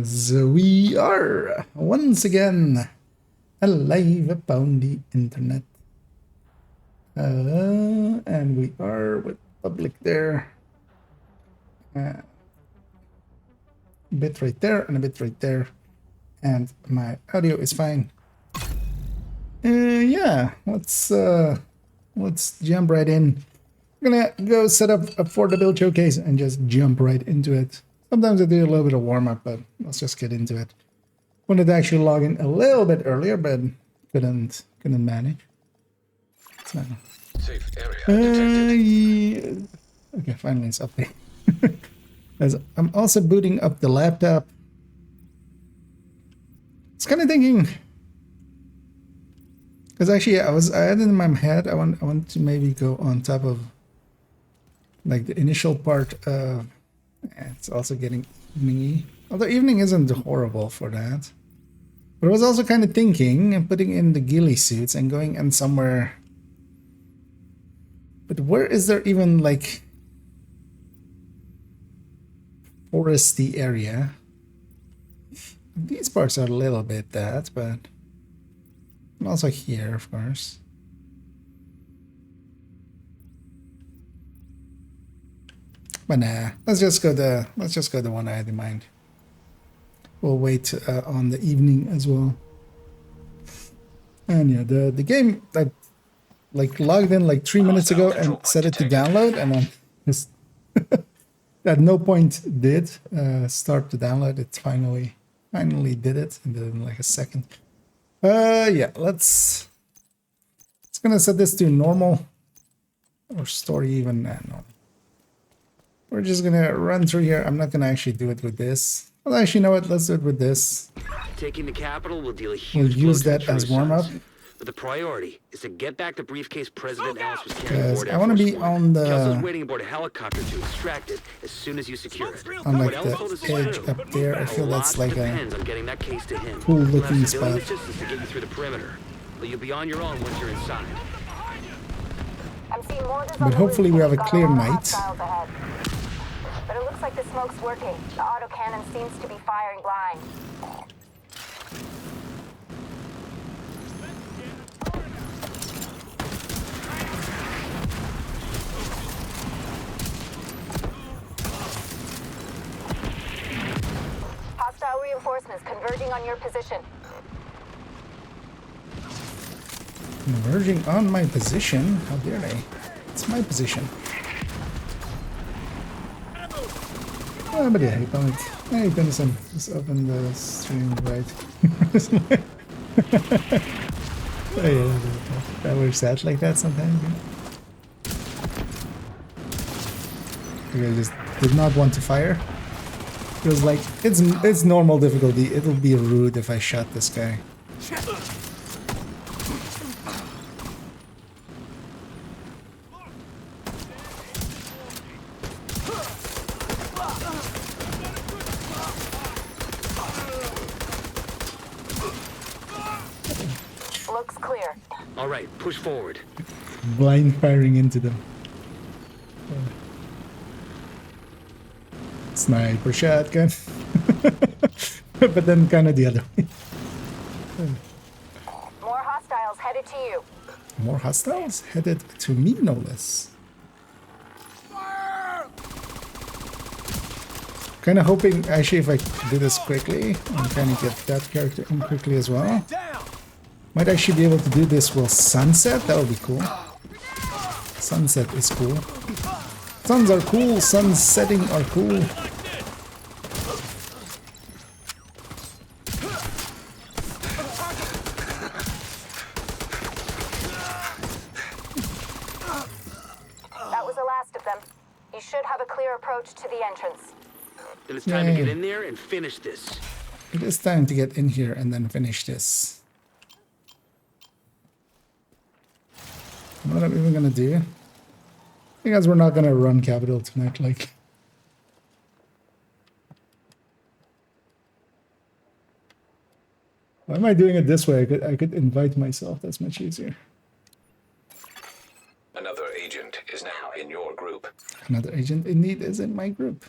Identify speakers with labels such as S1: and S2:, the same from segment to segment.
S1: So we are once again alive upon the internet. And we are with public there. A bit right there and a bit right there. And my audio is fine. Yeah, let's jump right in. I'm gonna go set up for the build showcase and just jump right into it. Sometimes I do a little bit of warm up, but let's just get into it. Wanted to actually log in a little bit earlier, but couldn't manage. So,
S2: safe area
S1: yeah. Okay, finally it's up there. As I'm also booting up the laptop. It's kind of thinking, because actually I had it in my head. I want to maybe go on top of like the initial part of. It's also getting evening-y. Although evening isn't horrible for that. But I was also kind of thinking and putting in the ghillie suits and going in somewhere. But where is there even like foresty area? These parts are a little bit that, but and also here, of course. But nah, let's just go the one I had in mind. We'll wait on the evening as well. And yeah, the game that like logged in like 3 minutes ago and set it to download, and then just at no point did start to download. It finally did it in like a second. Yeah, let's gonna set this to normal or story even. No. We're just gonna run through here. I'm not gonna actually do it with this. Well, actually, you know what? Let's do it with this.
S3: Taking the capital will deal a huge
S1: We'll use that as warm up.
S3: But the priority is to get back the briefcase President Alice was carrying aboard.
S1: I want to be on the.
S3: Kelso's waiting aboard a helicopter to extract it as soon as you secure it.
S1: On like the edge up there. I feel that's like a cool looking spot.
S3: Just to get you through the perimeter, but you'll be on your own once you're inside.
S1: But hopefully we have a clear night.
S4: But it looks like the smoke's working. The autocannon seems to be firing blind. Hostile reinforcements converging on your position.
S1: Converging on my position? How dare they? It's my position. Oh, but yeah, he can just open the stream, right? Oh, yeah, that works out like that sometimes. Yeah. I just did not want to fire. It was like, it's normal difficulty. It'll be rude if I shot this guy.
S4: Looks clear.
S3: All right, push forward.
S1: Blind firing into them. Sniper shotgun. But then kind of the other way.
S4: More hostiles headed to you.
S1: More hostiles headed to me, no less. Kind of hoping, actually, if I do this quickly, and kind of get that character in quickly as well. Might actually be able to do this with sunset. That would be cool. Sunset is cool. Suns are cool. Suns setting are cool.
S4: That was the last of them. You should have a clear approach to the entrance.
S3: Then it's time to get in there and finish this.
S1: It is time to get in here and then finish this. What I'm even gonna do? Because we're not gonna run capital tonight, like. Why am I doing it this way? I could invite myself. That's much easier.
S2: Another agent is now in your group.
S1: Another agent indeed is in my group.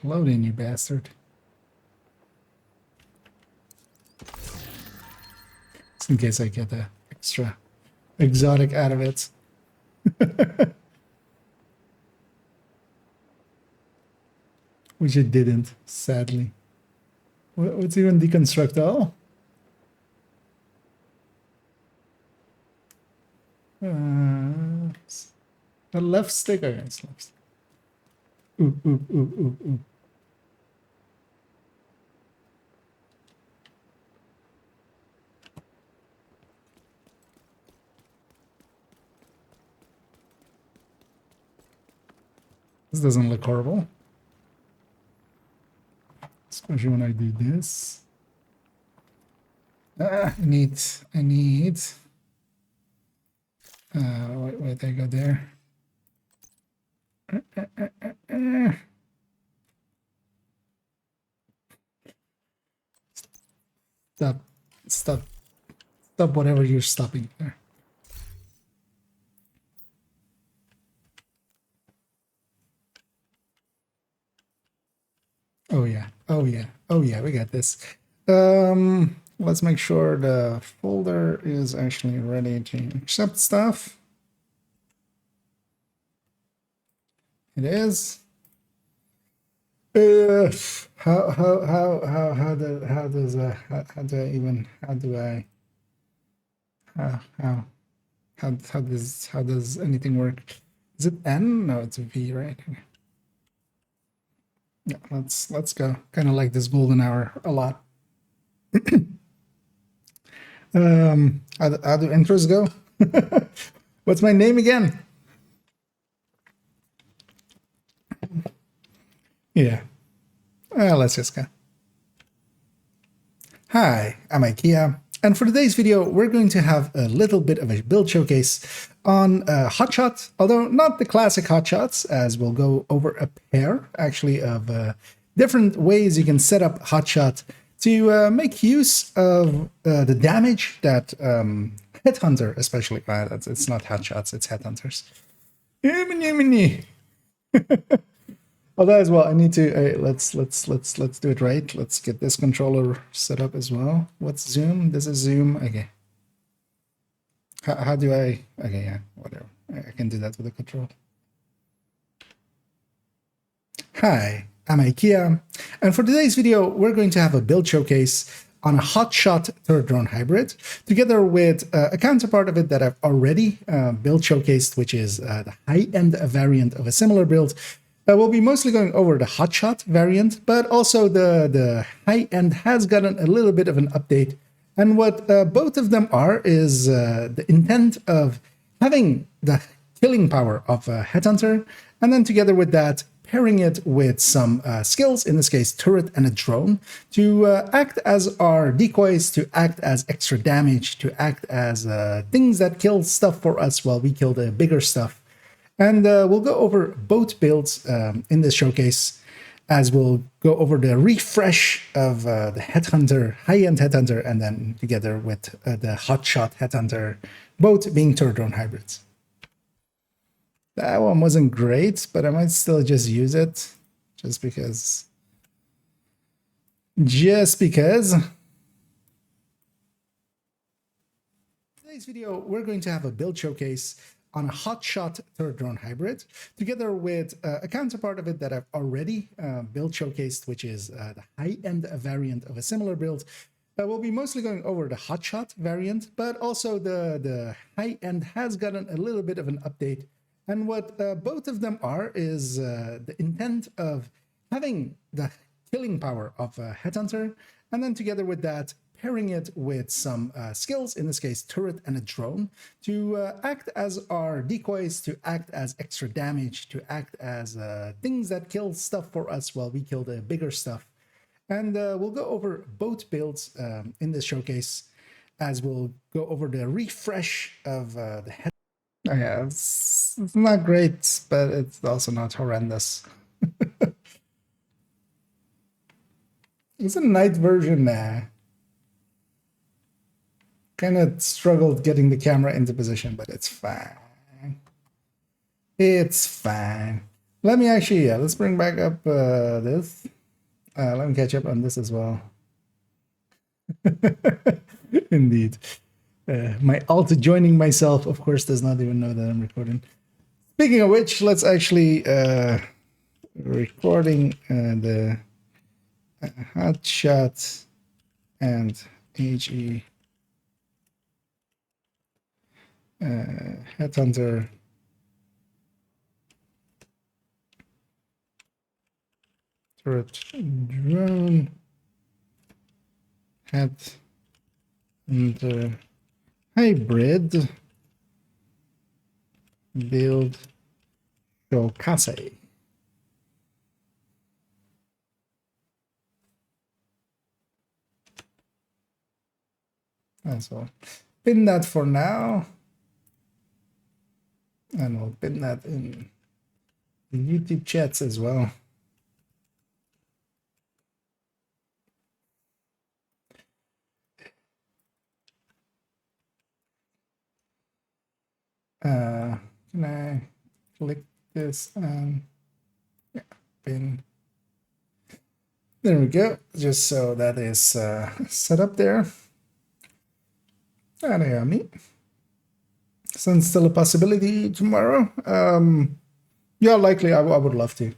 S1: Load in, you bastard. Just in case I get a extra exotic out of it. Which it didn't, sadly. What's even deconstruct all? The left stick, okay, it's left stick. Ooh. This doesn't look horrible. Especially when I do this. I need, wait, I go there. Stop whatever you're stopping there. Oh yeah, we got this. Let's make sure the folder is actually ready to accept stuff. It is. How does anything work? Is it N? No, it's a V, right? Yeah, let's go. Kind of like this golden hour a lot. How do intros go? What's my name again? Yeah. Let's just go. Hi, I'm IKEA, and for today's video, we're going to have a little bit of a build showcase on Hotshot, although not the classic Hotshots, as we'll go over a pair, actually, of different ways you can set up Hotshot to make use of the damage that Headhunter, especially, it's not Hotshots, it's Headhunters. Although as well, I need to let's do it right. Let's get this controller set up as well. What's zoom? This is zoom. Okay. How do I? Okay, yeah, whatever. I can do that with the control. Hi, I'm IKEA, and for today's video, we're going to have a build showcase on a Hotshot third drone hybrid, together with a counterpart of it that I've already build showcased, which is the high-end variant of a similar build. We'll be mostly going over the Hotshot variant, but also the high-end has gotten a little bit of an update. And what both of them are is the intent of having the killing power of a Headhunter, and then together with that, pairing it with some skills, in this case, turret and a drone, to act as our decoys, to act as extra damage, to act as things that kill stuff for us while we kill the bigger stuff. And we'll go over both builds in this showcase, as we'll go over the refresh of the Headhunter, high-end Headhunter, and then together with the Hotshot Headhunter, both being third drone hybrids. That one wasn't great, but I might still just use it, just because. In today's video, we're going to have a build showcase on a Hotshot third drone hybrid, together with a counterpart of it that I've already build showcased, which is the high-end variant of a similar build. We'll be mostly going over the Hotshot variant, but also the high-end has gotten a little bit of an update. And what both of them are is the intent of having the killing power of a Headhunter, and then together with that, pairing it with some skills, in this case, turret and a drone, to act as our decoys, to act as extra damage, to act as things that kill stuff for us while we kill the bigger stuff. And we'll go over both builds in this showcase, as we'll go over the refresh of the head. Oh yeah, it's not great, but it's also not horrendous. It's a night version now. Kind of struggled getting the camera into position, but it's fine. It's fine. Let me actually, yeah, let's bring back up this. Let me catch up on this as well. Indeed. My alt joining myself, of course, does not even know that I'm recording. Speaking of which, let's actually recording the hotshot and HE headhunter turret drone head and hybrid build shokase. And so pin that for now, and we'll pin that in the YouTube chats as well. Can I click this and yeah, pin? There we go. Just so that is set up there. And yeah, me. Since still a possibility tomorrow. Yeah, likely I would love to.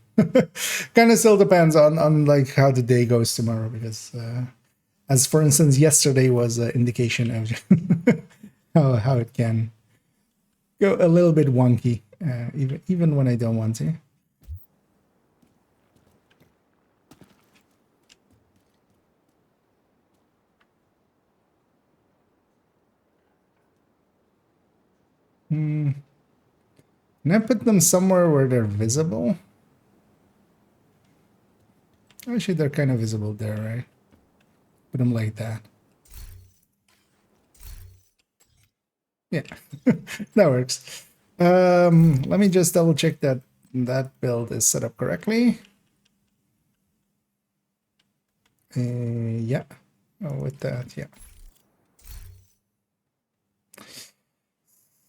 S1: Kind of still depends on like how the day goes tomorrow, because as for instance yesterday was an indication of how it can go a little bit wonky, even when I don't want to. Can I put them somewhere where they're visible? Actually, they're kind of visible there, right? Put them like that. Yeah, that works. Let me just double check that that build is set up correctly. Yeah, with that, yeah.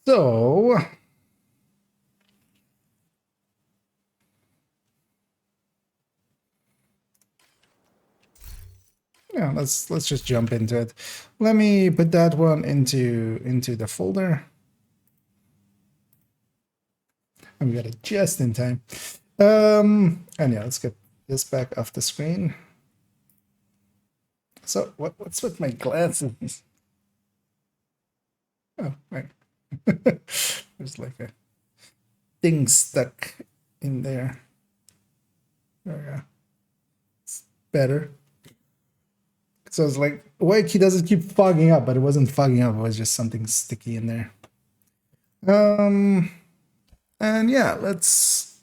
S1: So yeah, let's just jump into it. Let me put that one into the folder. And we got it just in time. And yeah, let's get this back off the screen. So what's with my glasses? Oh, right. There's like a thing stuck in there. There we go. It's better. So it's like, why he doesn't keep fogging up, but it wasn't fogging up, it was just something sticky in there. And yeah, let's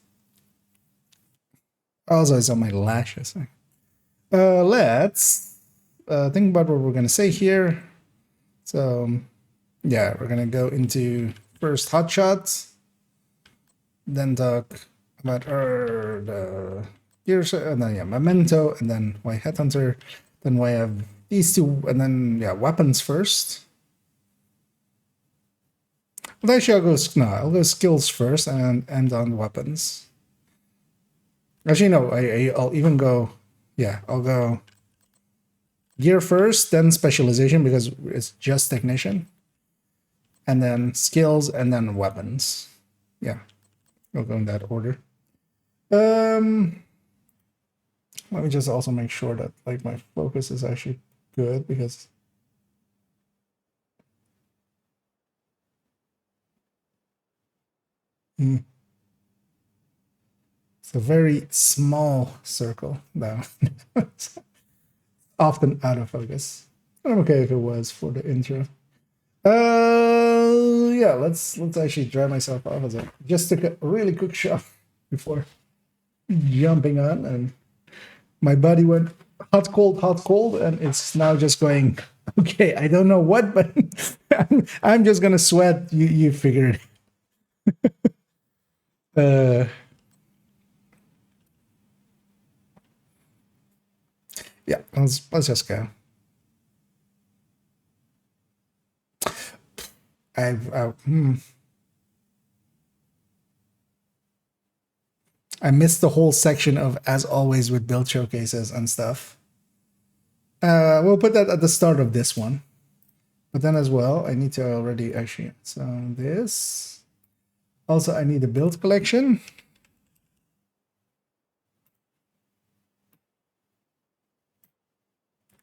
S1: also it's on my lashes. Let's think about what we're gonna say here. So yeah, we're gonna go into first hotshots, then talk about the gears, and then yeah, memento, and then why headhunter, then why have these two, and then yeah, weapons first. Well, actually, I'll go skills first and end on weapons. Actually, no, I'll even go, yeah, I'll go gear first, then specialization because it's just technician, and then skills, and then weapons. Yeah, I'll go in that order. Let me just also make sure that like my focus is actually good, because it's a very small circle now. Often out of focus. I'm okay if it was for the intro. Yeah, let's actually dry myself off as I just took a really quick shot before jumping on, and my body went hot, cold, and it's now just going, okay, I don't know what, but I'm just gonna sweat. You figured. Yeah, let's just go. I missed the whole section of as always with build showcases and stuff. We'll put that at the start of this one. But then as well, I need to already actually, so this. Also, I need a build collection.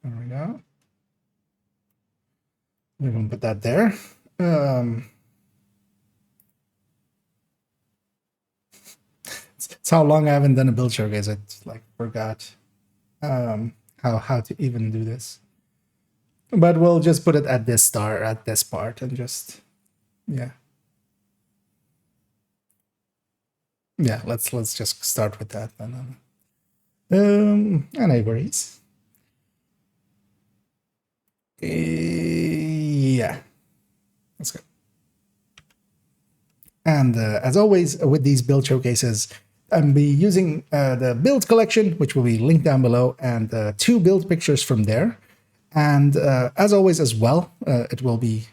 S1: There we go. We're going to put that there. It's how long I haven't done a build showcase. I like forgot how to even do this. But we'll just put it at this part, and just yeah. Let's just start with that then. Anyways, yeah, let's go. And as always with these build showcases, I'll be using the build collection, which will be linked down below, and 2 build pictures from there. And as always as well, it will be,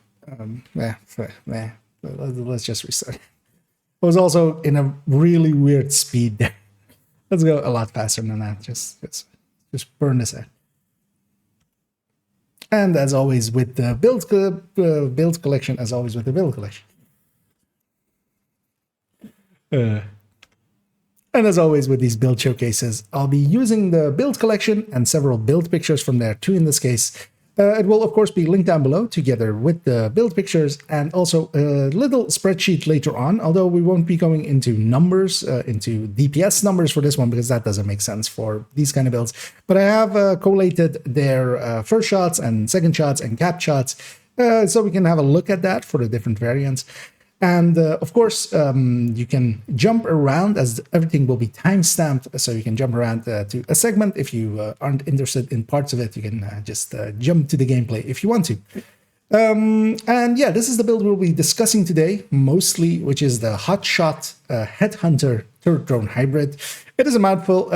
S1: let's just restart. It was also in a really weird speed there. Let's go a lot faster than that. Just burn this out. And as always with the build collection, as always with the build collection. And as always with these build showcases, I'll be using the build collection and several build pictures from there too in this case. It will of course be linked down below together with the build pictures and also a little spreadsheet later on, although we won't be going into numbers, into DPS numbers for this one because that doesn't make sense for these kind of builds. But I have collated their first shots and second shots and cap shots, so we can have a look at that for the different variants. And of course, you can jump around as everything will be timestamped, so you can jump around to a segment. If you aren't interested in parts of it, you can just jump to the gameplay if you want to. And yeah, this is the build we'll be discussing today, mostly, which is the Hotshot Headhunter Turret Drone Hybrid. It is a mouthful.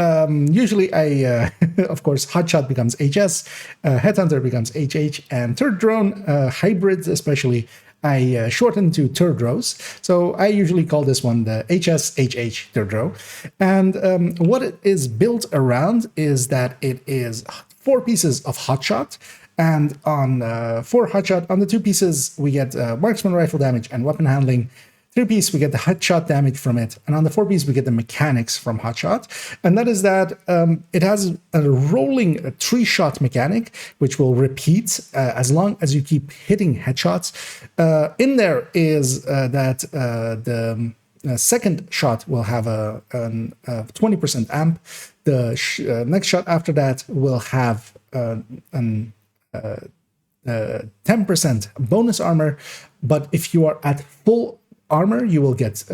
S1: Usually I, of course, Hotshot becomes HS, Headhunter becomes HH, and Turret Drone Hybrids especially, I shorten to Turdros. So I usually call this one the HSHH Turdro. And what it is built around is that it is 4 pieces of Hotshot. And on 4 Hotshot, on the 2 pieces, we get marksman rifle damage and weapon handling. 3 piece, we get the headshot damage from it. And on the 4 piece, we get the mechanics from Hotshot. And that is that it has a rolling 3-shot mechanic, which will repeat as long as you keep hitting headshots. In there is that the second shot will have a 20% amp. The next shot after that will have an 10% bonus armor. But if you are at full armor, you will get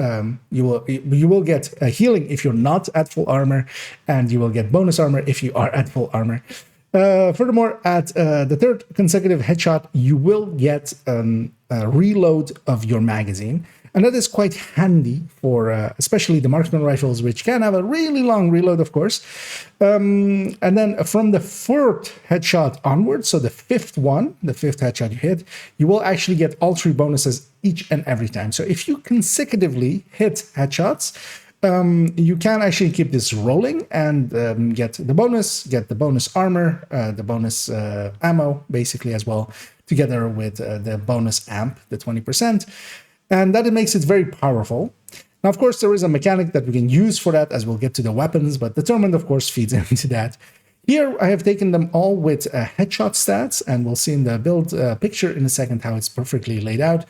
S1: healing if you're not at full armor, and you will get bonus armor if you are at full armor. Furthermore, at the 3rd consecutive headshot, you will get a reload of your magazine, and that is quite handy for especially the marksman rifles, which can have a really long reload, of course. And then from the 4th headshot onwards, so the 5th one, the 5th headshot you hit, you will actually get all 3 bonuses each and every time. So if you consecutively hit headshots, you can actually keep this rolling and get the bonus armor, the bonus ammo, basically as well, together with the bonus amp, the 20%. And that makes it very powerful. Now, of course, there is a mechanic that we can use for that as we'll get to the weapons, but Determined, of course, feeds into that. Here, I have taken them all with headshot stats, and we'll see in the build picture in a second how it's perfectly laid out.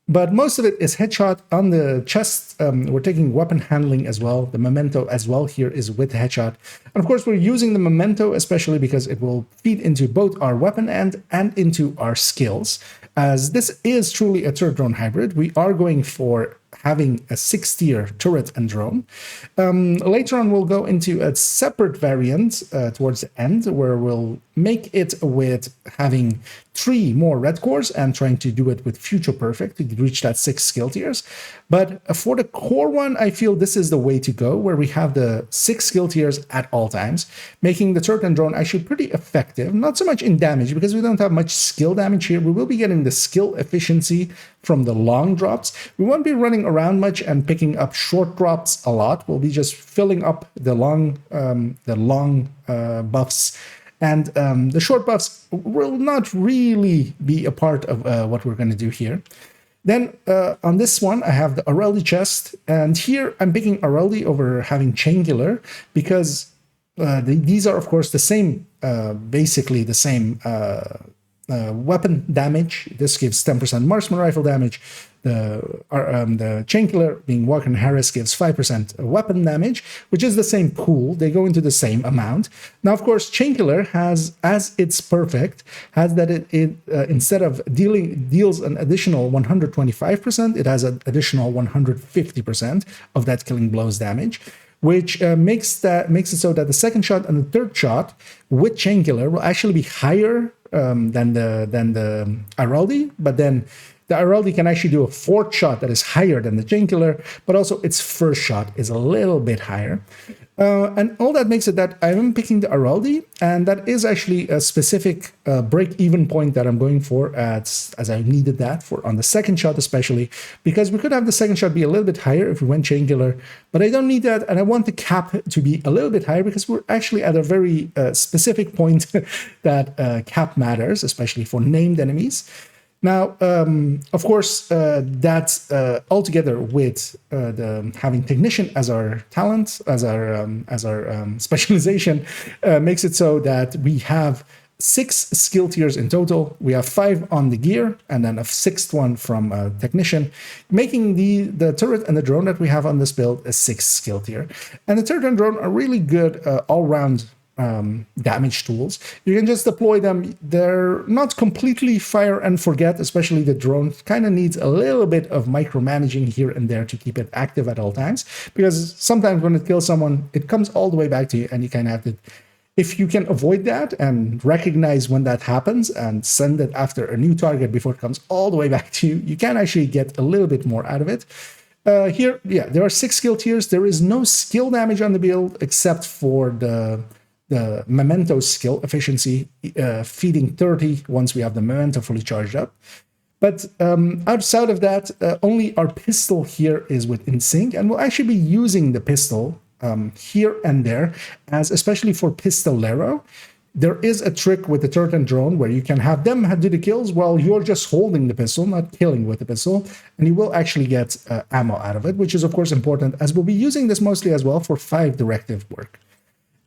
S1: But most of it is headshot on the chest. We're taking weapon handling as well. The memento as well here is with headshot. And of course, we're using the memento especially because it will feed into both our weapon and into our skills. As this is truly a turret drone hybrid, we are going for having a 6-tier turret and drone. Later on, we'll go into a separate variant towards the end where we'll make it with having 3 more red cores and trying to do it with Future Perfect to reach that 6 skill tiers. But for the core one, I feel this is the way to go, where we have the 6 skill tiers at all times, making the turret and drone actually pretty effective. Not so much in damage, because we don't have much skill damage here. We will be getting the skill efficiency from the long drops. We won't be running around much and picking up short drops a lot. We'll be just filling up the long buffs. And the short buffs will not really be a part of what we're going to do here. Then on this one, I have the Areldi chest. And here I'm picking Areldi over having Chainkiller because these are, of course, the same, basically the same weapon damage. This gives 10% marksman rifle damage. The Chainkiller, being Walker and Harris, gives 5% weapon damage, which is the same pool. They go into the same amount. Now, of course, Chainkiller has, as it's perfect, has that it instead of deals an additional 125%, it has an additional 150% of that killing blows damage, which makes it so that the second shot and the third shot with Chainkiller will actually be higher than the Araldi, but then the Araldi can actually do a fourth shot that is higher than the Chainkiller, but also its first shot is a little bit higher. And all that makes it that I'm picking the Araldi, and that is actually a specific break-even point that I'm going for as I needed that for on the second shot especially, because we could have the second shot be a little bit higher if we went Chainkiller, but I don't need that, and I want the cap to be a little bit higher because we're actually at a very specific point that cap matters, especially for named enemies. Now, of course, that's altogether with having Technician as our talent, as our specialization, makes it so that we have 6 skill tiers in total. We have 5 on the gear, and then a 6th one from Technician, making the turret and the drone that we have on this build a 6th skill tier. And the turret and drone are really good all-round damage tools. You can just deploy them. They're not completely fire and forget, especially the drone kind of needs a little bit of micromanaging here and there to keep it active at all times, because sometimes when it kills someone, it comes all the way back to you, and you kind of have to, if you can avoid that and recognize when that happens and send it after a new target before it comes all the way back to you, you can actually get a little bit more out of it. Here, yeah, there are 6 skill tiers. There is no skill damage on the build except for the memento skill efficiency, feeding 30 once we have the memento fully charged up. But outside of that, only our pistol here is with InSync, and we'll actually be using the pistol here and there, as especially for Pistolero. There is a trick with the turret and drone where you can have them do the kills while you're just holding the pistol, not killing with the pistol, and you will actually get ammo out of it, which is of course important, as we'll be using this mostly as well for 5 directive work.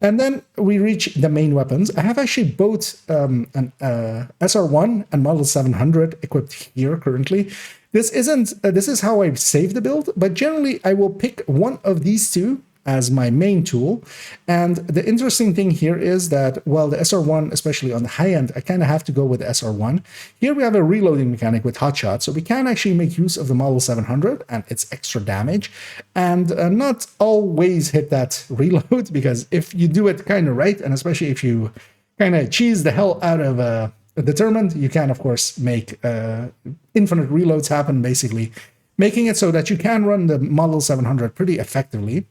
S1: And then we reach the main weapons. I have actually both an SR1 and Model 700 equipped here currently. This is how I save the build, but generally I will pick one of these two as my main tool. And the interesting thing here is that, well, the SR1, especially on the high end, I kind of have to go with the SR1. Here we have a reloading mechanic with Hotshot, so we can actually make use of the Model 700 and its extra damage, and not always hit that reload, because if you do it kind of right, and especially if you kind of cheese the hell out of Determined, you can, of course, make infinite reloads happen, basically, making it so that you can run the Model 700 pretty effectively.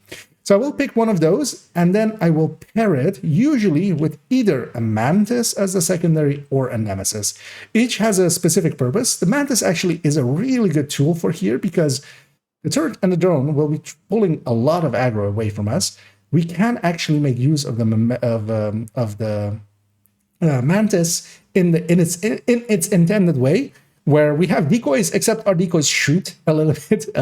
S1: So I will pick one of those, and then I will pair it usually with either a Mantis as the secondary or a Nemesis. Each has a specific purpose. The Mantis actually is a really good tool for here because the turret and the drone will be pulling a lot of aggro away from us. We can actually make use of the Mantis in its intended way, where we have decoys, except our decoys shoot a little bit.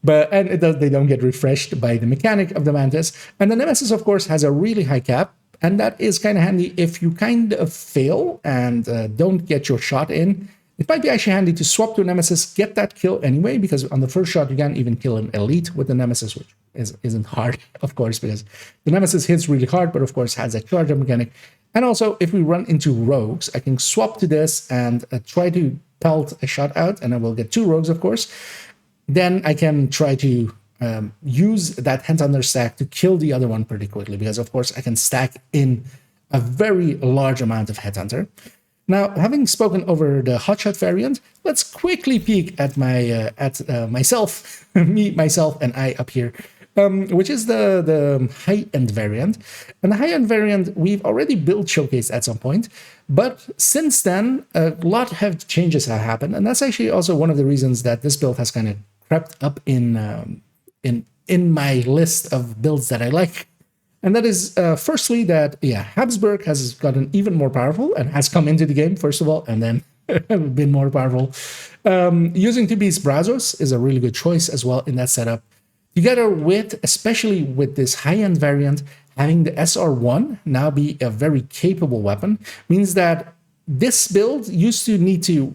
S1: They don't get refreshed by the mechanic of the Mantis. And the Nemesis, of course, has a really high cap, and that is kind of handy if you kind of fail and don't get your shot in. It might be actually handy to swap to a Nemesis, get that kill anyway, because on the first shot you can't even kill an elite with the Nemesis, which isn't hard, of course, because the Nemesis hits really hard, but of course has a charge-up mechanic. And also, if we run into rogues, I can swap to this and try to pelt a shot out, and I will get 2 rogues, of course. Then I can try to use that Headhunter stack to kill the other one pretty quickly, because of course I can stack in
S5: a very large amount of Headhunter. Now, having spoken over the hotshot variant, let's quickly peek at myself, myself, and I up here, which is the high-end variant. And the high-end variant, we've already built showcased at some point, but since then, a lot of changes have happened, and that's actually also one of the reasons that this build has kind of crept up in my list of builds that I like. And that is, firstly, that, Habsburg has gotten even more powerful and has come into the game, first of all, and then been more powerful. Using 2B's Brazos is a really good choice as well in that setup. Together with, especially with this high-end variant, having the SR1 now be a very capable weapon means that this build used to need to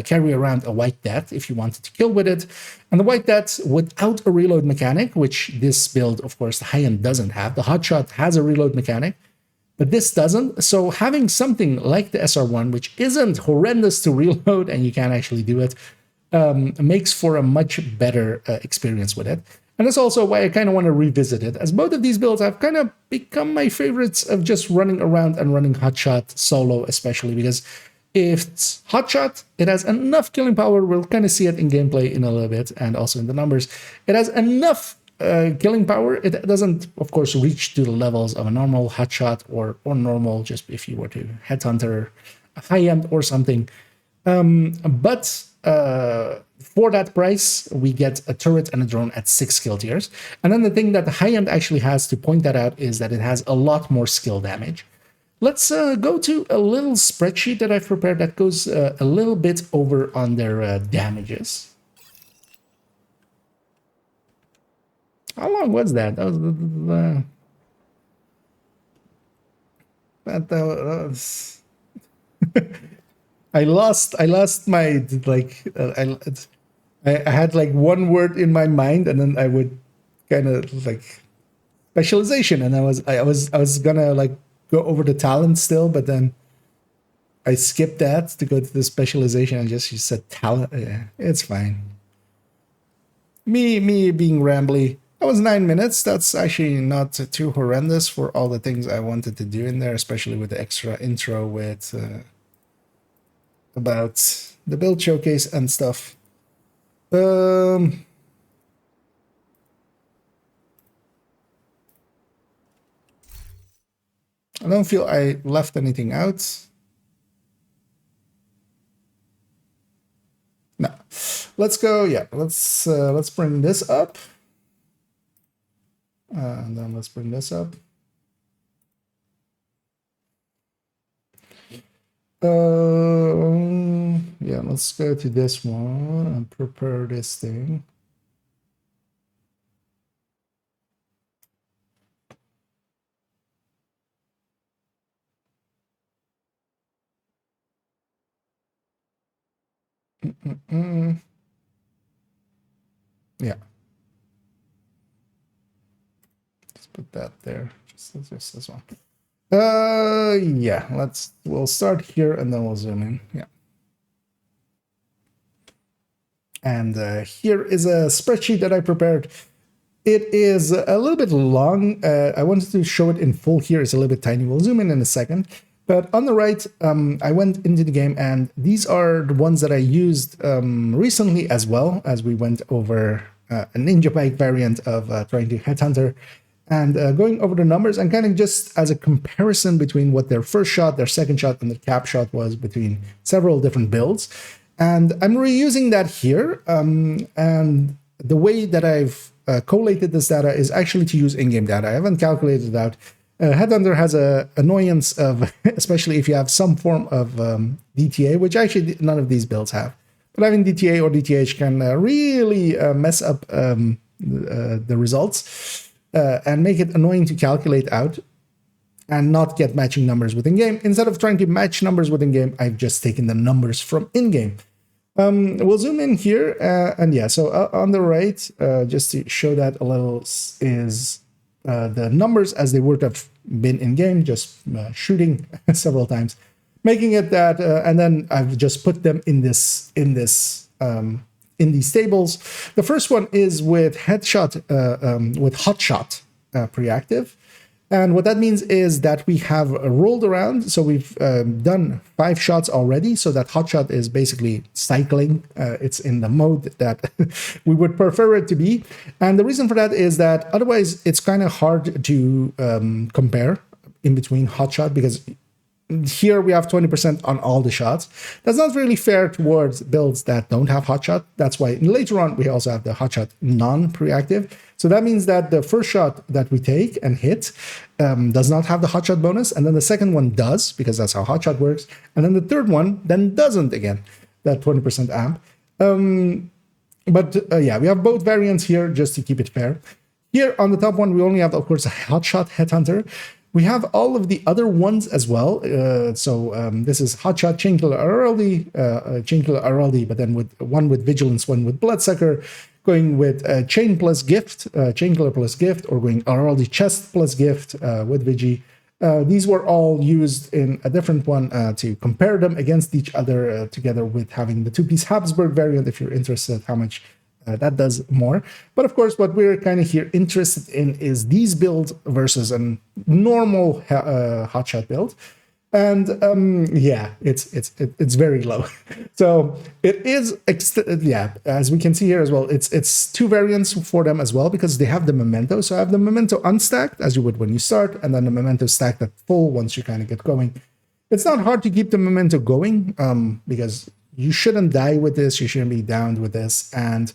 S5: carry around a White Death if you wanted to kill with it. And the White Death without a reload mechanic, which this build, of course, the high-end doesn't have. The Hotshot has a reload mechanic, but this doesn't. So having something like the SR1, which isn't horrendous to reload and you can actually do it, makes for a much better experience with it. And that's also why I kind of want to revisit it, as both of these builds have kind of become my favorites of just running around and running Hotshot solo, especially because if it's Hotshot, it has enough killing power. We'll kind of see it in gameplay in a little bit and also in the numbers. It has enough killing power. It doesn't, of course, reach to the levels of a normal Hotshot or normal, just if you were to Headhunter, a high-end or something. But for that price, we get a turret and a drone at 6 skill tiers. And then the thing that the high-end actually has to point that out is that it has a lot more skill damage. Let's go to a little spreadsheet that I've prepared that goes a little bit over on their damages. How long was that? That was I lost my I had like one word in my mind, and then I would kind of like specialization, and I was gonna like go over the talent still, but then I skipped that to go to the specialization and just said talent. Yeah, it's fine. Me being rambly. That was 9 minutes. That's actually not too horrendous for all the things I wanted to do in there, especially with the extra intro with about the build showcase and stuff. I don't feel I left anything out. No. Let's go. Yeah, let's bring this up. And then let's bring this up. Yeah, let's go to this one and prepare this thing. Yeah. Let's put that there. Just this one. Yeah, we'll start here and then we'll zoom in. Yeah. And here is a spreadsheet that I prepared. It is a little bit long. I wanted to show it in full here. It's a little bit tiny. We'll zoom in a second. But on the right, I went into the game, and these are the ones that I used recently as well, as we went over a Ninja Bike variant of trying to Headhunter, and going over the numbers and kind of just as a comparison between what their first shot, their second shot, and the cap shot was between several different builds. And I'm reusing that here. And the way that I've collated this data is actually to use in-game data. I haven't calculated it out. Headhunter has an annoyance of, especially if you have some form of DTA, which actually none of these builds have. But having DTA or DTH can really mess up the results and make it annoying to calculate out and not get matching numbers within game. Instead of trying to match numbers within game, I've just taken the numbers from in-game. We'll zoom in here, and yeah, so on the right, just to show that a little, is the numbers as they would have been in game, just shooting several times, making it that, and then I've just put them in these tables. The first one is with Hotshot pre-active, And what that means is that we have rolled around. So we've done 5 shots already. So that hotshot is basically cycling. It's in the mode that we would prefer it to be. And the reason for that is that otherwise it's kind of hard to compare in between hotshot, because here we have 20% on all the shots. That's not really fair towards builds that don't have hotshot. That's why later on we also have the hotshot non-preactive. So that means that the first shot that we take and hit does not have the hotshot bonus, and then the second one does, because that's how hotshot works, and then the third one then doesn't again, that 20% amp. Yeah, we have both variants here just to keep it fair. Here on the top one, we only have, of course, a hotshot headhunter. We have all of the other ones as well. This is Hotshot, Chainkiller, Araldi, but then with one with Vigilance, one with Bloodsucker, going with Chain plus Gift, Chainkiller plus Gift, or going Araldi Chest plus Gift with Vigi. These were all used in a different one to compare them against each other, together with having the 2-piece Habsburg variant, if you're interested how much that does more. But of course, what we're kind of here interested in is these builds versus a normal hotshot build. And yeah, it's very low. So it is, as we can see here as well, it's 2 variants for them as well, because they have the memento. So I have the memento unstacked, as you would when you start, and then the memento stacked at full once you kind of get going. It's not hard to keep the memento going, because you shouldn't die with this, you shouldn't be downed with this, and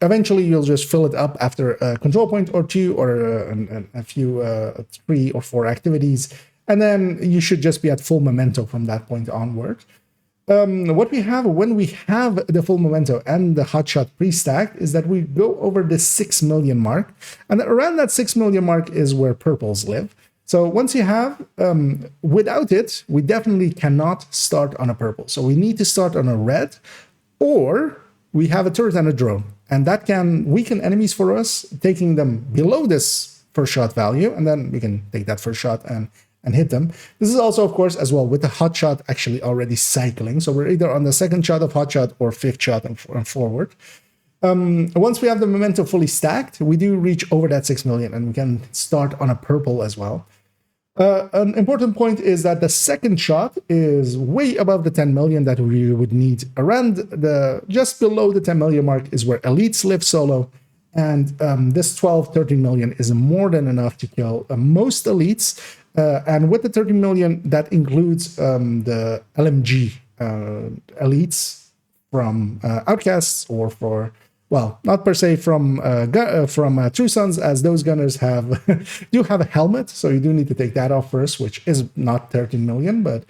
S5: eventually you'll just fill it up after a control point or 2, or a few 3 or 4 activities, and then you should just be at full memento from that point onward. What we have when we have the full memento and the hotshot pre-stacked is that we go over the 6 million mark, and around that 6 million mark is where purples live. So once you have, without it, we definitely cannot start on a purple. So we need to start on a red, or we have a turret and a drone. And that can weaken enemies for us, taking them below this first shot value, and then we can take that first shot and hit them. This is also, of course, as well with the hotshot actually already cycling. So we're either on the second shot of hotshot or 5th shot and forward. Once we have the memento fully stacked, we do reach over that 6 million, and we can start on a purple as well. An important point is that the second shot is way above the 10 million that we would need. Around just below the 10 million mark is where elites live solo, and this 12-13 million is more than enough to kill most elites. And with the 13 million, that includes the LMG elites from Outcasts, or for, well, not per se from True Sons, as those gunners do have a helmet, so you do need to take that off first, which is not 13 million, but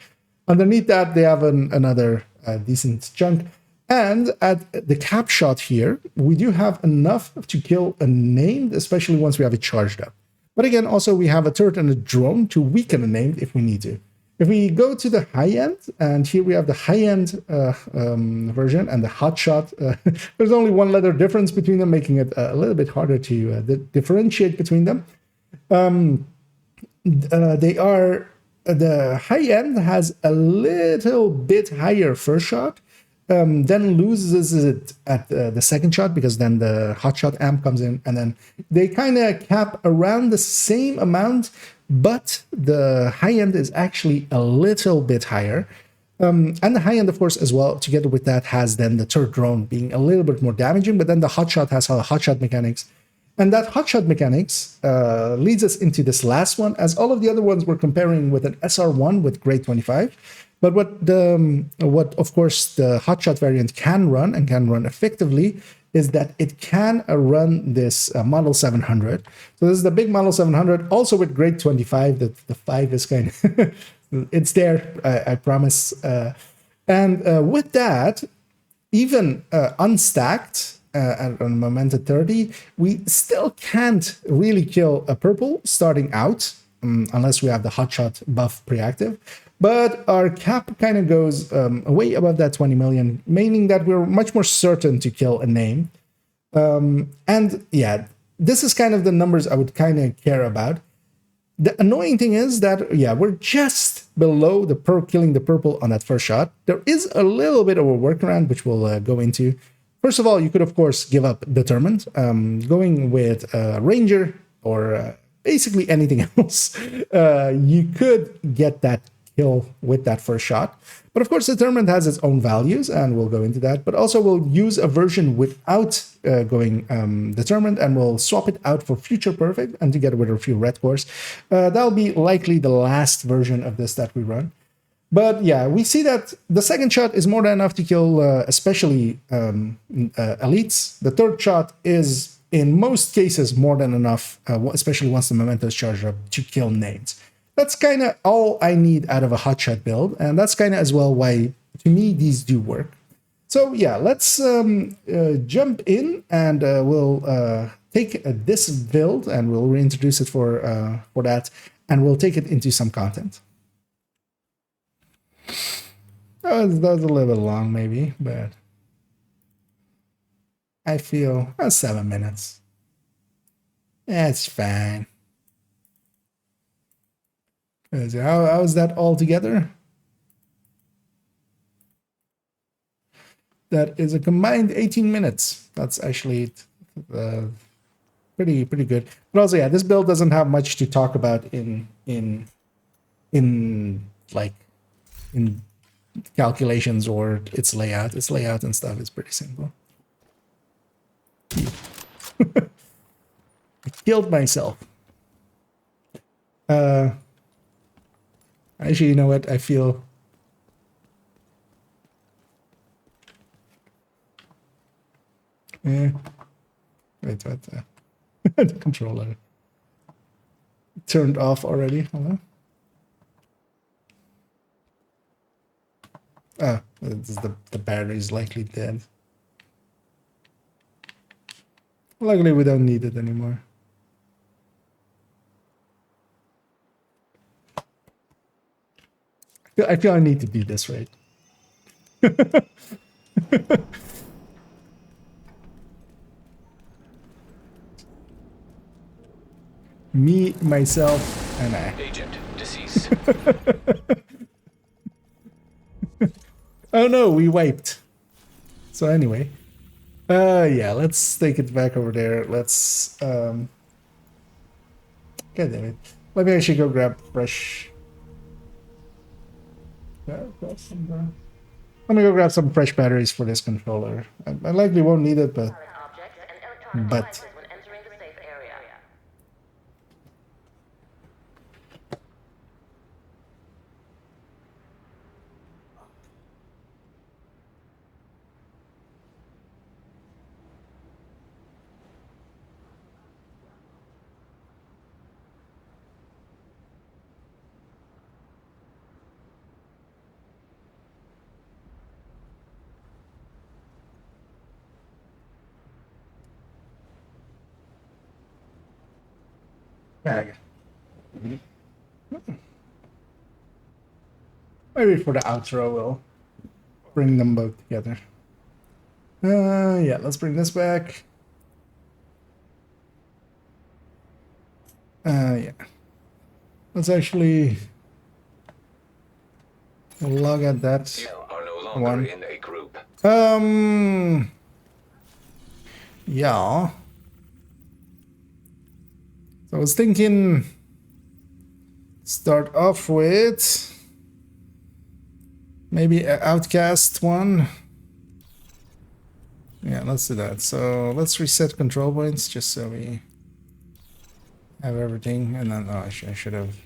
S5: underneath that they have another decent chunk. And at the cap shot here, we do have enough to kill a named, especially once we have it charged up. But again, also we have a turret and a drone to weaken a named if we need to. If we go to the high end, and here we have the high end version and the hotshot, there's only 1 letter difference between them, making it a little bit harder to differentiate between them. The high end has a little bit higher first shot, then loses it at the second shot, because then the hotshot amp comes in, and then they kind of cap around the same amount, but the high end is actually a little bit higher. And the high end, of course, as well, together with that, has then the turret drone being a little bit more damaging, but then the hotshot has the hotshot mechanics. And that hotshot mechanics leads us into this last one, as all of the other ones we're comparing with an SR1 with grade 25. But what of course the hotshot variant can run, and can run effectively, is that it can run this Model 700. So this is the big Model 700, also with grade 25. The 5 is kind of it's there, I promise. And with that, even unstacked at Memento 30, we still can't really kill a purple starting out, unless we have the hotshot buff preactive. But our cap kind of goes way above that 20 million, meaning that we're much more certain to kill a name. And yeah, this is kind of the numbers I would kind of care about. The annoying thing is that, yeah, we're just below the killing the purple on that first shot. There is a little bit of a workaround, which we'll go into. First of all, you could, of course, give up Determined. Going with Ranger or basically anything else, you could get that kill with that first shot. But of course, determined has its own values, and we'll go into that. But also, we'll use a version without going determined, and we'll swap it out for future perfect, and together with a few red cores. That'll be likely the last version of this that we run. But yeah, we see that the second shot is more than enough to kill, especially elites. The third shot is, in most cases, more than enough, especially once the memento is charged up, to kill nades. That's kind of all I need out of a hotshot build, and that's kind of as well why, to me, these do work. So yeah, let's jump in, and we'll take this build, and we'll reintroduce it for that, and we'll take it into some content. Oh, that was a little bit long, maybe, but I feel 7 minutes. That's fine. How is that all together? That is a combined 18 minutes. That's actually pretty good. But also, yeah, this build doesn't have much to talk about in calculations or its layout. Its layout and stuff is pretty simple. I killed myself. Actually, you know what? I feel... Wait, what? The controller turned off already. Hello? Ah, the battery's likely dead. Luckily, we don't need it anymore. I feel I need to do this right. Me, myself, and I.
S2: Agent deceased.
S5: Oh no, we wiped. So anyway, yeah, let's take it back over there. Let's God damn it. Let me actually go grab fresh. Let me go grab some fresh batteries for this controller. I likely won't need it, but maybe for the outro we'll bring them both together. Yeah, let's bring this back. Yeah. Let's actually log at that
S2: You are no longer
S5: one.
S2: in a group.
S5: Yeah. So I was thinking start off with maybe an outcast one. Yeah, let's do that. So let's reset control points just so we have everything. And then, oh, I should have.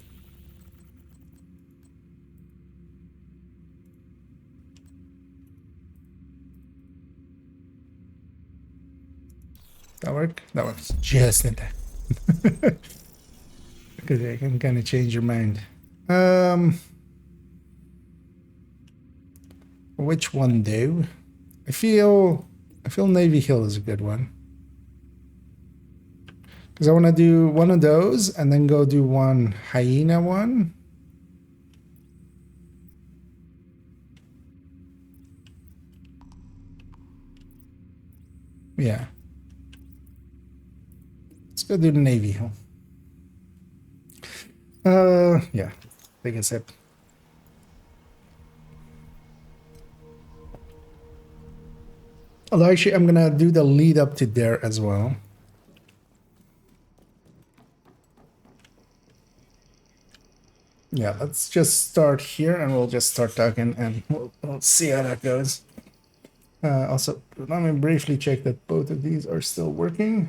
S5: That work? That works just in time. Because I can kind of change your mind. Which one do? I feel Navy Hill is a good one. Because I want to do one of those and then go do one hyena one. Yeah. Let's go do the Navy Hill. Yeah. Take a sip. Although actually I'm gonna do the lead up to there as well. Yeah, let's just start here and we'll just start talking and we'll see how that goes. Also, let me briefly check that both of these are still working.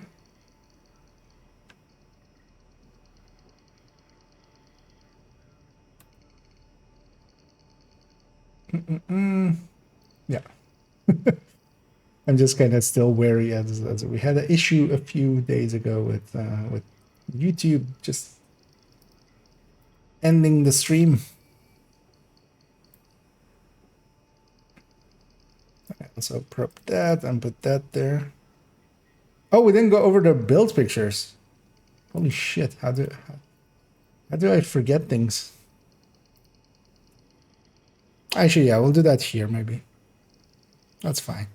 S5: Yeah. I'm just kind of still wary as we had an issue a few days ago with YouTube just ending the stream. So prep that and put that there. Oh, we didn't go over the build pictures. Holy shit! How do I forget things? Actually, yeah, we'll do that here maybe. That's fine.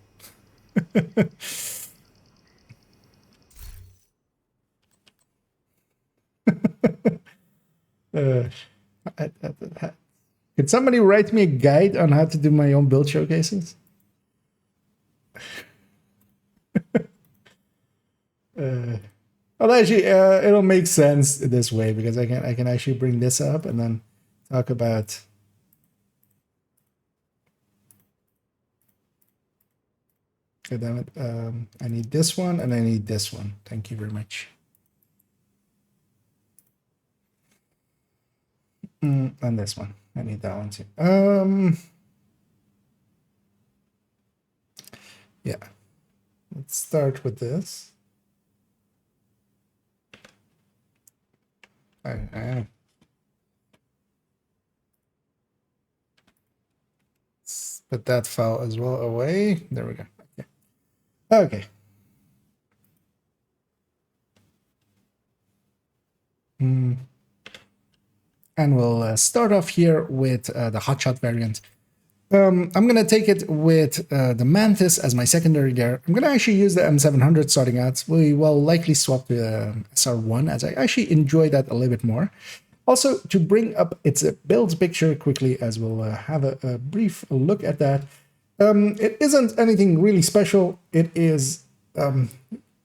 S5: Could somebody write me a guide on how to do my own build showcases? Well, actually, it'll make sense this way because I can actually bring this up and then talk about. Okay, damn it. I need this one and I need this one. Thank you very much. And this one. I need that one too. Yeah. Let's start with this. Let's put that file as well away. There we go. Okay. Okay. And we'll start off here with the hotshot variant. I'm going to take it with the Mantis as my secondary there. I'm going to actually use the M700 starting out. We will likely swap to the SR1 as I actually enjoy that a little bit more. Also, to bring up its build picture quickly as we'll have a brief look at that. It isn't anything really special. It is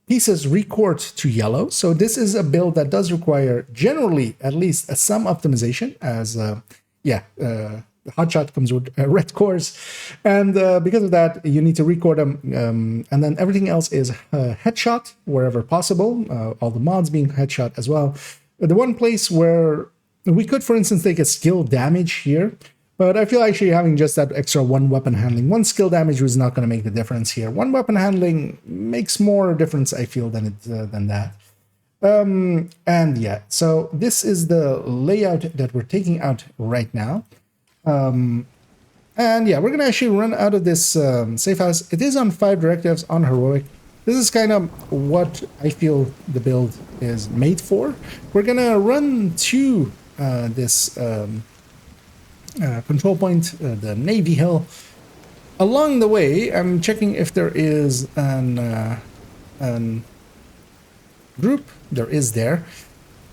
S5: pieces record to yellow. So this is a build that does require generally at least some optimization as, the hotshot comes with red cores. And because of that, you need to record them. And then everything else is headshot wherever possible. All the mods being headshot as well. The one place where we could, for instance, take a skill damage here. But I feel actually having just that extra one weapon handling, one skill damage was not going to make the difference here. One weapon handling makes more difference, I feel, than that. And yeah, so this is the layout that we're taking out right now. And yeah, we're going to actually run out of this safe house. It is on 5 directives on heroic. This is kind of what I feel the build is made for. We're going to run to this control point, the Navy Hill. Along the way, I'm checking if there is an group. There is there.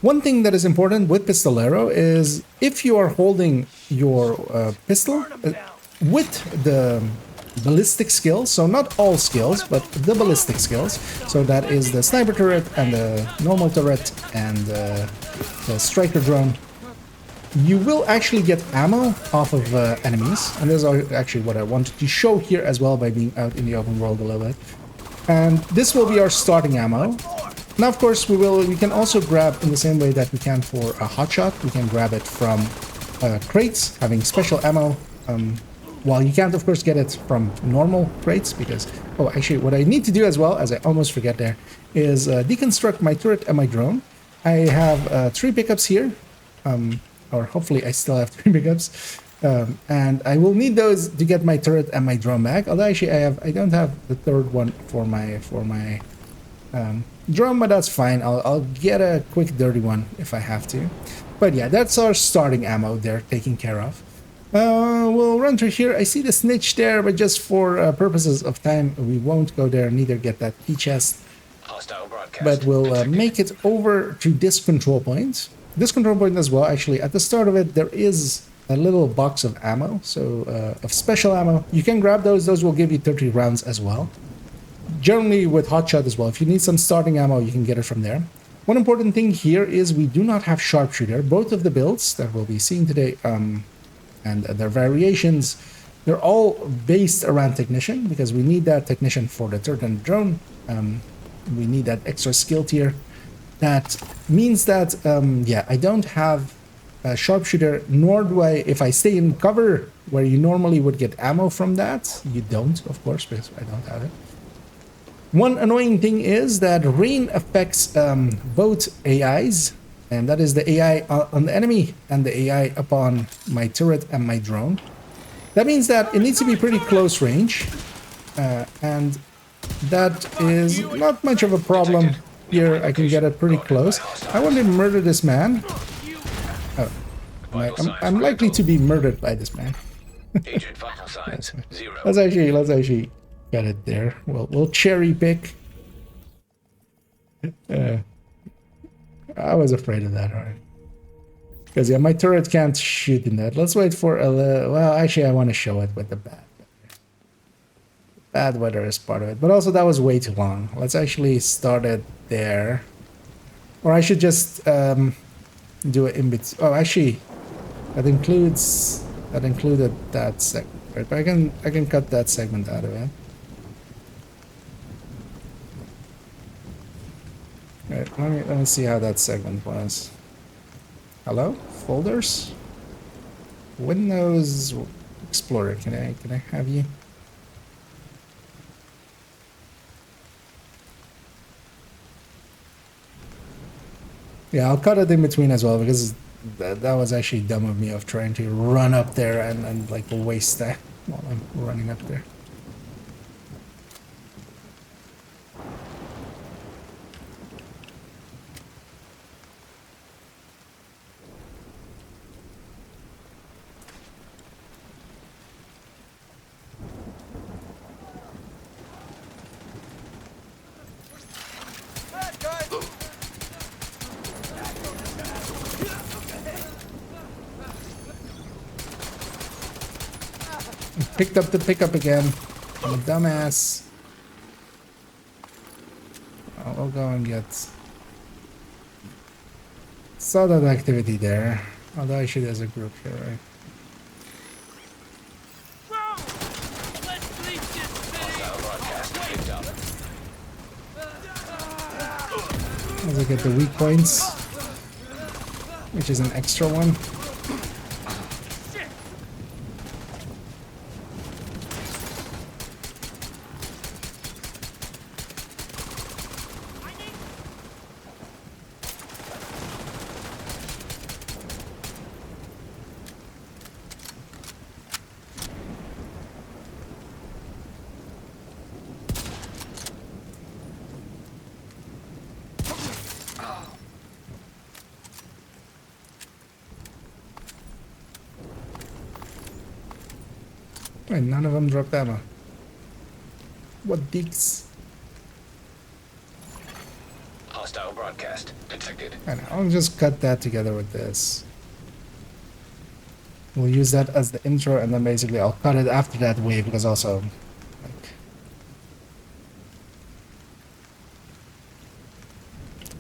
S5: One thing that is important with Pistolero is if you are holding your pistol with the ballistic skills, so not all skills, but the ballistic skills, so that is the sniper turret and the normal turret and the striker drone, you will actually get ammo off of enemies, and this is actually what I wanted to show here as well by being out in the open world a little bit. And this will be our starting ammo. Now, of course, we can also grab in the same way that we can for a hotshot. We can grab it from crates, having special ammo. While you can't, of course, get it from normal crates because... Oh, actually, what I need to do as well, as I almost forget there, is deconstruct my turret and my drone. I have 3 pickups here. Or hopefully I still have 3 pickups. And I will need those to get my turret and my drone back. Although actually I don't have the third one for my drone, but that's fine. I'll get a quick dirty one if I have to. But yeah, that's our starting ammo there taken care of. We'll run through here. I see the snitch there, but just for purposes of time, we won't go there, neither get that key chest.
S2: Hostile broadcast.
S5: But we'll make it over to this control point. This control point as well, actually, at the start of it, there is a little box of ammo, so of special ammo. You can grab those. Those will give you 30 rounds as well. Generally with hotshot as well. If you need some starting ammo, you can get it from there. One important thing here is we do not have sharpshooter. Both of the builds that we'll be seeing today, and their variations, they're all based around technician, because we need that technician for the turret and drone. We need that extra skill tier. That means that, yeah, I don't have a sharpshooter, nor do I, if I stay in cover where you normally would get ammo from that. You don't, of course, because I don't have it. One annoying thing is that rain affects both AIs, and that is the AI on the enemy and the AI upon my turret and my drone. That means that it needs to be pretty close range, and that is not much of a problem. Here I can get it pretty close. I want to murder this man. Oh, I'm likely to be murdered by this man.
S2: Agent vital signs 0.
S5: Let's actually get it there. We'll cherry pick. I was afraid of that, alright. Because yeah, my turret can't shoot in that. Let's wait for a well, actually I want to show it with the bad weather. Bad weather is part of it, but also that was way too long. Let's actually start it there. Or I should just do it in between. Oh, actually, that included that segment. Right? But I can cut that segment out of it. Right, let me see how that segment was. Hello? Folders? Windows Explorer, can I have you? Yeah, I'll cut it in between as well, because that was actually dumb of me of trying to run up there and like waste that while I'm running up there. Picked up the pickup again. I'm a dumbass. I'll go and get... Saw that activity there. Although I should as a group here, right? Let's look at the weak points, which is an extra one. Wait, none of them dropped ammo. What dicks?
S2: Hostile broadcast detected.
S5: I know, I'll just cut that together with this. We'll use that as the intro, and then basically I'll cut it after that wave, because also, like,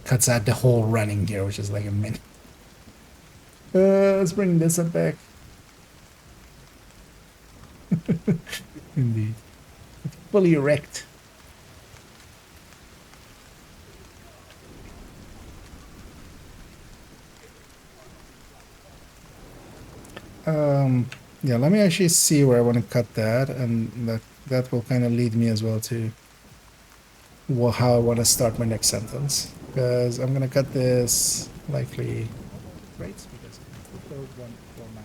S5: cuts out the whole running here, which is like a minute. Let's bring this up back. Indeed. It's fully erect. Yeah, let me actually see where I want to cut that, and that will kind of lead me as well to how I want to start my next sentence. Because I'm gonna cut this likely right, because it's the third one for my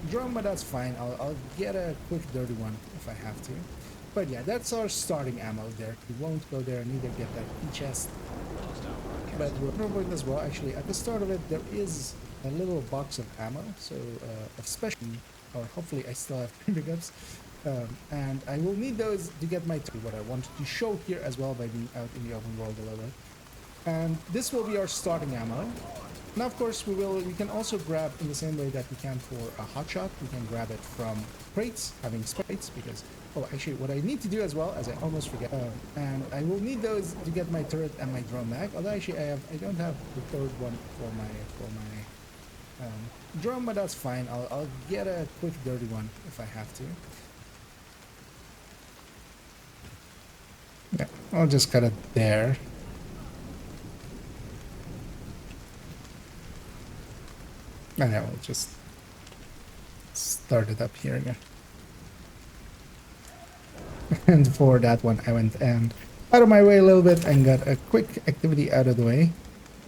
S5: drone, but that's fine. I'll get a quick dirty one if I have to. But yeah, that's our starting ammo there. We won't go there, neither get that chest. But we're probably as well. Actually, at the start of it, there is a little box of ammo, so of special, or hopefully I still have pickups, and I will need those to get my what I wanted to show here as well by being out in the open world a little bit. And this will be our starting ammo. Now, of course, we can also grab in the same way that we can for a hotshot. We can grab it from crates, having crates, because, oh, actually, what I need to do as well, as I almost forget, and I will need those to get my turret and my drone mag. Although actually, I don't have the third one for my drone, but that's fine. I'll get a quick dirty one if I have to. Yeah, I'll just cut it there. I know, we'll just start it up here again. And for that one, I went and out of my way a little bit and got a quick activity out of the way.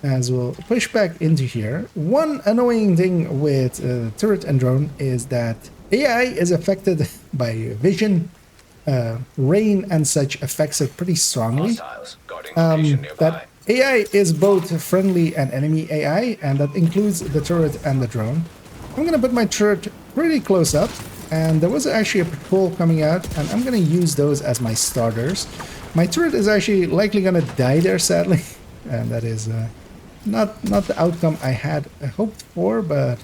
S5: As we'll push back into here. One annoying thing with turret and drone is that AI is affected by vision, rain and such affects it pretty strongly.
S2: Hostiles guarding location nearby.
S5: That AI is both friendly and enemy AI, and that includes the turret and the drone. I'm gonna put my turret pretty close up, and there was actually a patrol coming out, and I'm gonna use those as my starters. My turret is actually likely gonna die there, sadly, and that is not the outcome I had hoped for, but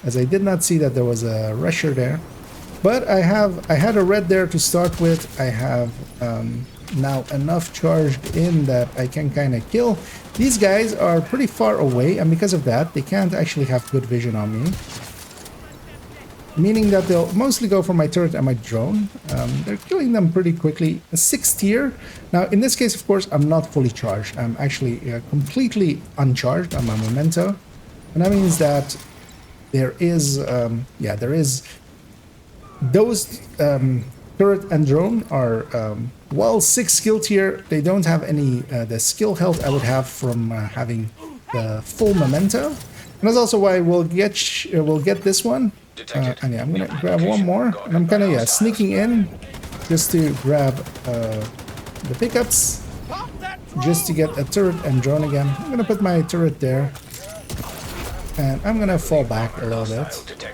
S5: as I did not see that there was a rusher there. But I had a red there to start with. I have now enough charged in that I can kind of kill. These guys are pretty far away, and because of that, they can't actually have good vision on me. Meaning that they'll mostly go for my turret and my drone. They're killing them pretty quickly. A 6th tier. Now, in this case, of course, I'm not fully charged. I'm actually completely uncharged on my memento. And that means that there is, there is... Those turret and drone are, while 6 skill tier, they don't have any, the skill health I would have from having the full memento. And that's also why we'll get this one. And yeah, I'm gonna grab one more, and I'm kind of sneaking in just to grab the pickups, just to get a turret and drone again. I'm gonna put my turret there, and I'm gonna fall back a little bit.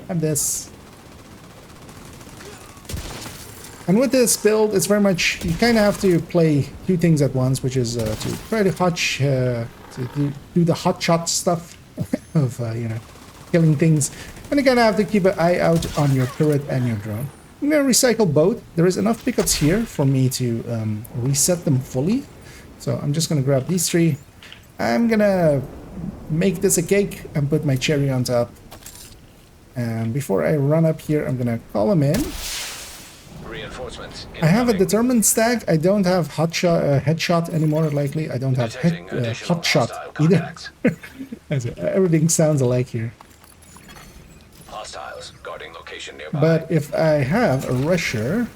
S5: And this, and with this build, it's very much you kind of have to play 2 things at once, which is to try to do the hot shot stuff of killing things. And you kind of have to keep an eye out on your turret and your drone. I'm going to recycle both. There is enough pickups here for me to reset them fully. So I'm just going to grab these 3. I'm going to make this a cake and put my cherry on top. And before I run up here, I'm going to call them in.
S2: Reinforcements.
S5: I have a determined stack. I don't have headshot anymore, likely. I don't have hot shot either. Everything sounds alike here.
S2: Hostiles guarding location nearby.
S5: But if I have a rusher,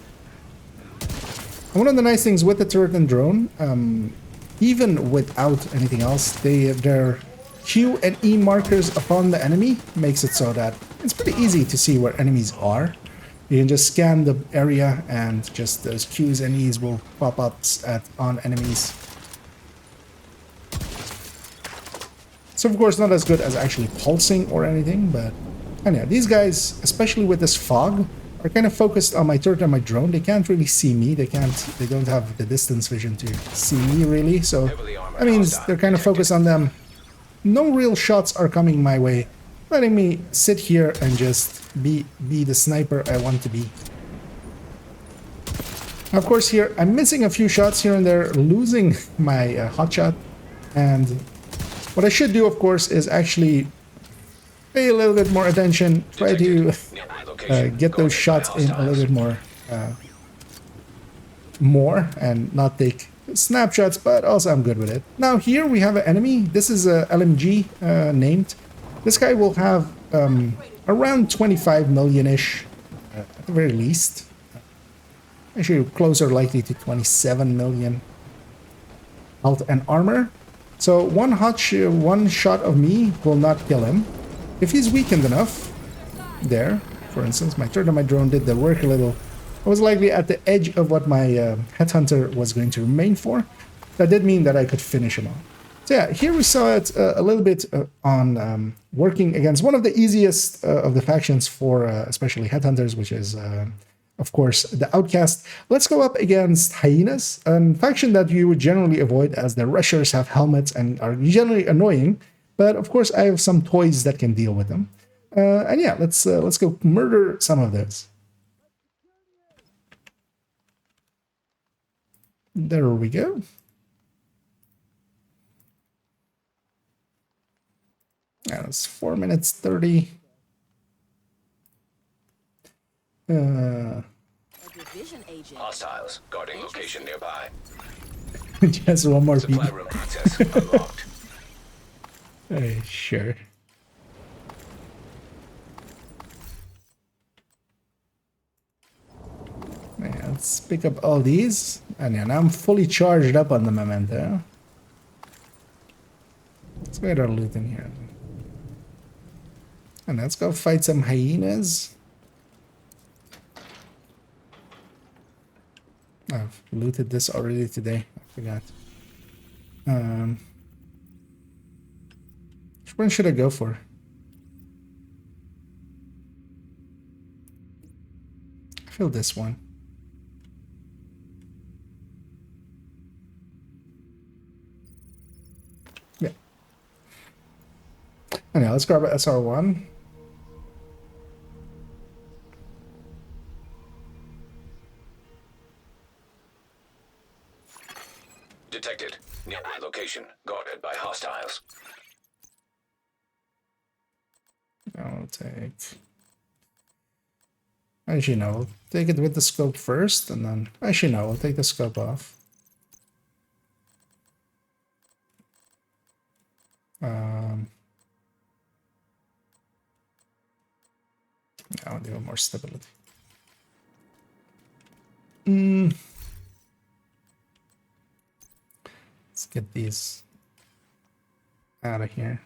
S5: one of the nice things with the turret and drone, even without anything else, their Q and E markers upon the enemy makes it so that it's pretty easy to see where enemies are. You can just scan the area and just those Qs and Es will pop up on enemies. So of course not as good as actually pulsing or anything, but yeah, these guys, especially with this fog, are kind of focused on my turret and my drone. They can't really see me. They don't have the distance vision to see me really. So that means they're kind of focused on them. No real shots are coming my way, letting me sit here and just be the sniper I want to be. Of course here, I'm missing a few shots here and there, losing my hotshot. And what I should do, of course, is actually pay a little bit more attention, try to get those shots in a little bit more and not take snapshots, but also I'm good with it. Now here we have an enemy. This is a LMG named. This guy will have around 25 million-ish at the very least. Actually closer likely to 27 million health and armor. So one shot of me will not kill him. If he's weakened enough, there, for instance, my turret and my drone did the work a little. I was likely at the edge of what my headhunter was going to remain for. That did mean that I could finish him off. So yeah, here we saw it a little bit on working against one of the easiest of the factions for especially headhunters, which is, of course, the Outcast. Let's go up against Hyenas, a faction that you would generally avoid as the rushers have helmets and are generally annoying. But of course, I have some toys that can deal with them. And yeah, let's go murder some of those. There we go. That's 4 minutes 30.
S2: Hostiles guarding location nearby.
S5: Just one more
S2: Supply
S5: beat.
S2: room access unlocked.
S5: Sure. Yeah, let's pick up all these. And yeah, now I'm fully charged up on the memento. Let's get our loot in here. And let's go fight some hyenas. I've looted this already today. I forgot. Which one should I go for? I feel this one. Yeah. Anyway, let's grab a SR1.
S2: Detected. Nearby location guarded by hostiles.
S5: I'll take... Actually, no. We'll take it with the scope first, and then... Actually, no. We'll take the scope off. I'll do more stability. Let's get these out of here.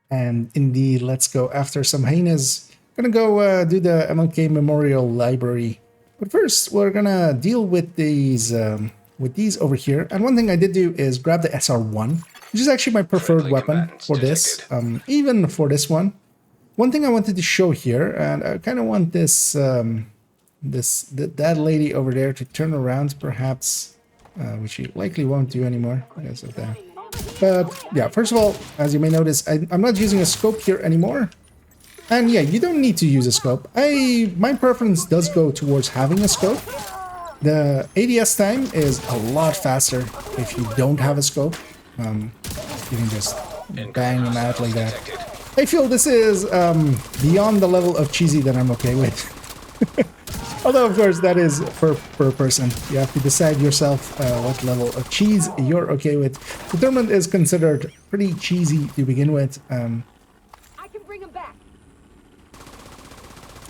S5: And indeed, let's go after some hyenas. Gonna go do the MLK Memorial Library. But first, we're gonna deal with these over here. And one thing I did do is grab the SR1, which is actually my preferred weapon for this, even for this one. One thing I wanted to show here, and I kind of want this that lady over there to turn around, perhaps, which she likely won't do anymore because of that. But yeah, first of all, as you may notice, I'm not using a scope here anymore. And yeah, you don't need to use a scope. My preference does go towards having a scope. The ADS time is a lot faster if you don't have a scope. You can just bang them out like that. I feel this is beyond the level of cheesy that I'm okay with. Although, of course, that is per person. You have to decide yourself what level of cheese you're okay with. The tournament is considered pretty cheesy to begin with.
S4: I can bring him back.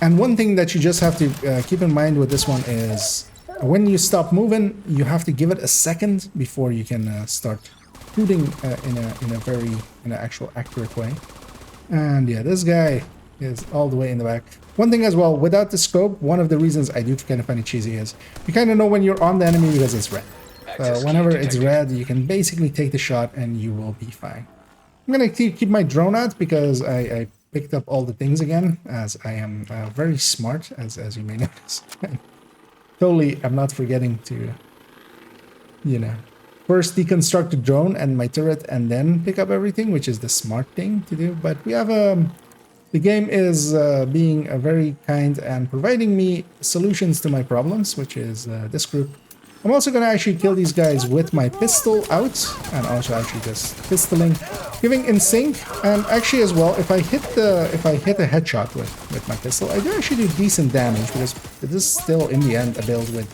S5: And one thing that you just have to keep in mind with this one is when you stop moving, you have to give it a second before you can start shooting in an actual accurate way. And yeah, this guy is all the way in the back. One thing as well, without the scope, one of the reasons I do kind of find it cheesy is you kind of know when you're on the enemy because it's red. Whenever it's red, you can basically take the shot and you will be fine. I'm going to keep my drone out because I picked up all the things again, as I am very smart, as you may notice. Totally, I'm not forgetting to, first deconstruct the drone and my turret and then pick up everything, which is the smart thing to do. But we have the game is being very kind and providing me solutions to my problems, which is this group. I'm also going to actually kill these guys with my pistol out, and also actually just pistoling, giving in sync. And actually as well, if I hit a headshot with my pistol, I do actually do decent damage because it is still in the end a build with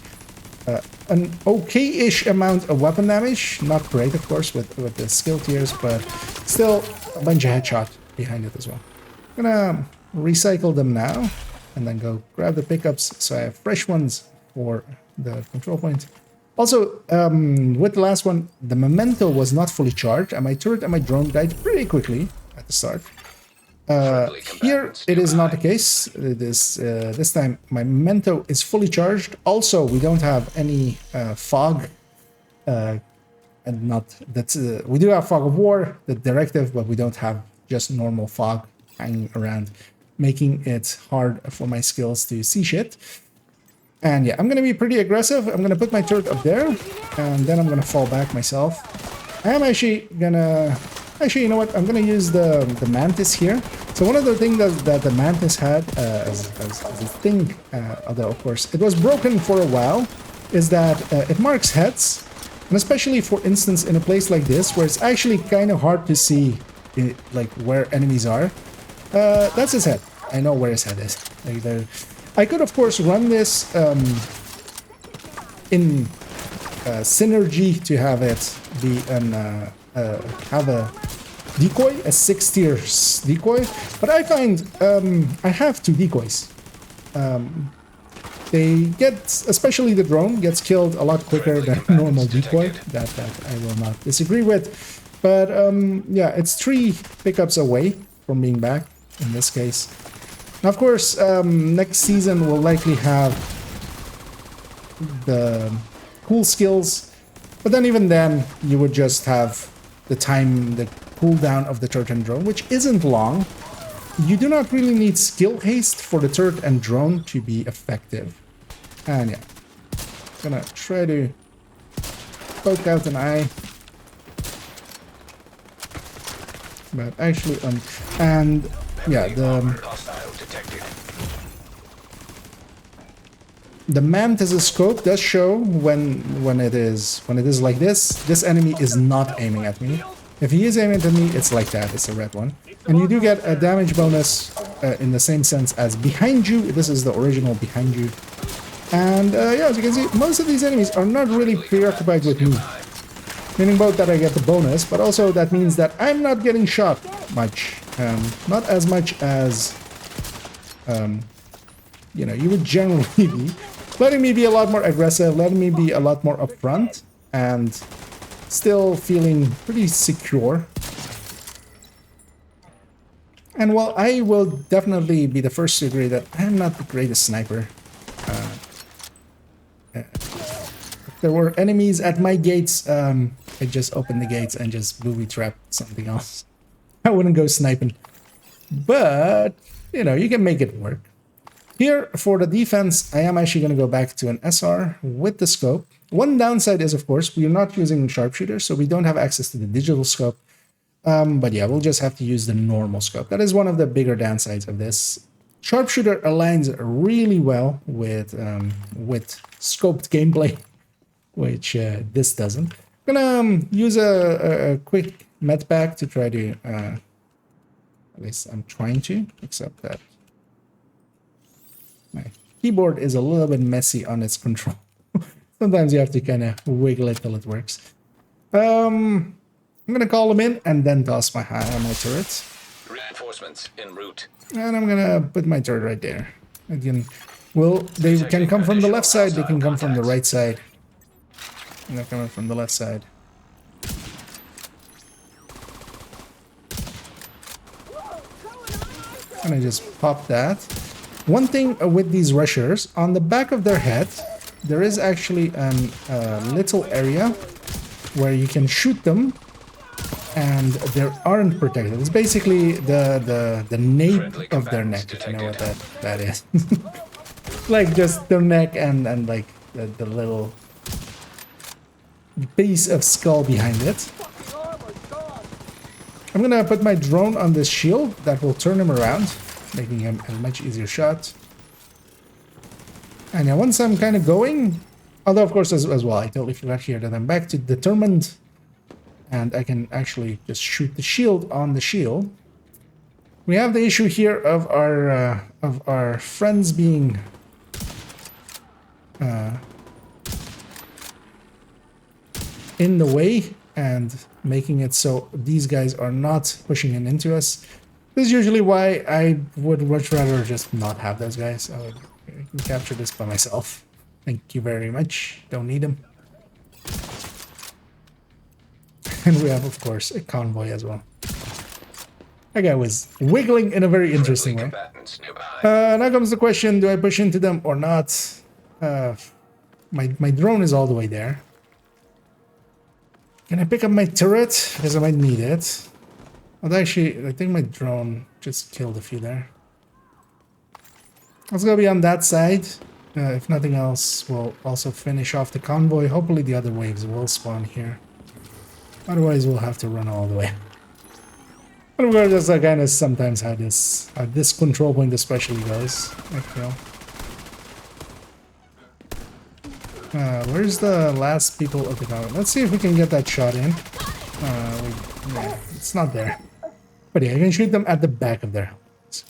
S5: an okay-ish amount of weapon damage. Not great, of course, with the skill tiers, but still a bunch of headshot behind it as well. I'm gonna recycle them now and then go grab the pickups so I have fresh ones for the control point. Also, with the last one, the memento was not fully charged and my turret and my drone died pretty quickly at the start. Here it is not the case. This time my memento is fully charged. Also, we don't have any fog, and not that's we do have fog of war, the directive, but we don't have just normal fog hanging around. making it hard for my skills to see shit. And yeah, I'm going to be pretty aggressive. I'm going to put my turret up there, and then I'm going to fall back myself. I am actually going to... Actually, you know what? I'm going to use the Mantis here. So one of the things that the Mantis had as a thing, although of course it was broken for a while, is that it marks heads. And especially, for instance, in a place like this, where it's actually kind of hard to see like where enemies are. That's his head. I know where his head is. Like, I could, of course, run this in synergy to have it be have a decoy, a 6-tier decoy. But I find I have 2 decoys. They get, especially the drone, gets killed a lot quicker than normal decoy. That I will not disagree with. But yeah, it's 3 pickups away from being back in this case. Now, of course, next season will likely have the cool skills, but then even then, you would just have the cooldown of the turret and drone, which isn't long. You do not really need skill haste for the turret and drone to be effective. And yeah, gonna try to poke out an eye. But actually, and yeah, the Mantis' scope does show when it is like this. This enemy is not aiming at me. If he is aiming at me, it's like that. It's a red one, and you do get a damage bonus in the same sense as behind you. This is the original behind you, and yeah, as you can see, most of these enemies are not really preoccupied with me. Meaning both that I get the bonus, but also that means that I'm not getting shot much. Not as much as, you know, you would generally be. Letting me be a lot more aggressive, letting me be a lot more upfront, and still feeling pretty secure. And while I will definitely be the first to agree that I'm not the greatest sniper, if there were enemies at my gates, I just open the gates and just booby trap something else. I wouldn't go sniping. But, you know, you can make it work. Here, for the defense, I am actually going to go back to an SR with the scope. One downside is, of course, we are not using sharpshooter, so we don't have access to the digital scope. But yeah, we'll just have to use the normal scope. That is one of the bigger downsides of this. Sharpshooter aligns really well with scoped gameplay, which this doesn't. I'm gonna use a quick med pack to try to, at least I'm trying to, except that my keyboard is a little bit messy on its control. Sometimes you have to kind of wiggle it till it works. I'm gonna call them in and then toss my turret.
S2: Reinforcements en route.
S5: And I'm gonna put my turret right there. Again, well, they can come from the left side, they can come from the right side. And they're coming from the left side. And I just pop that. One thing with these rushers, on the back of their head, there is actually a little area where you can shoot them, and they aren't protected. It's basically the nape of their neck, if you know what that is. Like just their neck and like the little piece of skull behind it. I'm gonna put my drone on this shield that will turn him around, making him a much easier shot. And yeah, once I'm kind of going, although of course as well, I totally forgot here that I'm back to determined, and I can actually just shoot the shield on the shield. We have the issue here of our friends being in the way and making it so these guys are not pushing in into us. This is usually why I would much rather just not have those guys. I can capture this by myself. Thank you very much. Don't need them. And we have, of course, a convoy as well. That guy was wiggling in a very interesting way. Now comes the question, do I push into them or not? My drone is all the way there. Can I pick up my turret? Because I might need it. Well, actually, I think my drone just killed a few there. Let's go be on that side. If nothing else, we'll also finish off the convoy. Hopefully the other waves will spawn here. Otherwise, we'll have to run all the way. But of course, that's kind of sometimes how this control point especially goes. I feel. Where's the last people of the convoy? Let's see if we can get that shot in. Yeah, it's not there. But yeah, you can shoot them at the back of their helmets.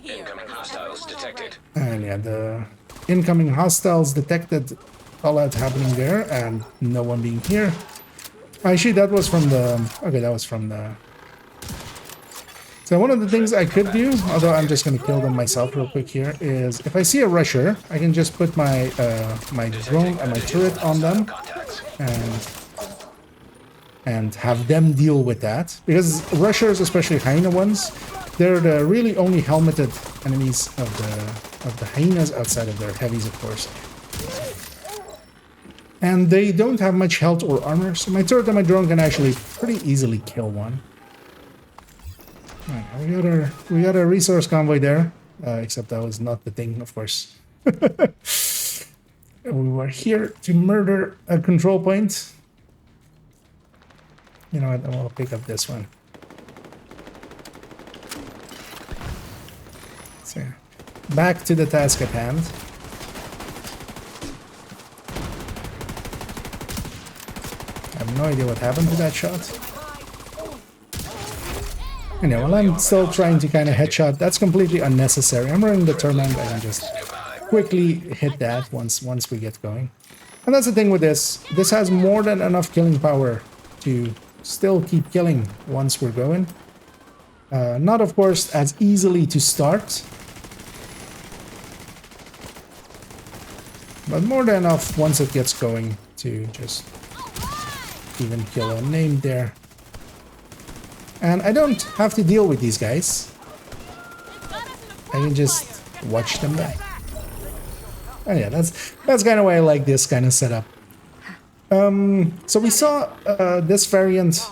S2: Incoming hostiles detected.
S5: And yeah, the incoming hostiles detected, all that happening there, and no one being here. Actually, that was from the... Okay, that was from the... So one of the things I could do, although I'm just going to kill them myself real quick here, is if I see a rusher, I can just put my my drone and my turret on them, and have them deal with that. Because rushers, especially hyena ones, they're the really only helmeted enemies of the hyenas outside of their heavies, of course. And they don't have much health or armor, so my turret and my drone can actually pretty easily kill one. Right, we got our resource convoy there, except that was not the thing, of course. We were here to murder a control point. You know what? I'll pick up this one. So, back to the task at hand. I have no idea what happened to that shot. Anyway, while I'm still trying to kind of headshot, that's completely unnecessary. I'm running the tournament, I can just quickly hit that once we get going. And that's the thing with this. This has more than enough killing power to still keep killing once we're going. Not, of course, as easily to start. But more than enough once it gets going to just even kill a name there. And I don't have to deal with these guys. I can just watch them die. Oh yeah, that's kind of why I like this kind of setup. So we saw this variant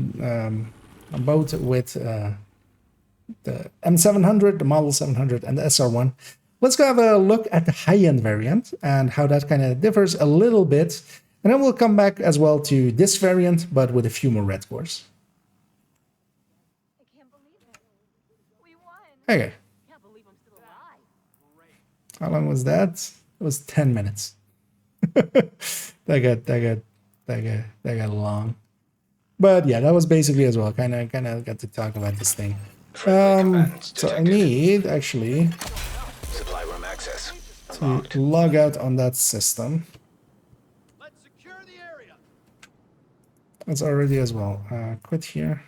S5: both with the M700, the Model 700, and the SR1. Let's go have a look at the high-end variant and how that kind of differs a little bit. And then we'll come back as well to this variant, but with a few more red cores. Okay. How long was that? It was 10 minutes. that got long. But yeah, that was basically as well. Kind of got to talk about this thing. So I need actually
S2: Supply room access
S5: to log out on that system.
S6: Let's secure the area.
S5: That's already as well. Quit here.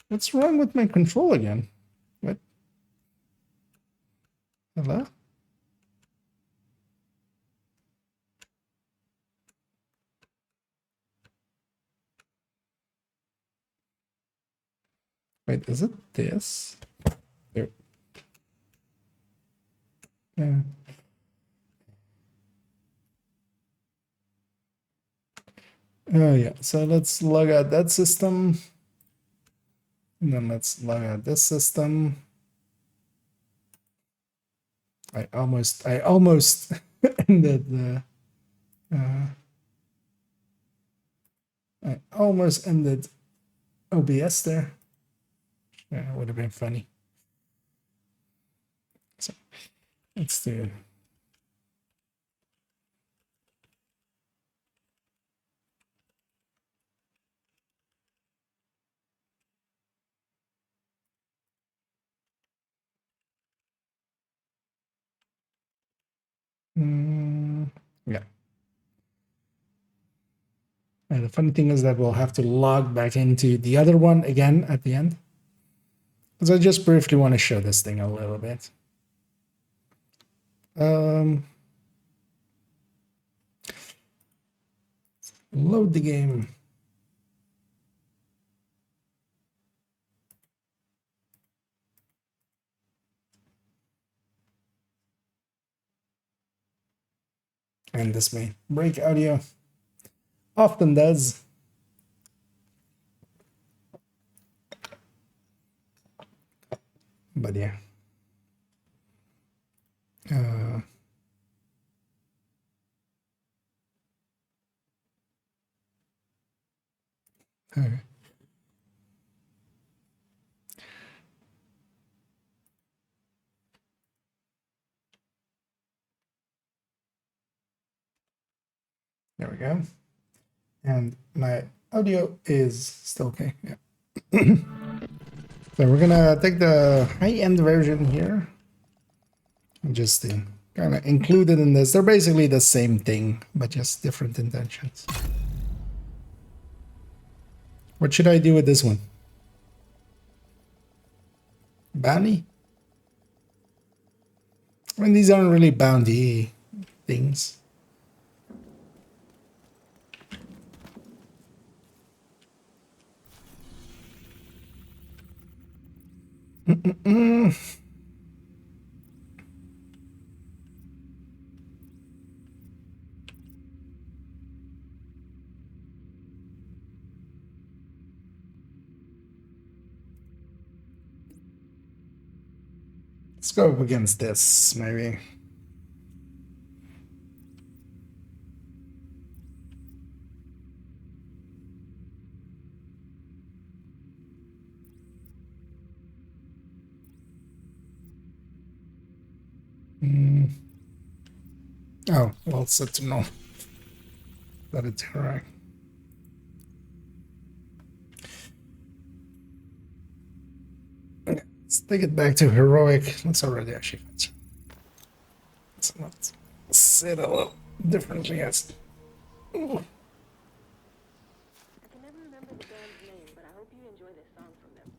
S5: What's wrong with my control again? What? Hello? Wait, is it this? There. Yeah. Oh yeah, so let's log out that system. And then let's log out this system. I almost ended the I almost ended OBS there. Yeah, it would have been funny. So let's do it. Yeah. And the funny thing is that we'll have to log back into the other one again at the end. Because I just briefly want to show this thing a little bit. Load the game. And this may break audio. Often does. But yeah. Okay. There we go. And my audio is still okay. Yeah. So we're gonna take the high-end version here and just kind of include it in this. They're basically the same thing, but just different intentions. What should I do with this one? Bounty? I mean, these aren't really bounty things. Let's go up against this, maybe. Oh, well, it's set to no. Let it interact. Okay, let's take it back to heroic. Let's already actually. So let's set a little differently. Yes. Ooh.
S7: I can never remember the band's name, but I hope you enjoy this song from them.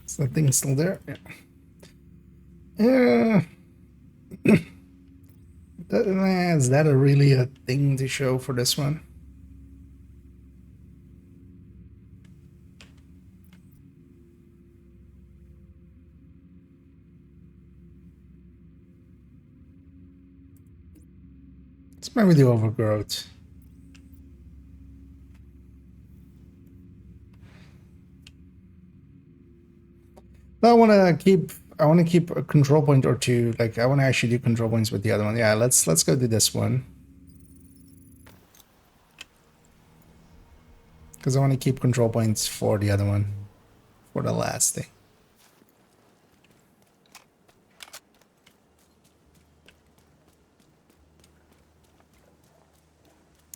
S5: Is that thing still there? Yeah. Is that really a thing to show for this one? Let's maybe do overgrowth. I want to keep a control point or two. Like I want to actually do control points with the other one. Yeah, let's go do this one. Because I want to keep control points for the other one. For the last thing.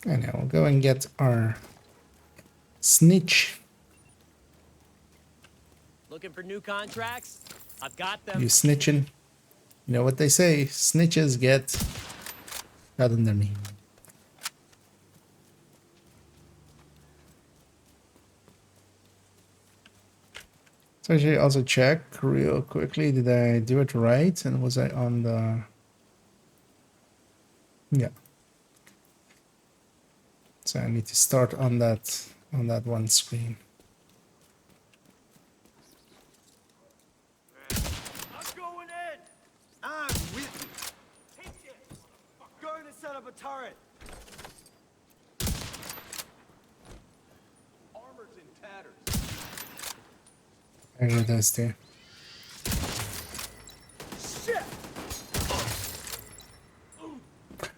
S5: And now we'll go and get our snitch.
S6: Looking for new contracts? I've got them.
S5: You snitching. You know what they say, snitches get cut under me. So I should also check real quickly, did I do it right? And was I on the... Yeah. So I need to start on that one screen.
S6: I'm going in. I'm with you. Take it. Going to set up a turret. Armor's in tatters.
S5: There it is too.
S6: Shit.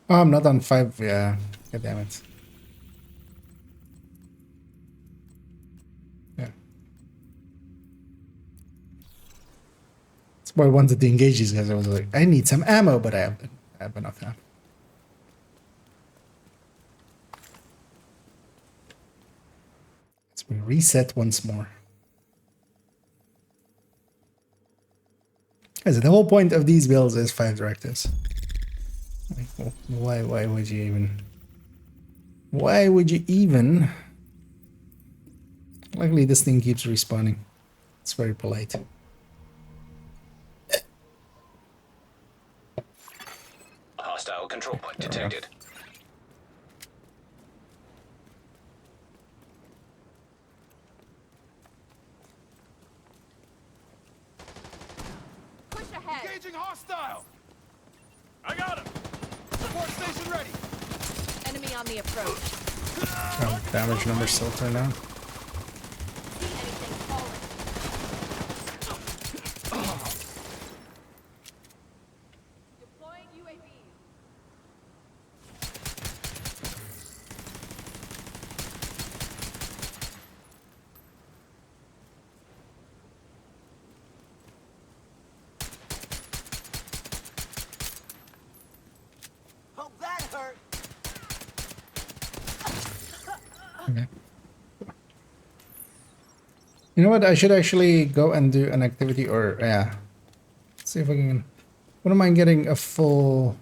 S5: Oh, I'm not on 5. Yeah. God damn it. Yeah. That's why I wanted to engage these guys. I was like, I need some ammo, but I have enough ammo. Let's reset once more. As the whole point of these builds is 5 directives. Like, well, why would you even? Why would you even? Luckily, this thing keeps respawning. It's very polite.
S2: Hostile control point detected.
S4: Push ahead.
S6: Engaging hostile. I got him. Support station ready.
S4: Enemy on the approach.
S5: Oh, damage number still turned on.
S4: See anything falling.
S5: Okay. You know what? I should actually go and do an activity, or yeah. Let's see if I can. Wouldn't mind getting a full.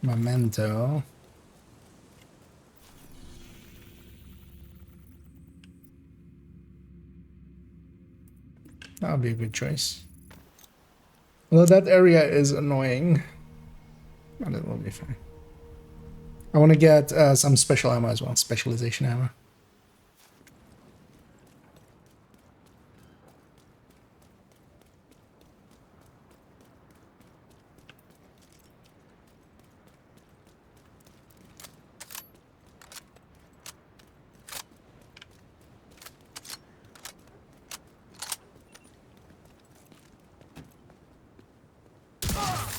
S5: Memento. That would be a good choice. Although that area is annoying, but it will be fine. I want to get some special ammo as well, specialization ammo.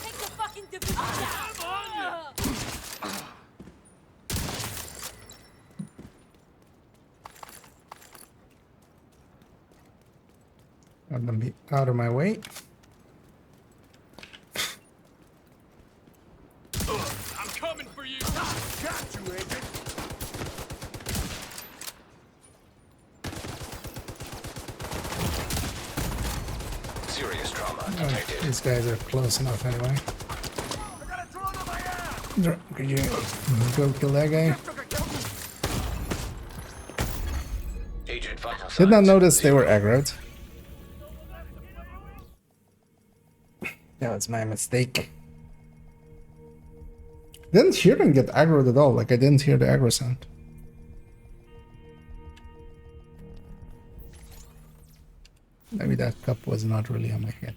S8: Take the fucking division down!
S5: I'm gonna be out of my way.
S6: I'm coming for you. Got you, Agent.
S2: Serious trauma detected.
S5: These guys are close enough anyway.
S6: I got a drone on my ass.
S5: Could you go kill that guy?
S2: Agent vital signs.
S5: Did not notice they were aggroed. That was my mistake. Didn't hear them get aggroed at all. Like I didn't hear the aggro sound. Maybe that cup was not really on my head.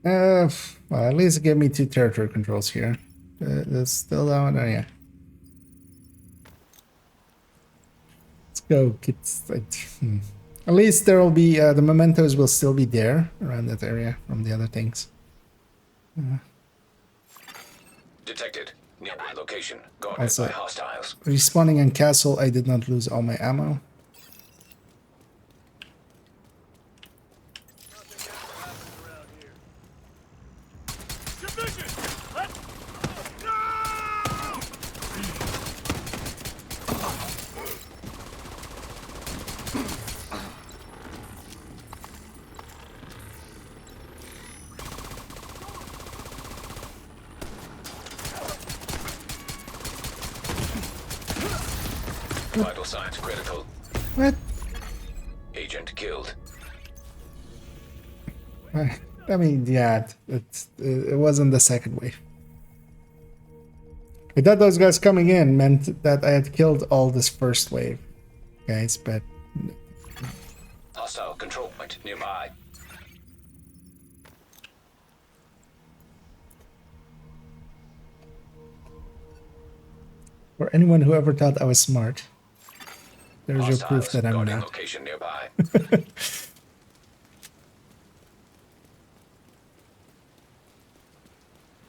S5: Well, at least give me 2 territory controls here. There's still that one. Oh, yeah. Let's go, kids. At least there will be the mementos will still be there around that area from the other things.
S2: Detected. Nearby location. Guarded
S5: Also-
S2: by hostiles.
S5: Respawning in castle, I did not lose all my ammo.
S6: Division. Let's. No!
S2: Vital signs critical.
S5: What?
S2: Agent killed.
S5: I mean, yeah, it wasn't the second wave. I thought those guys coming in meant that I had killed all this first wave, guys, but
S2: Hostile control point nearby.
S5: for anyone who ever thought I was smart, there's your proof
S2: Hostiles
S5: that I'm
S2: guarding
S5: not.
S2: location nearby.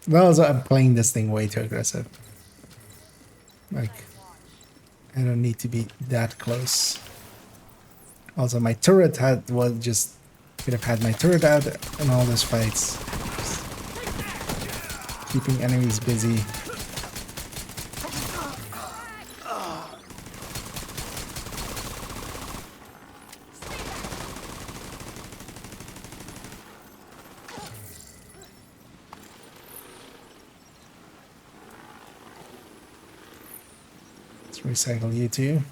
S5: Well, also, I'm playing this thing way too aggressive. Like, I don't need to be that close. Also, my turret could have had my turret out in all those fights. Keeping enemies busy. Let's recycle you too.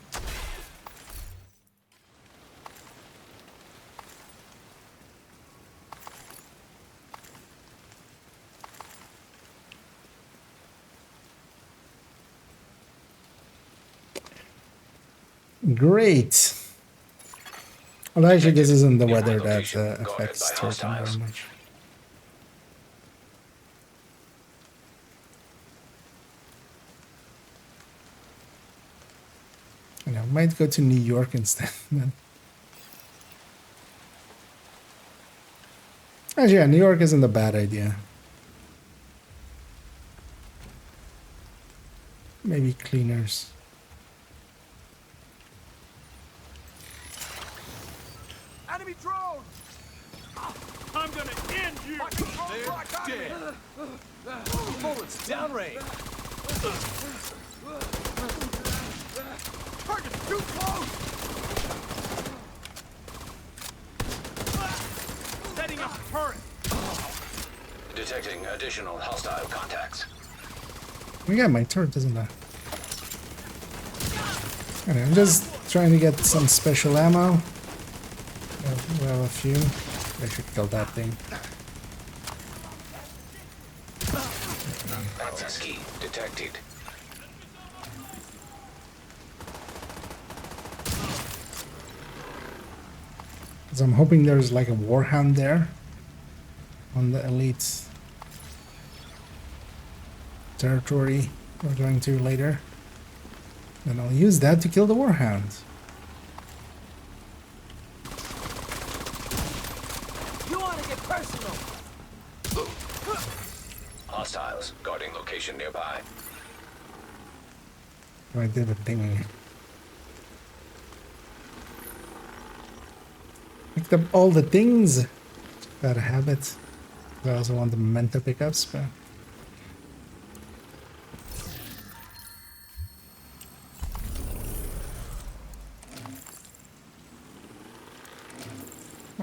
S5: Great. Well, actually, this isn't the weather that affects turtle very much. I know, might go to New York instead. Then. Actually, yeah, New York isn't a bad idea. Maybe cleaners.
S6: Enemy drone. I'm gonna end you. They're dead. bullets downrange. Target's too close. Setting up turret.
S2: Detecting additional hostile contacts.
S1: Yeah, my turret doesn't matter. Okay, I'm just trying to get some special ammo. We have a few. I should kill that thing.
S2: Access key detected.
S1: So I'm hoping there's like a warhound there on the elite territory we're going to later. Then I'll use that to kill the warhound.
S6: You want to get personal?
S2: Hostiles guarding location nearby.
S1: I did a thing. Picked up all the things. Got a habit. I also want the memento pickups, but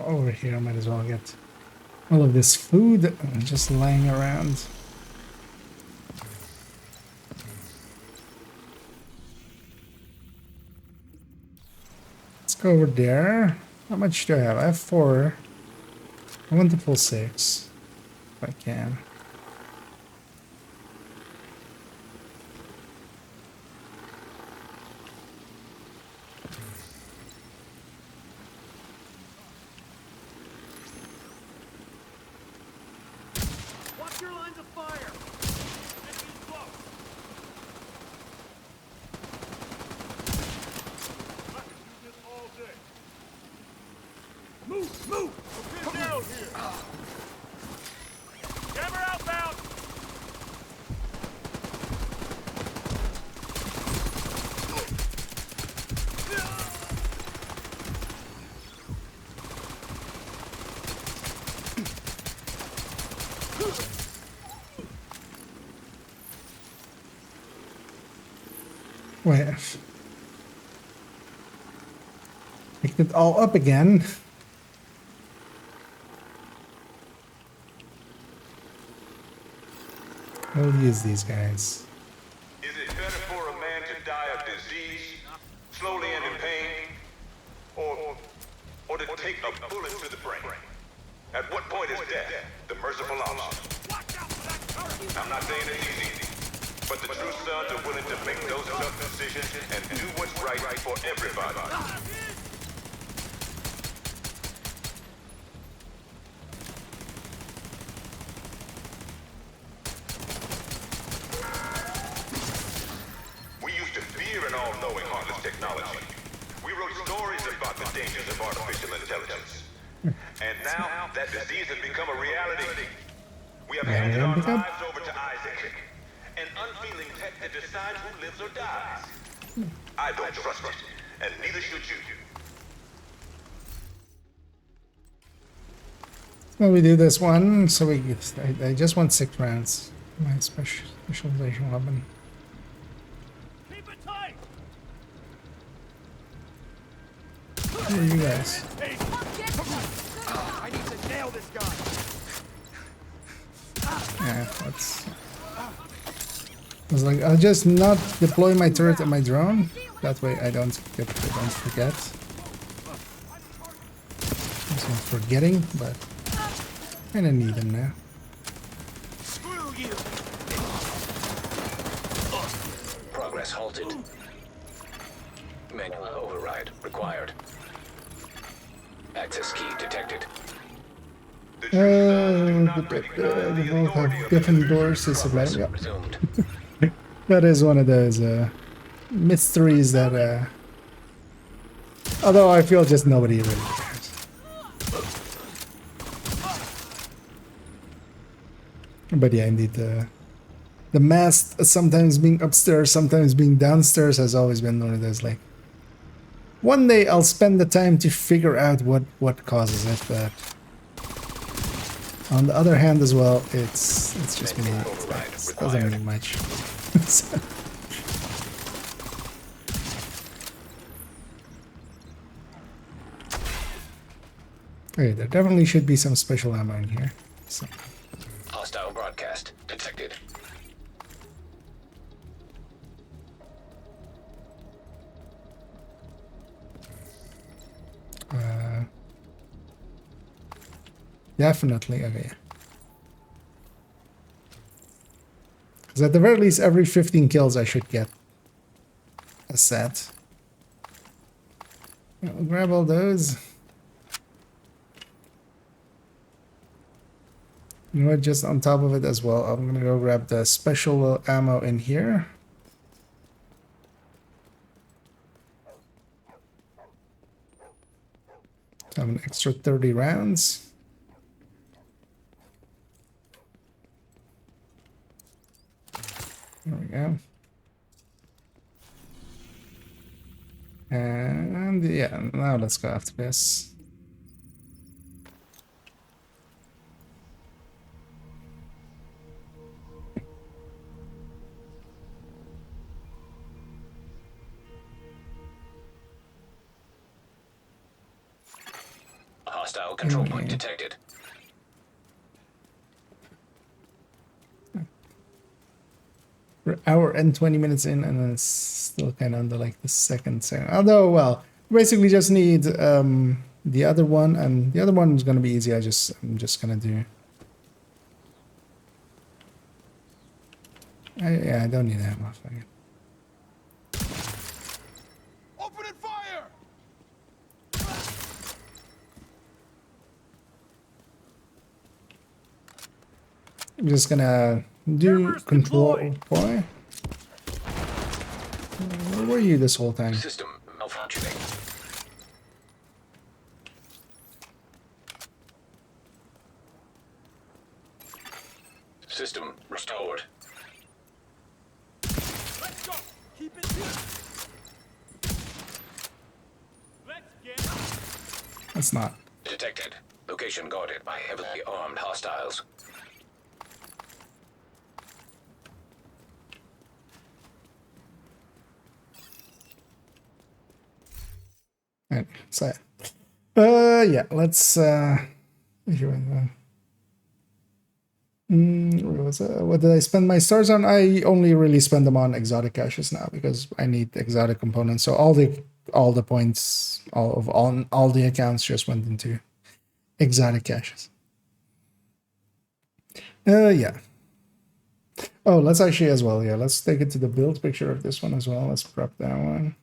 S1: over here I might as well get all of this food just lying around. Let's go over there. How much do I have? I have 4. I want the full 6 if I can.
S6: Watch your lines of fire. Enemy's close. I can do this all day. Move, move! We're pinned down here. Jammer outbound.
S1: Wait. Picked it all up again. I'll use these guys.
S9: Is it better for a man to die of disease, slowly and in pain, or to take a bullet to the brain? At what point is death the merciful option? I'm not saying it's easy, but the true sons are willing to make those tough decisions and do what's right for everybody. We used to fear an all-knowing, heartless technology. We wrote stories about the dangers of artificial intelligence. And now, that disease has become a reality. We have handed our lives over to Isaac, an unfeeling tech that decides who lives or dies. I don't trust it, and neither should you.
S1: Well, we do this one, so I just want 6 rounds. My specialization weapon.
S6: Keep it tight.
S1: Who are you guys?
S6: I need to nail this guy.
S1: Yeah, that's. I was like, I'll just not deploy my turret and my drone. That way I don't forget. That's not forgetting, but kind of need them now.
S6: Screw you.
S2: Progress halted. Manual override required. Access key detected.
S1: They both have different doors to submit. Yep.
S2: Resumed.
S1: That is one of those mysteries that, although I feel just nobody really cares. But yeah, indeed, the mast sometimes being upstairs, sometimes being downstairs has always been one of those, like, one day I'll spend the time to figure out what causes it, but
S5: On the other hand as well, it's just me.
S2: Override
S5: It doesn't
S2: required.
S5: mean much. So- Okay, there definitely should be some special ammo in here. So,
S2: Hostile broadcast detected.
S5: definitely, okay. Because at the very least, every 15 kills I should get a set. I'll grab all those. You know what, just on top of it as well, I'm gonna go grab the special ammo in here. Have an extra 30 rounds. There we go. And yeah, now let's go after this.
S2: Hostile control point detected.
S5: We're an hour and 20 minutes in, and then it's still kind of on the like the second. Although, well, basically just need the other one, and the other one is gonna be easy. I'm just gonna do. Yeah, I don't need ammo. Fuck it.
S6: Opening fire!
S5: I'm just gonna do
S6: Jammers
S5: control
S6: deployed.
S5: boy. Where were you this whole time?
S2: System malfunctioning. System restored.
S6: Let's go! Keep it here! Let's get...
S5: That's not.
S2: Detected. Location guarded by heavily armed hostiles.
S5: Right, so yeah, let's where was it? What did I spend my stars on? I only really spend them on exotic caches now because I need exotic components. So all the points, all the accounts just went into exotic caches. Yeah. Oh, let's actually as well. Yeah, let's take it to the build picture of this one as well. Let's prep that one.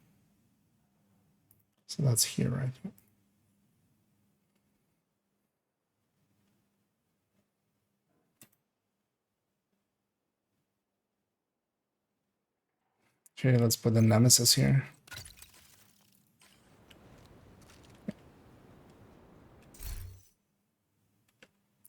S5: So that's here, right? Okay, let's put the Nemesis here.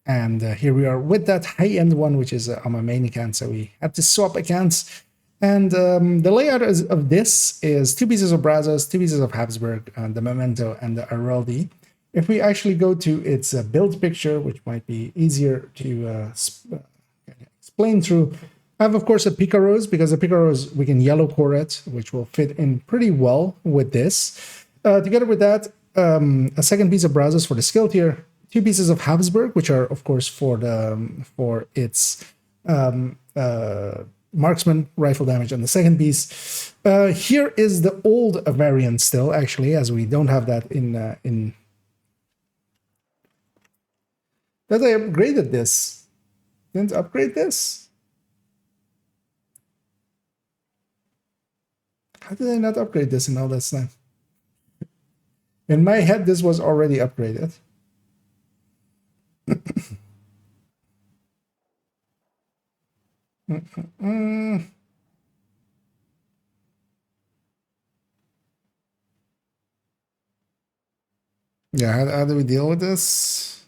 S5: And here we are with that high-end one, which is on my main account. So we had to swap accounts. And the layout of this is 2 pieces of Brazos, 2 pieces of Habsburg, the Memento, and the Araldi. If we actually go to its build picture, which might be easier to explain through, I have, of course, a Picaros, because the Picaros, we can yellow core it, which will fit in pretty well with this. Together with that, a second piece of Brazos for the skill tier, 2 pieces of Habsburg, which are, of course, for its marksman rifle damage on the second piece. Here is the old variant still, actually, as we don't have that in that I upgraded this. Didn't upgrade this? How did I not upgrade this in all that time? In my head, this was already upgraded. Yeah, how do we deal with this?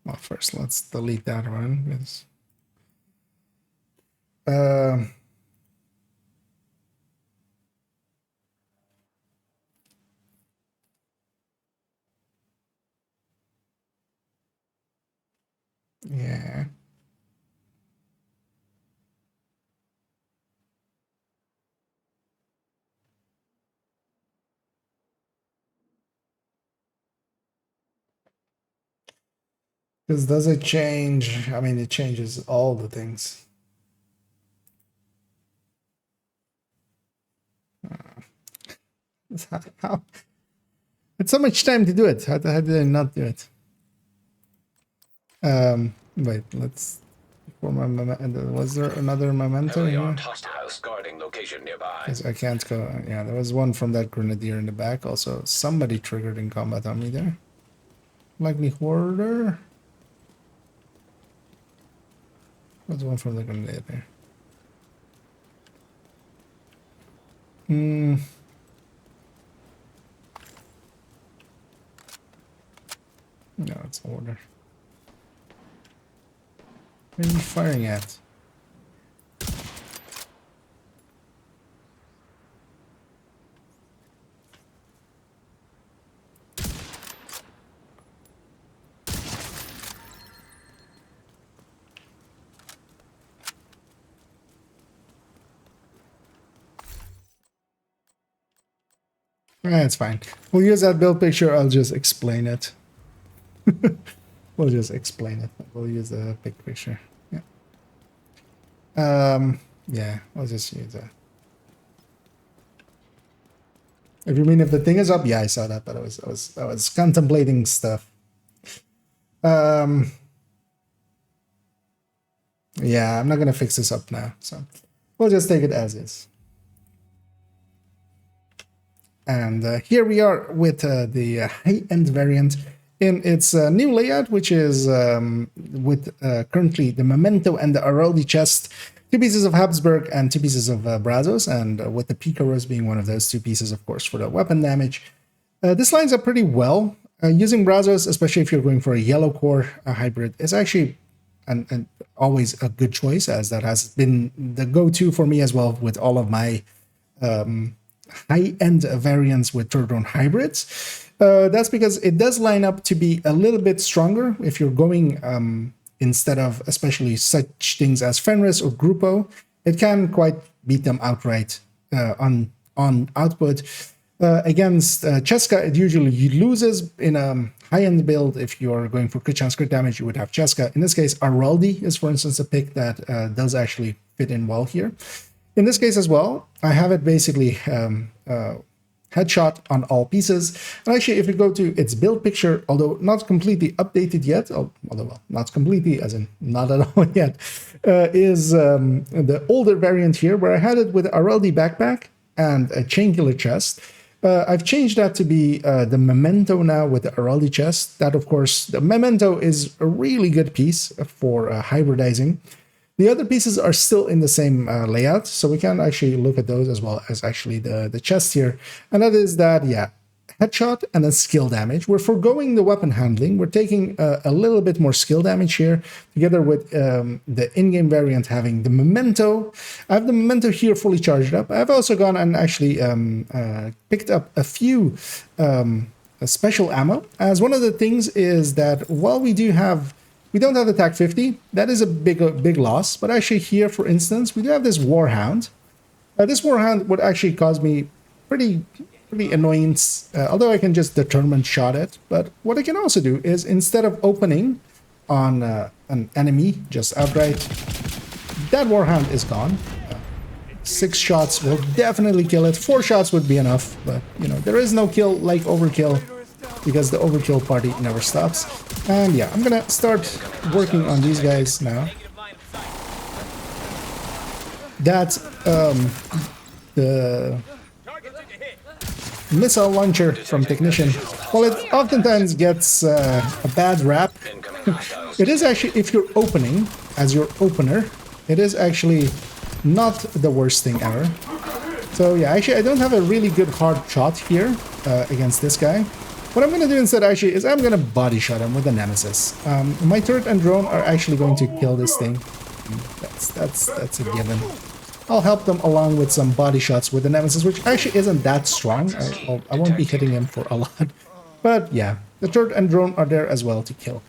S5: Well, first let's delete that one. Because, Yeah. Because does it change? I mean, it changes all the things. How? It's so much time to do it. How did I not do it? Wait, let's. Was there another memento
S2: Heavily
S5: here?
S2: armed hostiles guarding location nearby.
S5: 'Cause I can't go. Yeah, there was one from that grenadier in the back. Also, somebody triggered in combat on me there. Likely hoarder. What's one from the grenadier? Hmm. No, it's order. Where are you firing at? It's fine. We'll use that build picture. I'll just explain it. We'll just explain it. We'll use the big picture. Yeah. Yeah, I'll just use that. If you mean if the thing is up, yeah, I saw that, but I was contemplating stuff. Yeah, I'm not gonna fix this up now, so we'll just take it as is. And here we are with the high-end variant in its new layout, which is with currently the Memento and the Araldi chest, 2 pieces of Habsburg and 2 pieces of Brazos, and with the Picaros being one of those 2 pieces, of course, for the weapon damage. This lines up pretty well. Using Brazos, especially if you're going for a yellow core hybrid, is actually and always a good choice, as that has been the go-to for me as well with all of my high-end variants with third drone hybrids. That's because it does line up to be a little bit stronger if you're going instead of especially such things as Fenris or Grupo. It can quite beat them outright on output. Against Cheska, it usually loses in a high-end build. If you're going for crit chance crit damage, you would have Cheska. In this case, Araldi is, for instance, a pick that does actually fit in well here. In this case as well, I have it basically headshot on all pieces. And actually, if you go to its build picture, although not completely updated yet, although well, not completely, as in not at all yet, is the older variant here, where I had it with Araldi backpack and a chain killer chest. I've changed that to be the Memento now with the Araldi chest. That, of course, the Memento is a really good piece for hybridizing. The other pieces are still in the same layout, so we can actually look at those as well as actually the chest here. And that is that, yeah, headshot and then skill damage. We're foregoing the weapon handling. We're taking a little bit more skill damage here, together with the in-game variant having the Memento. I have the Memento here fully charged up. I've also gone and actually picked up a few special ammo, as one of the things is that while we don't have the TAC 50, that is a big loss, but actually here, for instance, we do have this Warhound. This Warhound would actually cause me pretty annoyance, although I can just determine shot it. But what I can also do is, instead of opening on an enemy just outright, that Warhound is gone. 6 shots will definitely kill it. 4 shots would be enough, but you know, there is no kill like overkill, because the overkill party never stops. And yeah, I'm gonna start working on these guys now. That's the missile launcher from Technician. While it oftentimes gets a bad rap, it is actually, if you're opening as your opener, it is actually not the worst thing ever. So yeah, actually I don't have a really good hard shot here against this guy. What I'm going to do instead actually is I'm going to body shot him with a Nemesis. My turret and drone are actually going to kill this thing. That's a given. I'll help them along with some body shots with the Nemesis, which actually isn't that strong. I won't be hitting him for a lot. But yeah, the turret and drone are there as well to kill.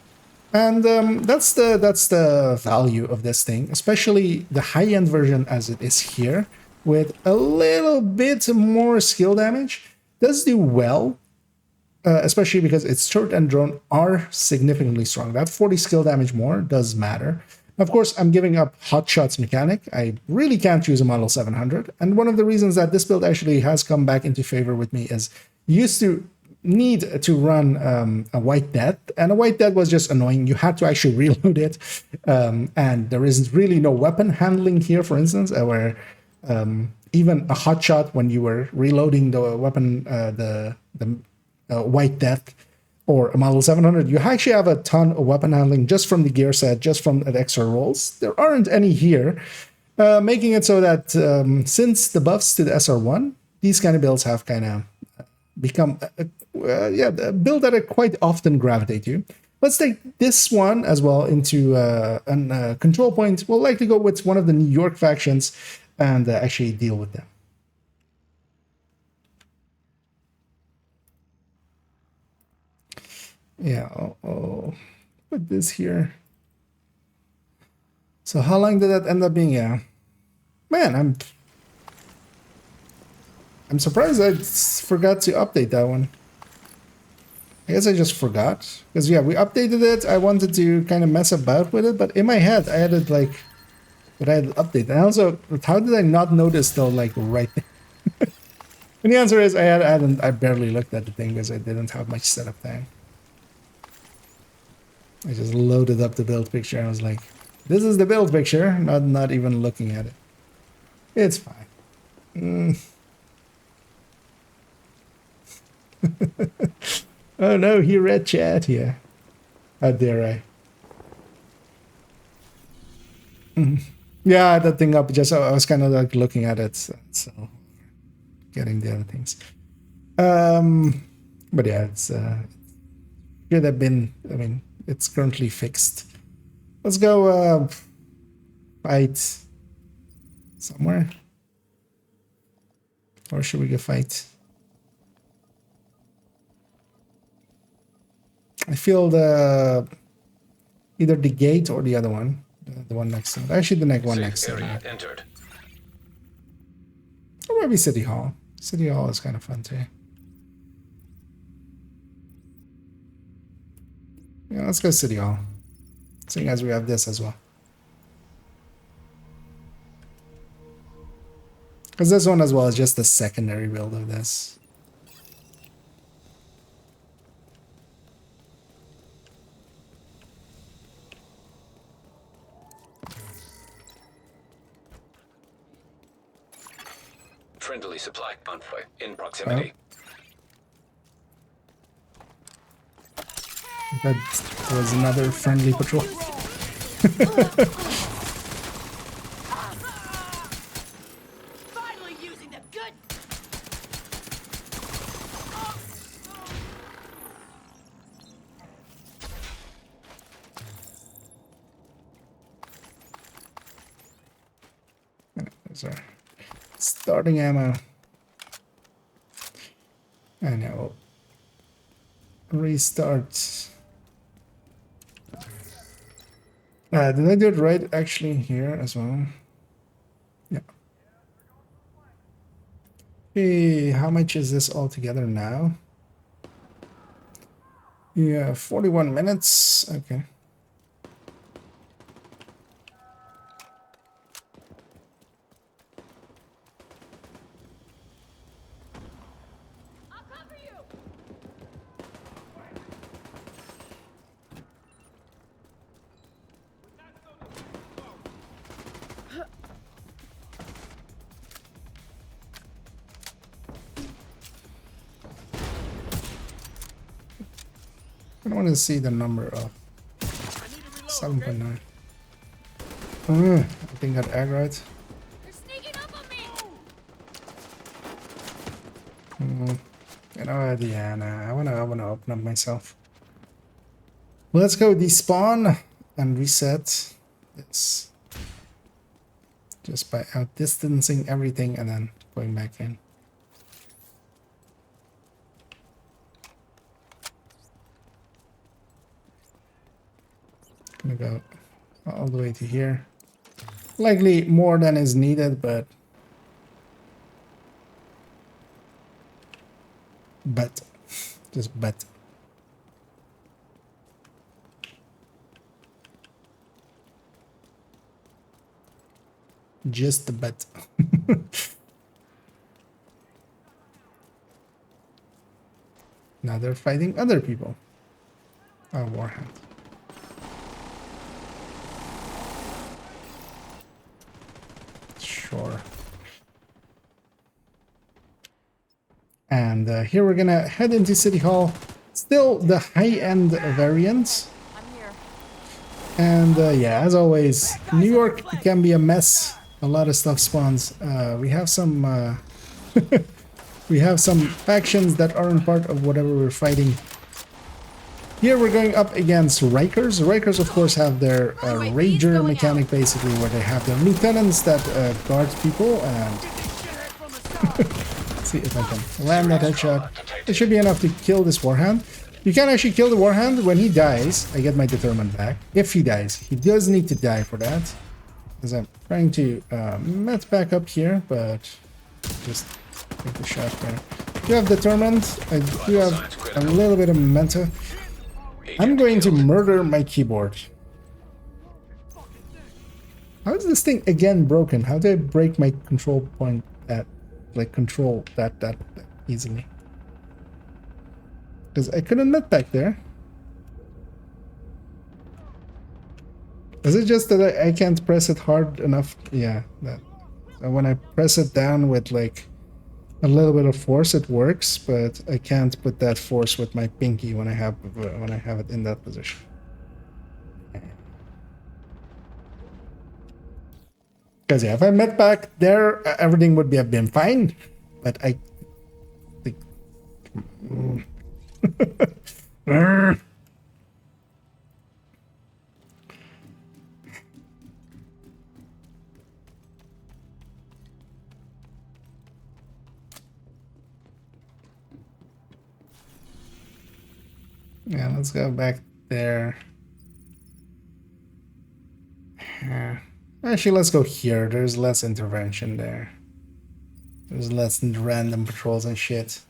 S5: And that's the value of this thing, especially the high-end version as it is here, with a little bit more skill damage. Does do well, especially because its turret and drone are significantly strong. That 40 skill damage more does matter. Of course, I'm giving up Hot Shots mechanic. I really can't use a Model 700, and one of the reasons that this build actually has come back into favor with me is you used to need to run a White Death, and a White Death was just annoying. You had to actually reload it, and there is really no weapon handling here, for instance, where even a Hot Shot, when you were reloading the weapon, the White Death, or a Model 700, you actually have a ton of weapon handling just from the gear set, just from the extra rolls. There aren't any here, making it so that since the buffs to the SR1, these kind of builds have kind of become a build that I quite often gravitate to. Let's take this one as well into a control point. We'll likely go with one of the New York factions and actually deal with them. Yeah, I'll put this here. So how long did that end up being? Yeah, man, I'm surprised I forgot to update that one. I guess I just forgot, because yeah, we updated it. I wanted to kind of mess about with it, but in my head I had it like that I had updated. And also, how did I not notice though, like right there? And the answer is I barely looked at the thing because I didn't have much setup time. I just loaded up the build picture and I was like, this is the build picture, not even looking at it. It's fine. Oh no, he read chat here. How dare I? Yeah, I had that thing up, just I was kind of like looking at it, so getting the other things. But yeah, it's should have been, I mean, it's currently fixed. Let's go fight somewhere. Or should we go fight? I feel either the gate or the other one. The one next to it. Actually, the next one next to it.
S2: Area entered.
S5: Or maybe City Hall. City Hall is kind of fun too. Yeah, let's go City Hall. Seeing as we have this as well. Because this one as well is just the secondary build of this.
S2: Friendly supply convoy in proximity.
S5: That was another friendly patrol.
S8: Finally using the good.
S5: Sorry. Starting ammo. And now restart. Did I do it right actually here as well? Yeah. Hey, how much is this all together now? Yeah, 41 minutes. Okay.
S8: I'll cover you.
S5: I want to see the number of 7.9. I think that aggroed.
S8: They're sneaking up on me.
S5: You know, yeah, nah, I wanna open up myself. Let's go despawn and reset this. Just by outdistancing everything and then going back in. Gonna go all the way to here. Likely more than is needed, but just bet. Just a bet. Now they're fighting other people. Oh, Warhound. Sure. And here we're gonna head into City Hall. Still the high-end variant.
S8: I'm here.
S5: And yeah, as always, New York can be a mess. A lot of stuff spawns. We have some we have some factions that aren't part of whatever we're fighting. Here we're going up against Rikers. Rikers, of course, have their Rager mechanic, basically, where they have their lieutenants that guard people. And see if I can land that headshot. It should be enough to kill this Warhound. You can actually kill the Warhound when he dies. I get my determined back. If he dies, he does need to die for that. As I'm trying to met back up here, but just take the shot there. You have determined. I do have a little bit of memento. I'm going to murder my keyboard. How is this thing again broken? How did I break my control point at, like, control that easily? Because I couldn't net back there. Is it just that I can't press it hard enough? Yeah, that. So when I press it down with like a little bit of force, it works, but I can't put that force with my pinky when I have it in that position. Because yeah, if I met back there, everything would have been fine. But I think. Yeah, let's go back there. Actually, let's go here. There's less intervention there. There's less random patrols and shit.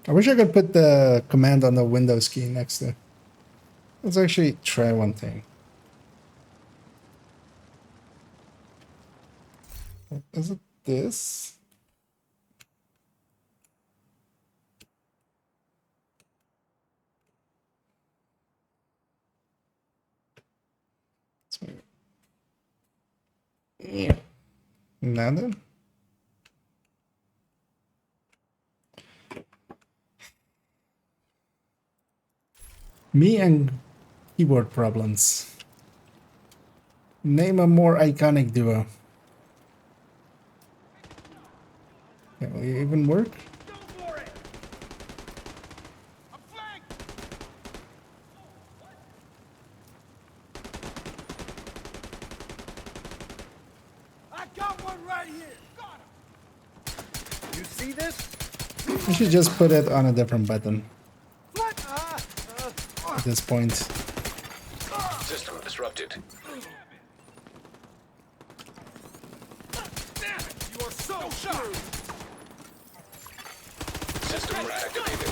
S5: I wish I could put the command on the Windows key next to. Let's actually try one thing. Is it this? Yeah. Now then. Me and keyboard problems. Name a more iconic duo. Yeah, will it even work?
S6: Go for it! I'm flanked! I got one right here! Got him! You see this?
S5: I should just put it on a different button
S6: What?
S5: at this point.
S2: System disrupted.
S6: Damn it! You are so sharp!
S2: System reactivated.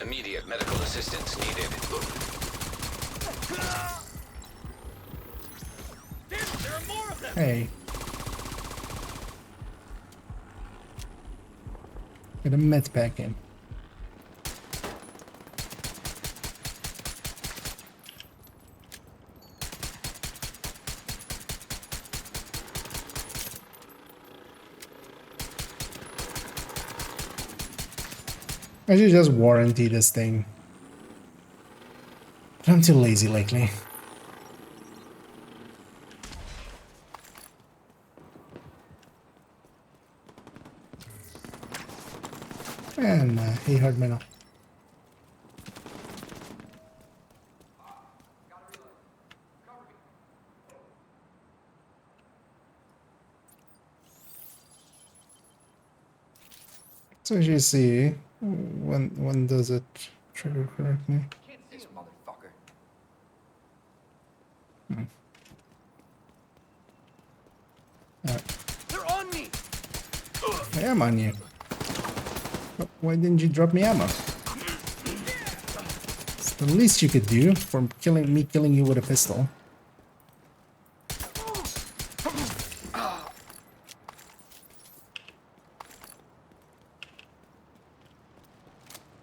S2: Immediate medical assistance needed.
S6: Damn it, there are more of them!
S5: Hey. Get a med pack in. I should just warranty this thing. But I'm too lazy lately. And hey, hard metal. So as you see, when does it trigger correctly?
S6: This motherfucker. They're on me.
S5: I am on you. But why didn't you drop me ammo? It's the least you could do for killing you with a pistol.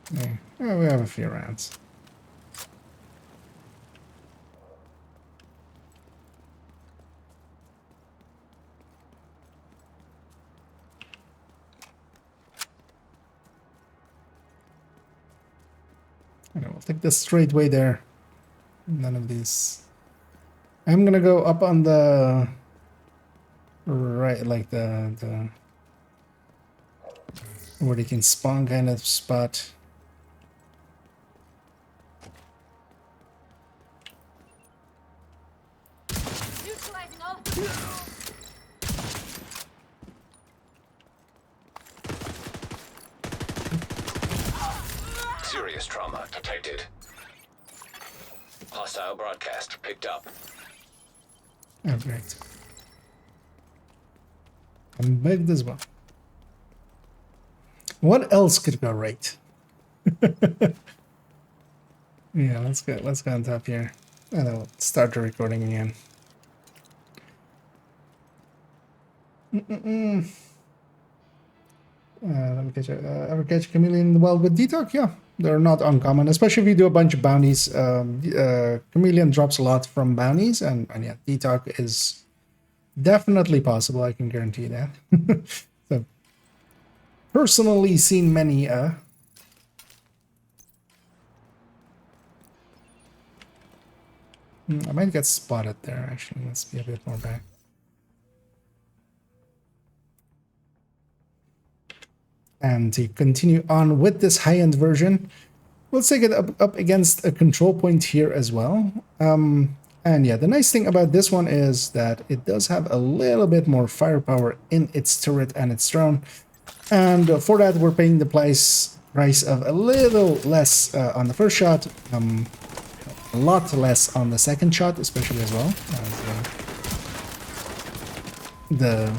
S5: Yeah, well, we have a few rounds. Okay, we'll take this straight way there. None of these. I'm gonna go up on the right, like the where they can spawn kind of spot.
S8: Neutralizing all.
S2: Serious trauma detected. Hostile broadcast picked up.
S5: Oh, great. I'm bugged as well. What else could go right? Yeah, let's go on top here. And I'll start the recording again. Let me catch ever catch a chameleon in the wild with detox? Yeah, they're not uncommon, especially if you do a bunch of bounties. Chameleon drops a lot from bounties, and yeah, detox is definitely possible. I can guarantee that. So, personally seen many. I might get spotted there. Actually, let's be a bit more back. And to continue on with this high-end version, let's take it up against a control point here as well. And yeah, the nice thing about this one is that it does have a little bit more firepower in its turret and its drone. And for that, we're paying the price of a little less on the first shot, a lot less on the second shot, especially as well. The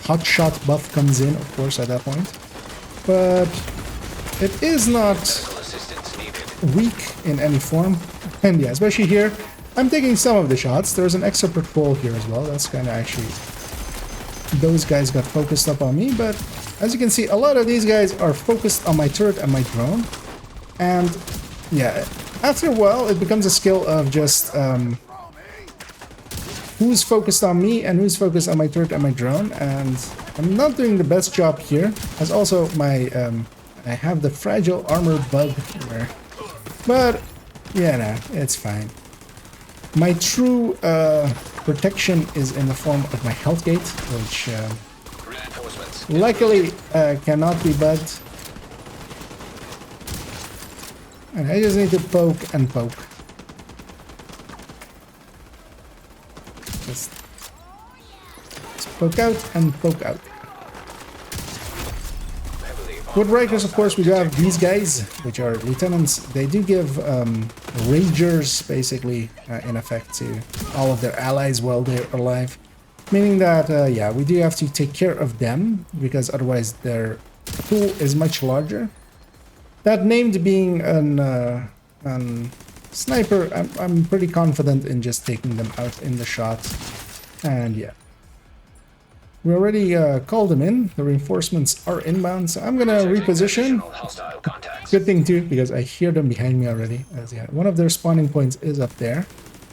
S5: hot shot buff comes in, of course, at that point. But it is not weak in any form. And yeah, especially here, I'm taking some of the shots. There's an extra patrol here as well. That's kind of actually... Those guys got focused up on me, but as you can see, a lot of these guys are focused on my turret and my drone. And yeah, after a while, it becomes a skill of just... who's focused on me and who's focused on my turret and my drone, and I'm not doing the best job here, as also my I have the fragile armor bug here. But yeah, no, it's fine. My true protection is in the form of my health gate, which luckily cannot be bugged, and I just need to poke and poke. Just poke out and poke out. With Rikers, of course, we do have these guys, which are lieutenants. They do give ragers, basically, in effect, to all of their allies while they're alive. Meaning that, yeah, we do have to take care of them, because otherwise their pool is much larger. That named being an sniper, I'm pretty confident in just taking them out in the shot. And yeah. We already called them in. The reinforcements are inbound, so I'm gonna reposition. Good thing too, because I hear them behind me already. As yeah, one of their spawning points is up there.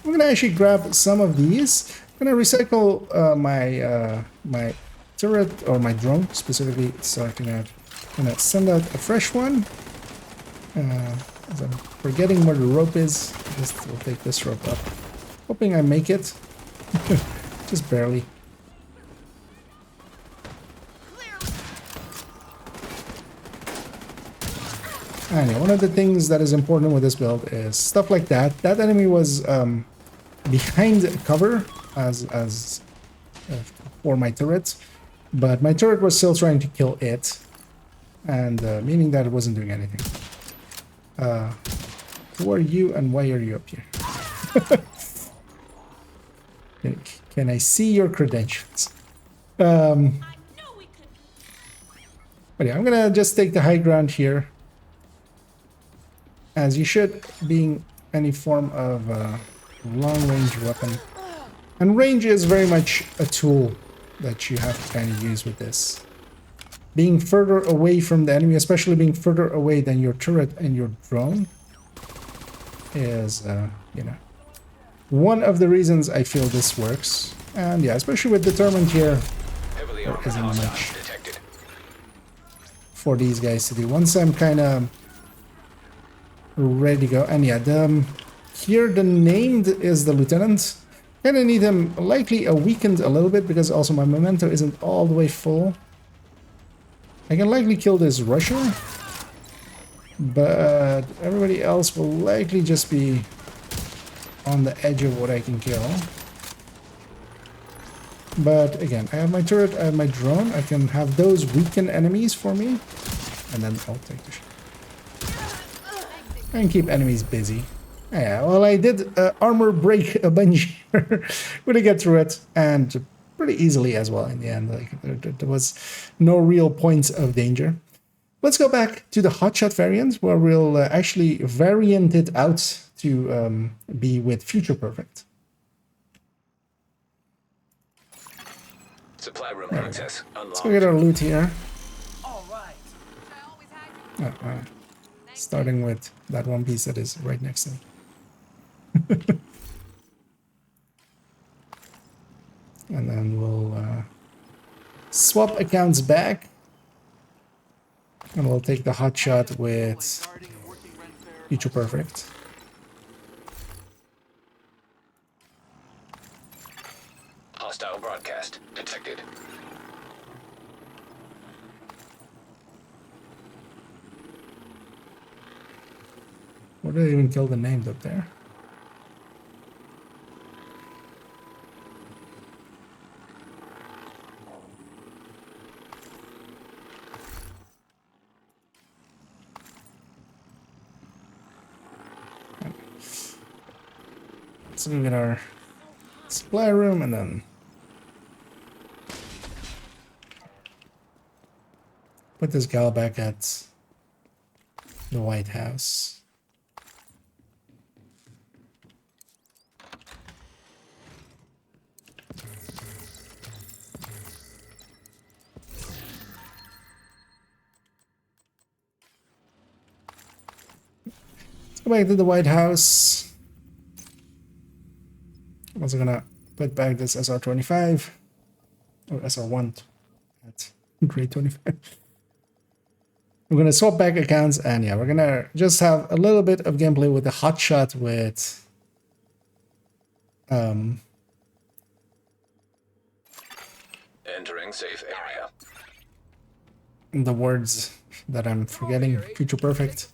S5: I'm gonna actually grab some of these. I'm gonna recycle my my turret, or my drone specifically, starting out. I'm gonna send out a fresh one. As I'm forgetting where the rope is, we'll take this rope up. Hoping I make it. Just barely. Anyway, one of the things that is important with this build is stuff like that. That enemy was behind cover as for my turret, but my turret was still trying to kill it. and meaning that it wasn't doing anything. Who are you and why are you up here? Can I see your credentials? But yeah, I'm gonna just take the high ground here, as you should, being any form of long-range weapon. And range is very much a tool that you have to kind of use with this. Being further away from the enemy, especially being further away than your turret and your drone, is, you know, one of the reasons I feel this works. And yeah, especially with Determined here,
S2: Heavily
S5: there
S2: armored
S5: isn't
S2: hostiles
S5: much
S2: detected.
S5: for these guys to do. Once I'm kind of ready to go, and yeah, here the named is the lieutenant. Kind of need him likely weakened a little bit because also my memento isn't all the way full. I can likely kill this Rusher, but everybody else will likely just be on the edge of what I can kill. But again, I have my turret, I have my drone, I can have those weaken enemies for me, and then I'll take the shot. And keep enemies busy. Yeah, well, I did armor break a bunch here. Gonna get through it, and pretty easily as well in the end. Like there was no real points of danger. Let's go back to the hotshot variant, where we'll actually variant it out to be with Future Perfect.
S2: Supply room access unlocked.
S5: Let's go get our loot here.
S6: All right.
S5: Starting with that one piece that is right next to me. And then we'll swap accounts back. And we'll take the hotshot with Future Perfect.
S2: Hostile broadcast detected.
S5: What did I even kill the names up there? Let's look at our supply room and then put this gal back at the White House. Let's go back to the White House. I'm also gonna put back this SR-25 or SR-1 at grade 25. We're gonna swap back accounts, and yeah, we're gonna just have a little bit of gameplay with the hotshot with
S2: Entering safe area.
S5: the words that I'm forgetting. Future Perfect.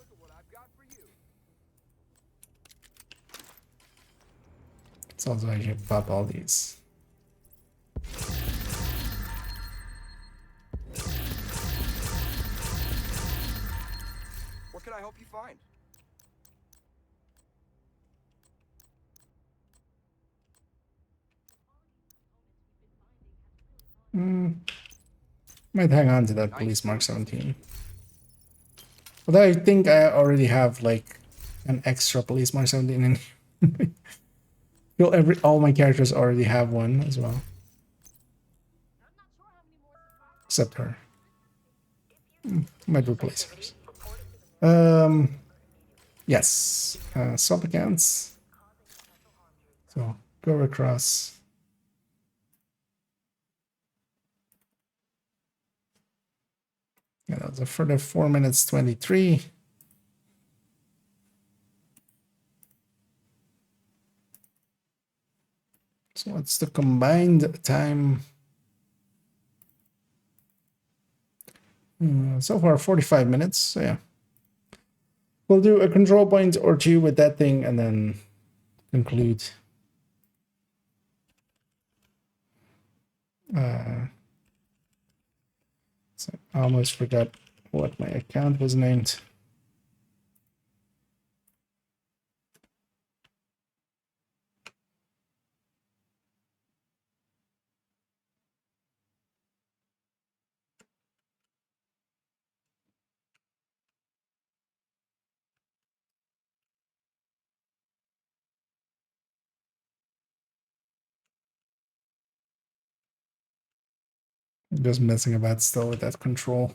S5: It's also I should pop all these.
S6: What can I help you find?
S5: Might hang on to that police Mark 17. Although I think I already have like an extra police Mark 17 in here. All my characters already have one as well. Except her. Might replace hers. Yes. Swap accounts. So go across. Yeah, that was a further 4 minutes 23. So what's the combined time? So far 45 minutes. So yeah. We'll do a control point or two with that thing and then conclude. So I almost forgot what my account was named. Just messing about still with that control.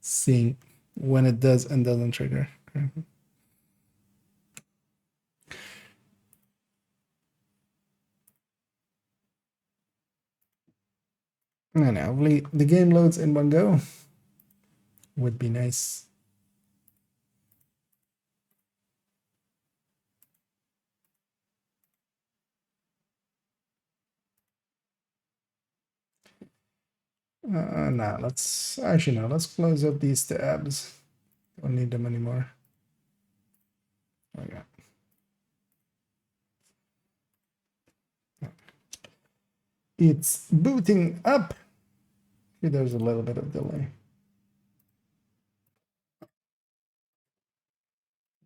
S5: Seeing when it does and doesn't trigger. Okay. And hopefully the game loads in one go. Would be nice. No, let's actually no, let's close up these tabs. Don't need them anymore. Okay. It's booting up. There's a little bit of delay.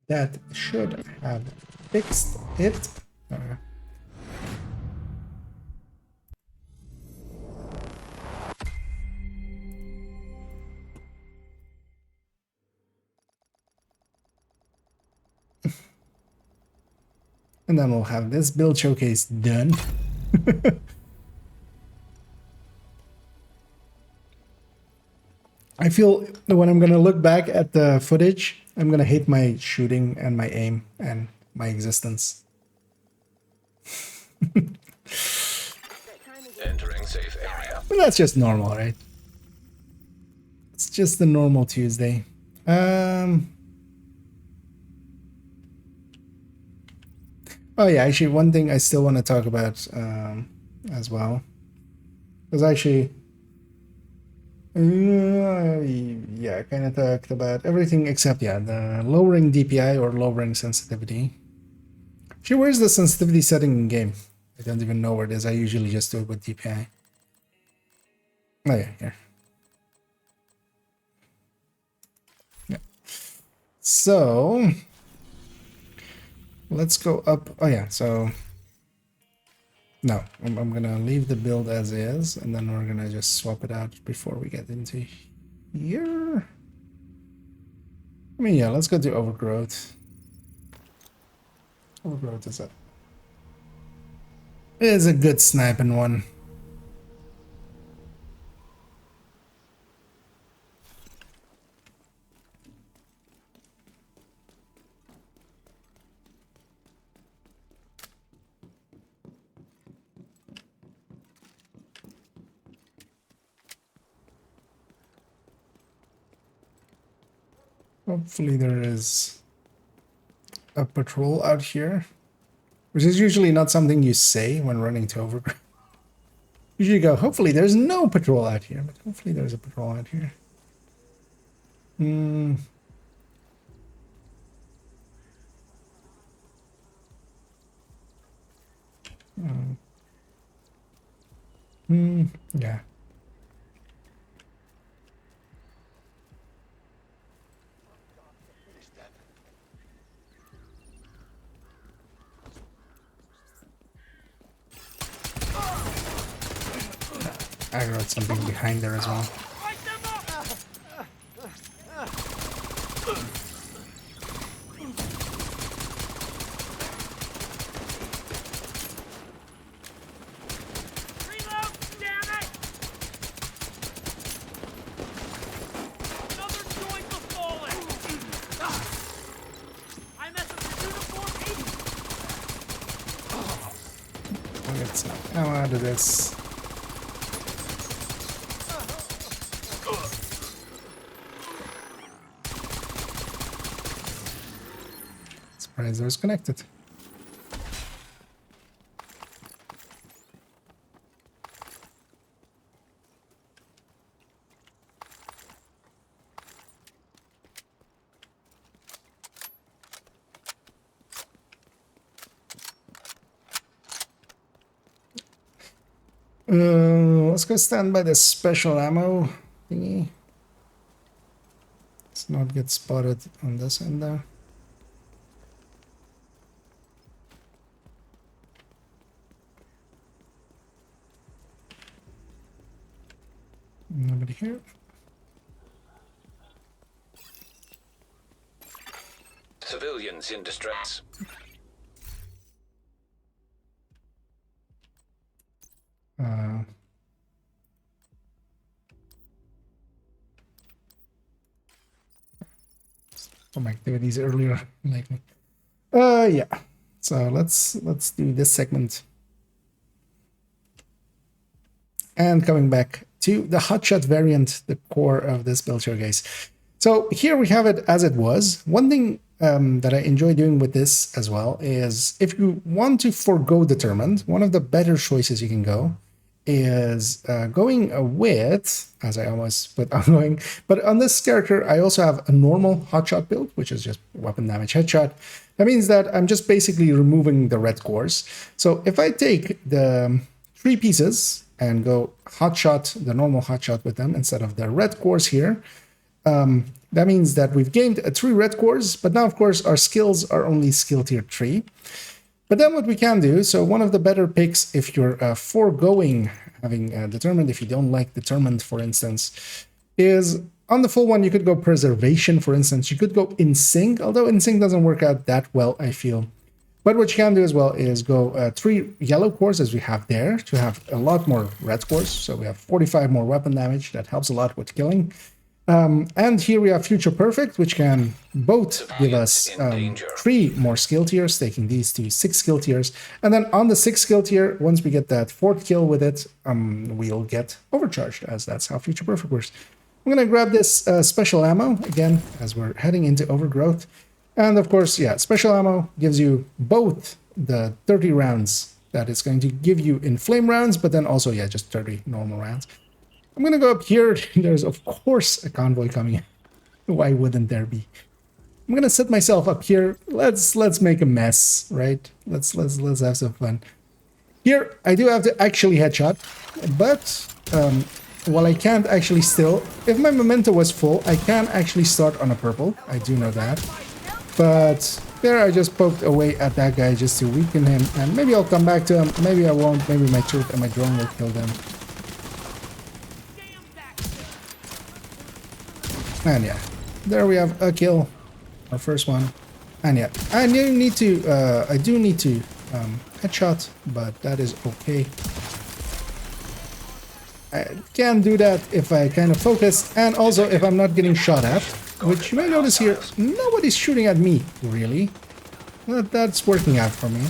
S5: That should have fixed it. Okay. And then we'll have this build showcase done. I feel that when I'm gonna look back at the footage, I'm gonna hate my shooting and my aim and my existence.
S2: Entering safe area.
S5: But that's just normal, right? It's just a normal Tuesday. Oh yeah, actually one thing I still want to talk about as well. Because actually yeah, I kind of talked about everything except, yeah, the lowering DPI or lowering sensitivity. Actually, where's the sensitivity setting in game? I don't even know where it is. I usually just do it with DPI. Oh yeah, here. Yeah. So let's go up. Oh yeah, so no, I'm gonna leave the build as is, and then we're gonna just swap it out before we get into here. I mean, yeah, let's go to overgrowth. Overgrowth is a good sniping one. Hopefully there is a patrol out here, which is usually not something you say when running to overgrowth. Usually go, hopefully there's no patrol out here, but hopefully there's a patrol out here. Yeah. I wrote something behind there as well. I'll get some ammo out of this. Surprise, there's connected. Let's go stand by the special ammo thingy. not get spotted on this end there. Nobody here.
S2: Civilians in distress.
S5: Some activities earlier, like yeah. So let's do this segment. And coming back to the hotshot variant, the core of this build here, guys. So here we have it as it was. One thing that I enjoy doing with this as well is if you want to forego determined, one of the better choices you can go is going with, as I almost put ongoing, but on this character, I also have a normal hotshot build, which is just weapon damage headshot. That means that I'm just basically removing the red cores. So if I take the 3 pieces and go hotshot, the normal hotshot with them instead of the red cores here, that means that we've gained 3 red cores, but now of course our skills are only skill tier 3. But then what we can do, so one of the better picks if you're foregoing having determined, if you don't like determined, for instance, is on the full one, you could go preservation, for instance. You could go in sync, although in sync doesn't work out that well, I feel. But what you can do as well is go 3 yellow cores as we have there to have a lot more red cores. So we have 45 more weapon damage. That helps a lot with killing. And here we have Future Perfect, which can both give us 3 more skill tiers, taking these to 6 skill tiers. And then on the 6 skill tier, once we get that 4th kill with it, we'll get overcharged, as that's how Future Perfect works. I'm going to grab this special ammo, again, as we're heading into Overgrowth. And of course, yeah, special ammo gives you both the 30 rounds that it's going to give you in flame rounds, but then also, yeah, just 30 normal rounds. I'm gonna go up here. There's of course a convoy coming in. Why wouldn't there be? I'm gonna set myself up here. Let's make a mess, right? Let's have some fun. Here I do have to actually headshot, but while I can't actually still, if my memento was full, I can actually start on a purple. I do know that. But there I just poked away at that guy just to weaken him, and maybe I'll come back to him, maybe I won't, maybe my turret and my drone will kill them. And yeah, there we have a kill, our first one. And yeah, I do need to headshot, but that is okay. I can do that if I kind of focus, and also if I'm not getting shot at, which you may notice here, nobody's shooting at me, really. That's working out for me.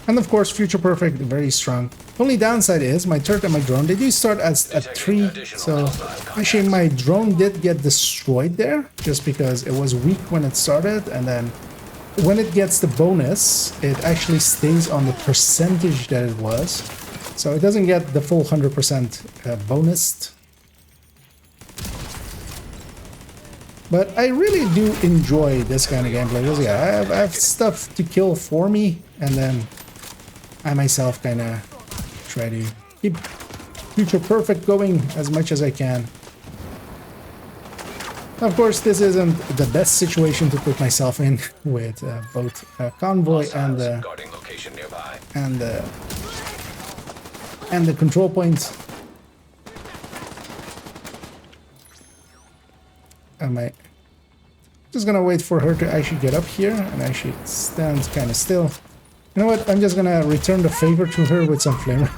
S5: And of course, Future Perfect, very strong. Only downside is my turret and my drone, they do start at 3, so actually my drone did get destroyed there, just because it was weak when it started, and then when it gets the bonus, it actually stays on the percentage that it was. So it doesn't get the full 100% bonused. But I really do enjoy this kind of gameplay, because yeah, I have stuff to kill for me, and then I myself kind of try to keep Future Perfect going as much as I can. Of course, this isn't the best situation to put myself in with both convoy and the control point. Am I just gonna wait for her to actually get up here and actually stand kind of still? You know what? I'm just gonna return the favor to her with some flamer.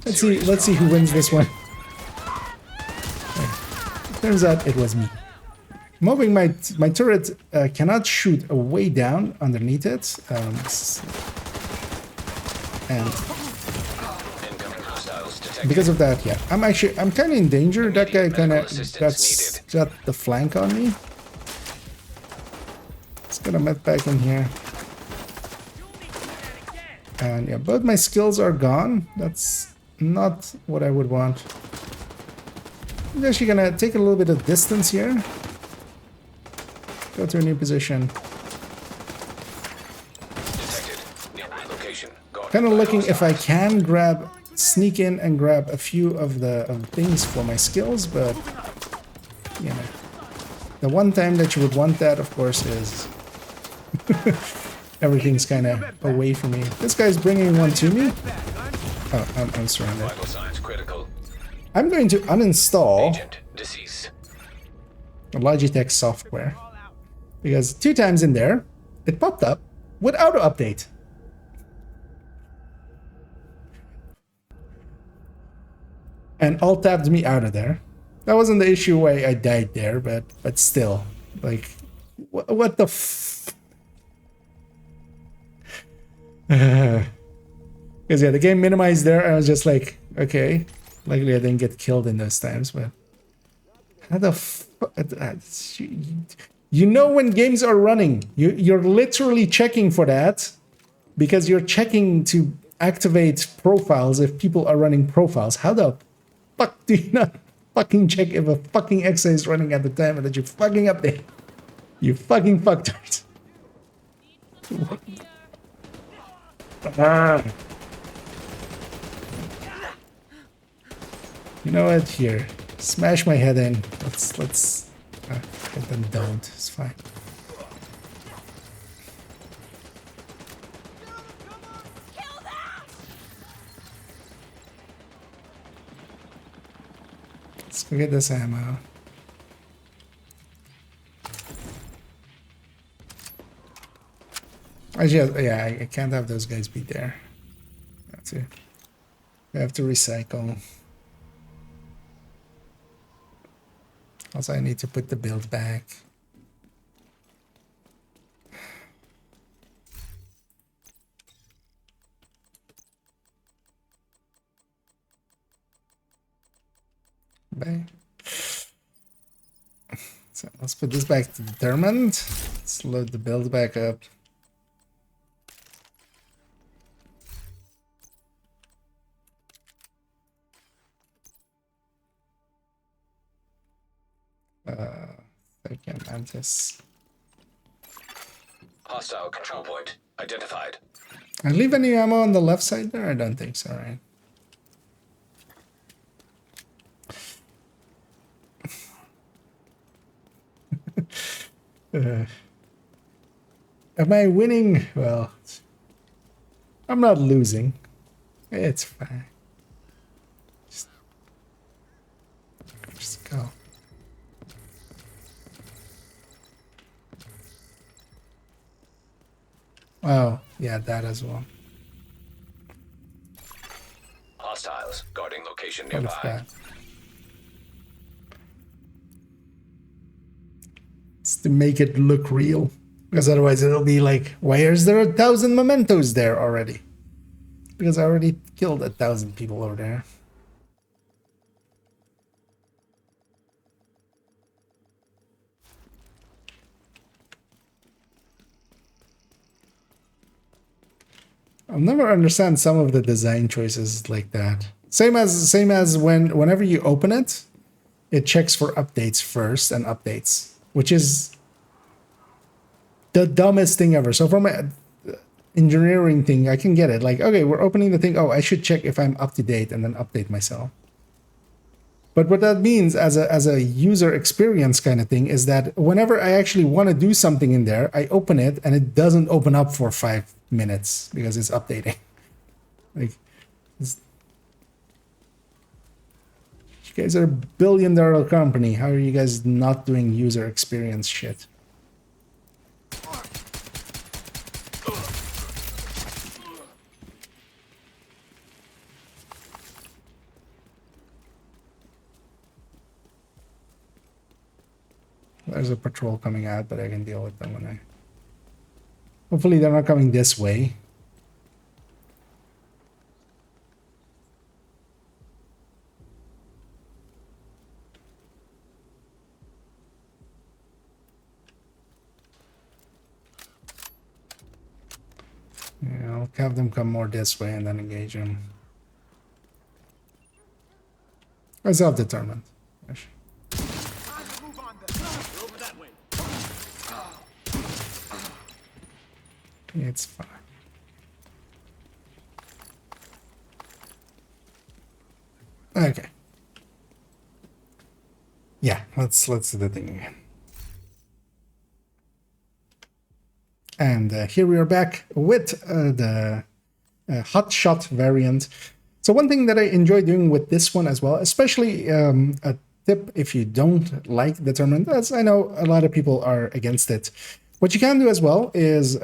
S5: Let's see who wins this one. Okay. Turns out it was me. I'm hoping my turret cannot shoot way down underneath it, and because of that, yeah, I'm kind of in danger. That guy kind of got the flank on me. Let's get a med pack in here. And yeah, both my skills are gone. That's not what I would want. I'm actually gonna take a little bit of distance here. Go to a new position.
S2: Detected. Nearby location. Go
S5: Kind of looking if I can sneak in and grab a few of the things for my skills, but you know, the one time that you would want that, of course, is everything's kind of away from me. This guy's bringing one to me. Oh, I'm surrounded.
S2: Vital signs critical.
S5: I'm going to uninstall
S2: Agent deceased.
S5: Logitech software because 2 times in there it popped up with auto update. And alt tabbed me out of there. That wasn't the issue why I died there, but still, like, what the f? Because yeah, the game minimized there. I was just like, okay, luckily I didn't get killed in those times. But how the f? You know when games are running, you're literally checking for that because you're checking to activate profiles if people are running profiles. How the fuck do you not fucking check if a fucking exa is running at the time that you fucking update? You fucking fucktard. You know what? Here, smash my head in. Let's. Then don't. It's fine. Let's go get this ammo. Yeah, I can't have those guys be there. I have to recycle. Also, I need to put the build back. Bye. So let's put this back to determined. Let's load the build back up. Second mantis.
S2: Hostile control point identified.
S5: I leave any ammo on the left side there? I don't think so, right? Am I winning? Well, I'm not losing. It's fine. Just go. Oh, yeah, that as well.
S2: Hostiles guarding location
S5: What is
S2: nearby.
S5: that? It's to make it look real. Because otherwise it'll be like, why is there 1,000 mementos there already? Because I already killed 1,000 people over there. I'll never understand some of the design choices like that. Same as whenever you open it, it checks for updates first and updates, which is the dumbest thing ever. So from an engineering thing, I can get it. Like, okay, we're opening the thing. Oh, I should check if I'm up to date and then update myself. But what that means as a user experience kind of thing is that whenever I actually want to do something in there, I open it and it doesn't open up for 5 minutes because it's updating. Like, you guys are a billion-dollar company. How are you guys not doing user experience shit? There's a patrol coming out, but I can deal with them when I... Hopefully they're not coming this way. Yeah, I'll have them come more this way and then engage them. I'm self-determined. It's fine. Okay. Yeah, let's do the thing again. And here we are back with the hot shot variant. So one thing that I enjoy doing with this one as well, especially a tip if you don't like the tournament, as I know a lot of people are against it. What you can do as well is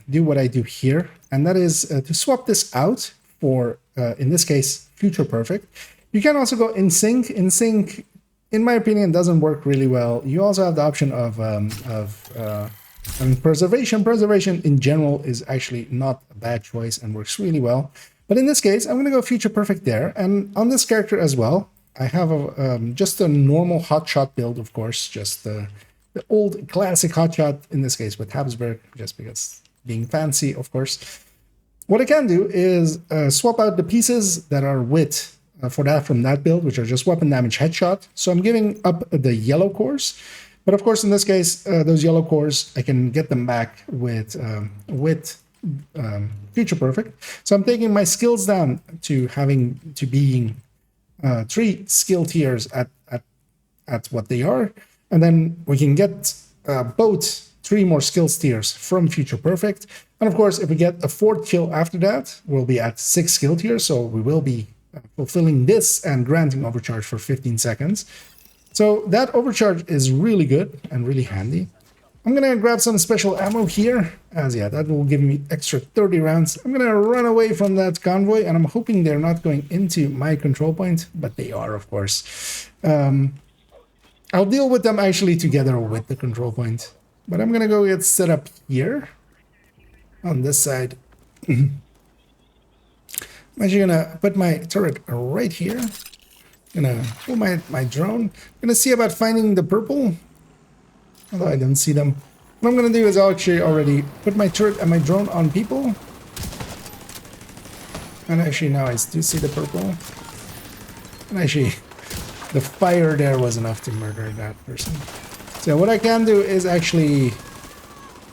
S5: do what I do here, and that is to swap this out for, in this case, Future Perfect. You can also go in sync. In sync, in my opinion, doesn't work really well. You also have the option of preservation. Preservation in general is actually not a bad choice and works really well. But in this case, I'm going to go Future Perfect there. And on this character as well, I have just a normal hotshot build, of course, just the old classic hotshot, in this case with Habsburg, just because being fancy, of course. What I can do is swap out the pieces that are with for that from that build, which are just weapon damage headshot. So I'm giving up the yellow cores, but of course in this case those yellow cores I can get them back with Future Perfect. So I'm taking my skills down to being 3 skill tiers at what they are, and then we can get both 3 more skills tiers from Future Perfect. And of course, if we get a 4th kill after that, we'll be at 6 skill tiers, so we will be fulfilling this and granting overcharge for 15 seconds. So that overcharge is really good and really handy. I'm gonna grab some special ammo here, as yeah, that will give me extra 30 rounds. I'm gonna run away from that convoy, and I'm hoping they're not going into my control point, but they are, of course. I'll deal with them actually together with the control point, but I'm gonna go get set up here on this side. I'm actually gonna put my turret right here. Gonna pull my drone. Gonna see about finding the purple, although I don't see them. What I'm gonna do is I'll actually already put my turret and my drone on people. And actually now I do see the purple. And actually the fire there was enough to murder that person. So what I can do is actually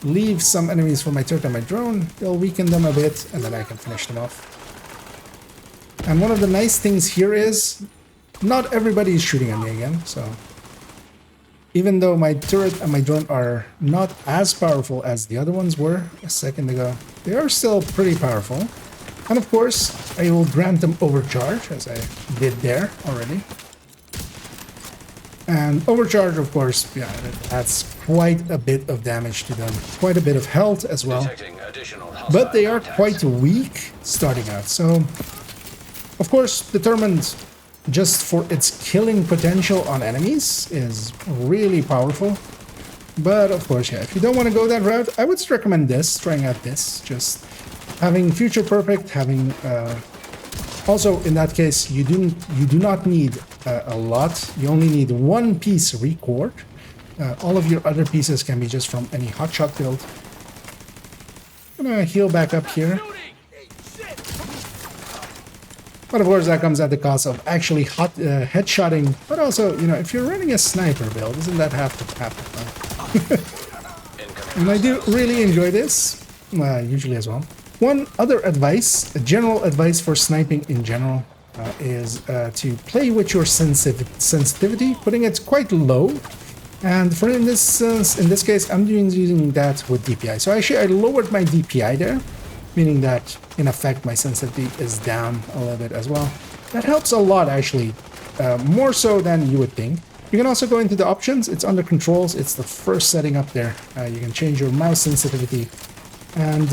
S5: leave some enemies for my turret and my drone. They'll weaken them a bit, and then I can finish them off. And one of the nice things here is not everybody is shooting at me again, so even though my turret and my drone are not as powerful as the other ones were a second ago, they are still pretty powerful. And of course, I will grant them overcharge, as I did there already. And overcharge, of course, yeah, it adds quite a bit of damage to them, quite a bit of health as well. But they are quite weak starting out, so of course, determined just for its killing potential on enemies is really powerful. But of course, yeah, if you don't want to go that route, I would recommend this, trying out this, just having Future Perfect, having also in that case you do not need a lot. You only need 1 piece record. All of your other pieces can be just from any hotshot build. I'm gonna heal back up here. But of course that comes at the cost of actually headshotting, but also, you know, if you're running a sniper build, isn't that half the fun? And I do really enjoy this, usually as well. One other advice, a general advice for sniping in general, is to play with your sensitivity, putting it quite low. And for in this case, I'm using that with DPI. So actually I lowered my DPI there, meaning that in effect my sensitivity is down a little bit as well. That helps a lot actually, more so than you would think. You can also go into the options, it's under controls, it's the first setting up there. You can change your mouse sensitivity, and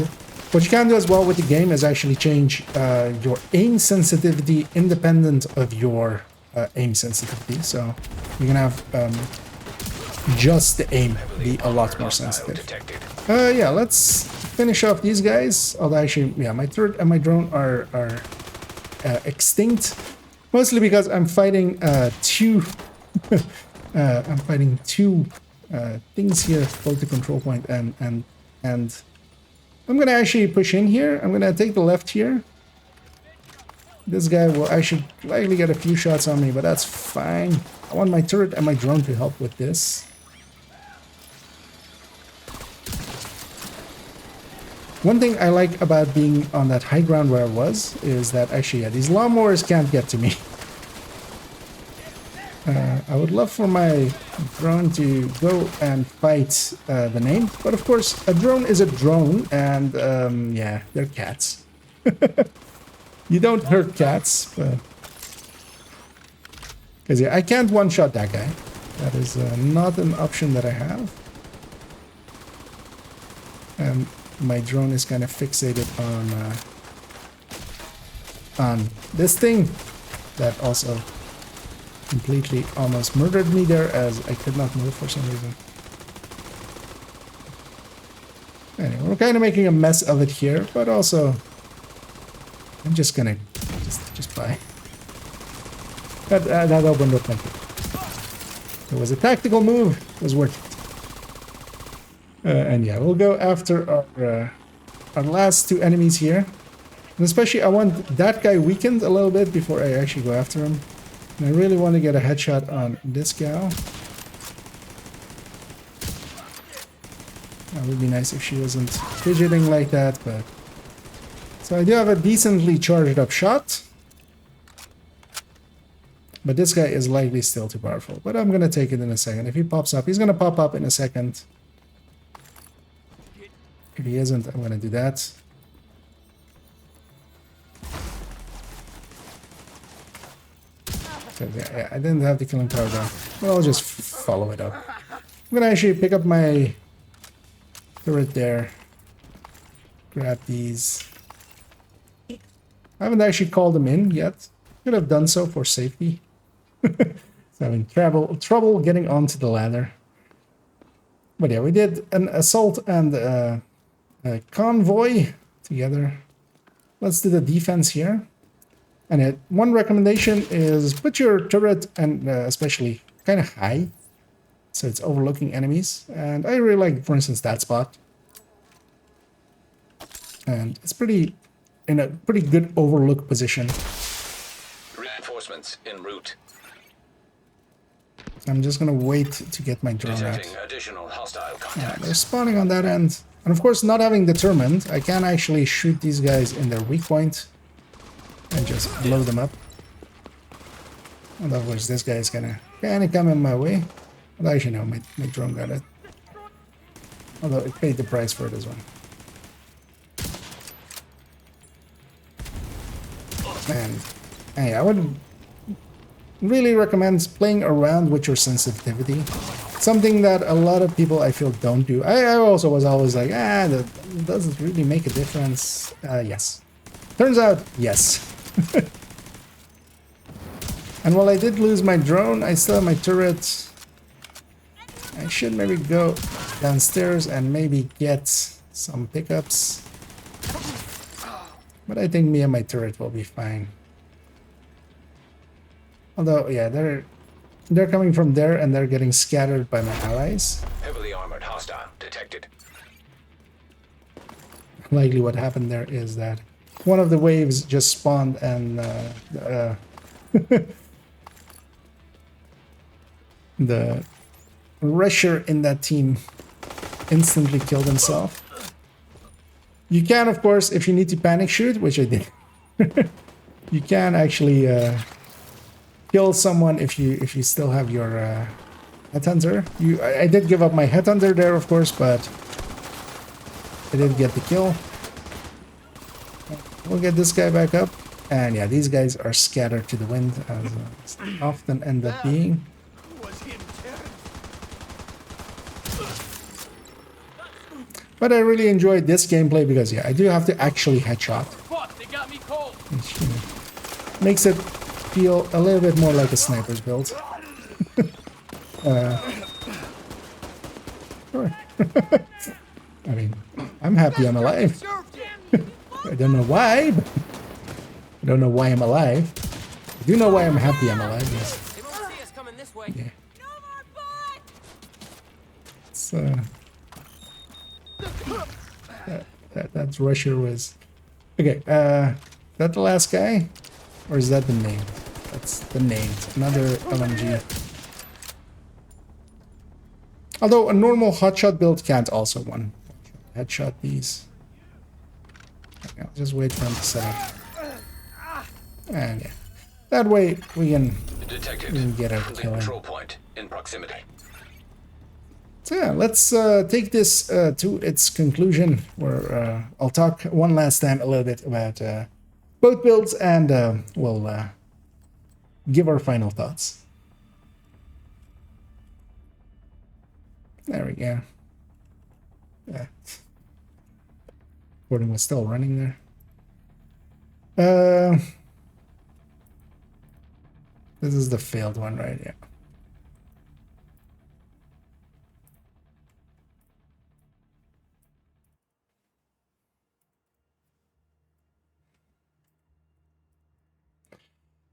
S5: what you can do as well with the game is actually change your aim sensitivity independent of your aim sensitivity. So you can have just the aim be a lot more sensitive. Yeah, let's finish off these guys. Although actually, yeah, my turret and my drone are extinct, mostly because I'm fighting two things here, both the control point and I'm gonna actually push in here. I'm gonna take the left here. This guy will actually likely get a few shots on me, but that's fine. I want my turret and my drone to help with this. One thing I like about being on that high ground where I was is that actually, yeah, these lawnmowers can't get to me. I would love for my drone to go and fight the name, but of course a drone is a drone, and yeah, they're cats. You don't hurt cats, but because yeah, I can't one-shot that guy. That is not an option that I have, and my drone is kind of fixated on this thing that also completely almost murdered me there, as I could not move for some reason. Anyway, we're kind of making a mess of it here, but also I'm just gonna just buy. That opened up. Thank you. It was a tactical move. It was worth it. And yeah, we'll go after our last two enemies here. And especially, I want that guy weakened a little bit before I actually go after him. And I really want to get a headshot on this gal. That would be nice if she wasn't fidgeting like that, but... So I do have a decently charged up shot. But this guy is likely still too powerful. But I'm going to take it in a second. If he pops up, he's going to pop up in a second. If he isn't, I'm going to do that. So yeah, I didn't have the killing power down. But I'll just follow it up. I'm going to actually pick up my turret there. Grab these. I haven't actually called them in yet. Could have done so for safety. So having trouble getting onto the ladder. But yeah, we did an assault and a convoy together. Let's do the defense here. And one recommendation is put your turret, and especially kind of high, so it's overlooking enemies. And I really like, for instance, that spot. And it's in a pretty good overlook position.
S2: Reinforcements en route.
S5: I'm just gonna wait to get my drone out.
S2: Detecting additional hostile
S5: Yeah,
S2: contacts.
S5: they're spawning on that end. And of course, not having determined, I can actually shoot these guys in their weak point and just blow them up. And of course, this guy is gonna kind of come in my way. But actually, no, my drone got it. Although it paid the price for it as well. And hey, I would really recommend playing around with your sensitivity. Something that a lot of people, I feel, don't do. I also was always like, that doesn't really make a difference. Yes. Turns out, yes. And while I did lose my drone, I still have my turret. I should maybe go downstairs and maybe get some pickups. But I think me and my turret will be fine. Although, yeah, they're coming from there and they're getting scattered by my allies.
S2: Heavily armored hostile detected.
S5: Likely what happened there is that one of the waves just spawned and the rusher in that team instantly killed himself. You can, of course, if you need to panic shoot, which I did, you can actually kill someone if you still have your headhunter. I did give up my headhunter there, of course, but I did get the kill. We'll get this guy back up, and yeah, these guys are scattered to the wind, as often end up being. But I really enjoyed this gameplay because yeah, I do have to actually headshot. Which, you know, makes it feel a little bit more like a sniper's build. Sure. I mean, I'm happy I'm alive. I don't know why, but I don't know why I'm alive. I do know why I'm happy I'm alive. Yes. Yeah. It's, that rusher was... Okay, that the last guy? Or is that the name? That's the name. Another LMG. Although a normal hotshot build can't also one. Headshot these. Okay, I'll just wait for him to set up. And yeah. That way we can
S2: detected.
S5: We can get our
S2: Friendly
S5: kill in.
S2: control point in proximity.
S5: So yeah, let's take this to its conclusion, where I'll talk one last time a little bit about both builds, and we'll give our final thoughts. There we go. Yeah. Recording was still running there. This is the failed one, right? Yeah.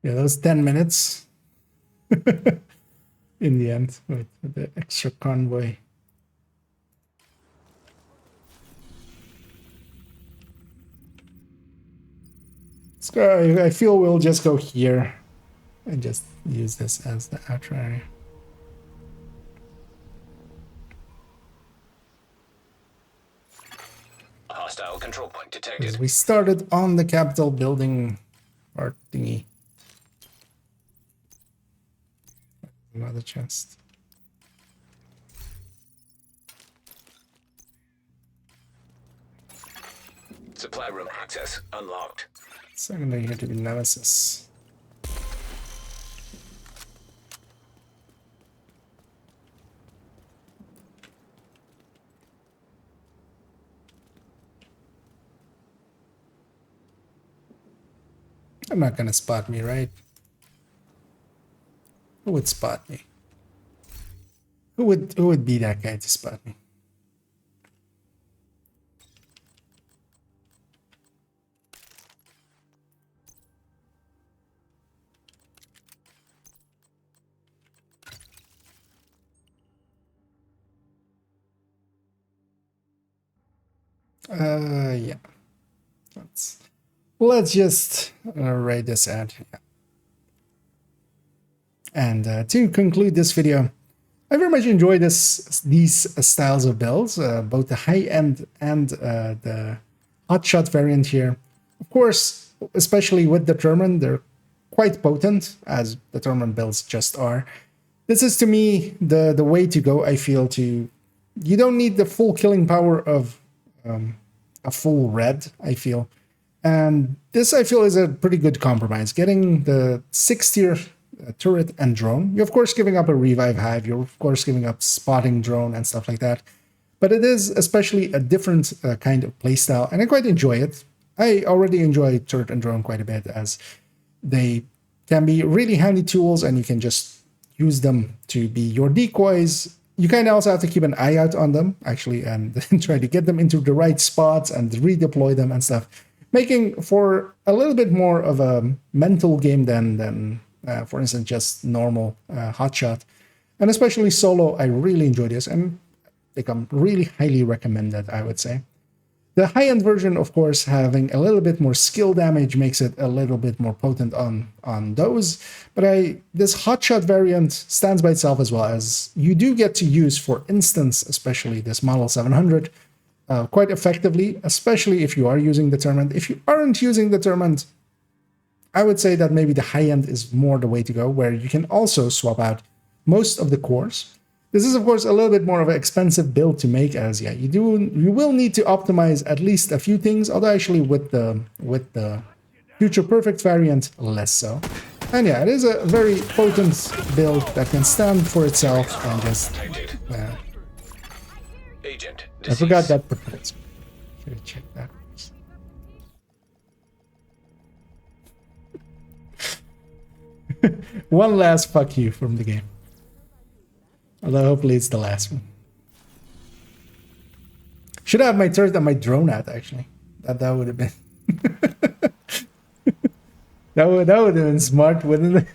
S5: Yeah, those 10 minutes in the end with the extra convoy. Let's go. I feel we'll just go here and just use this as the outro area.
S2: Hostile control point
S5: Because
S2: detected.
S5: we started on the Capitol building part thingy. Another chest.
S2: Supply room access unlocked.
S5: Secondary here to be Nemesis. I'm not gonna spot me, right? Who would spot me? Who would be that guy to spot me? Yeah. Let's just write this out. Yeah. And to conclude this video, I very much enjoy these styles of builds, both the high-end and the hotshot variant here. Of course, especially with Determined, they're quite potent, as Determined builds just are. This is, to me, the way to go, I feel, to... You don't need the full killing power of a full red, I feel. And this, I feel, is a pretty good compromise. Getting the 6th-tier turret and drone. You're, of course, giving up a revive hive. You're, of course, giving up spotting drone and stuff like that. But it is especially a different kind of playstyle, and I quite enjoy it. I already enjoy turret and drone quite a bit, as they can be really handy tools, and you can just use them to be your decoys. You kind of also have to keep an eye out on them, actually, and try to get them into the right spots and redeploy them and stuff, making for a little bit more of a mental game than for instance, just normal hotshot. And especially solo, I really enjoy this, and they come really highly recommended, I would say. The high-end version, of course, having a little bit more skill damage makes it a little bit more potent on those. But this hotshot variant stands by itself, as well, as you do get to use, for instance, especially this Model 700, quite effectively, especially if you are using Determined. If you aren't using Determined, I would say that maybe the high-end is more the way to go, where you can also swap out most of the cores. This is, of course, a little bit more of an expensive build to make, as yeah, you will need to optimize at least a few things, although actually with the Future Perfect variant, less so. And yeah, it is a very potent build that can stand for itself and just...
S2: Agent
S5: I forgot that. Should have checked that. One last fuck you from the game. Although hopefully it's the last one. Should have my turret and my drone out, actually. That would have been... that would have been smart, wouldn't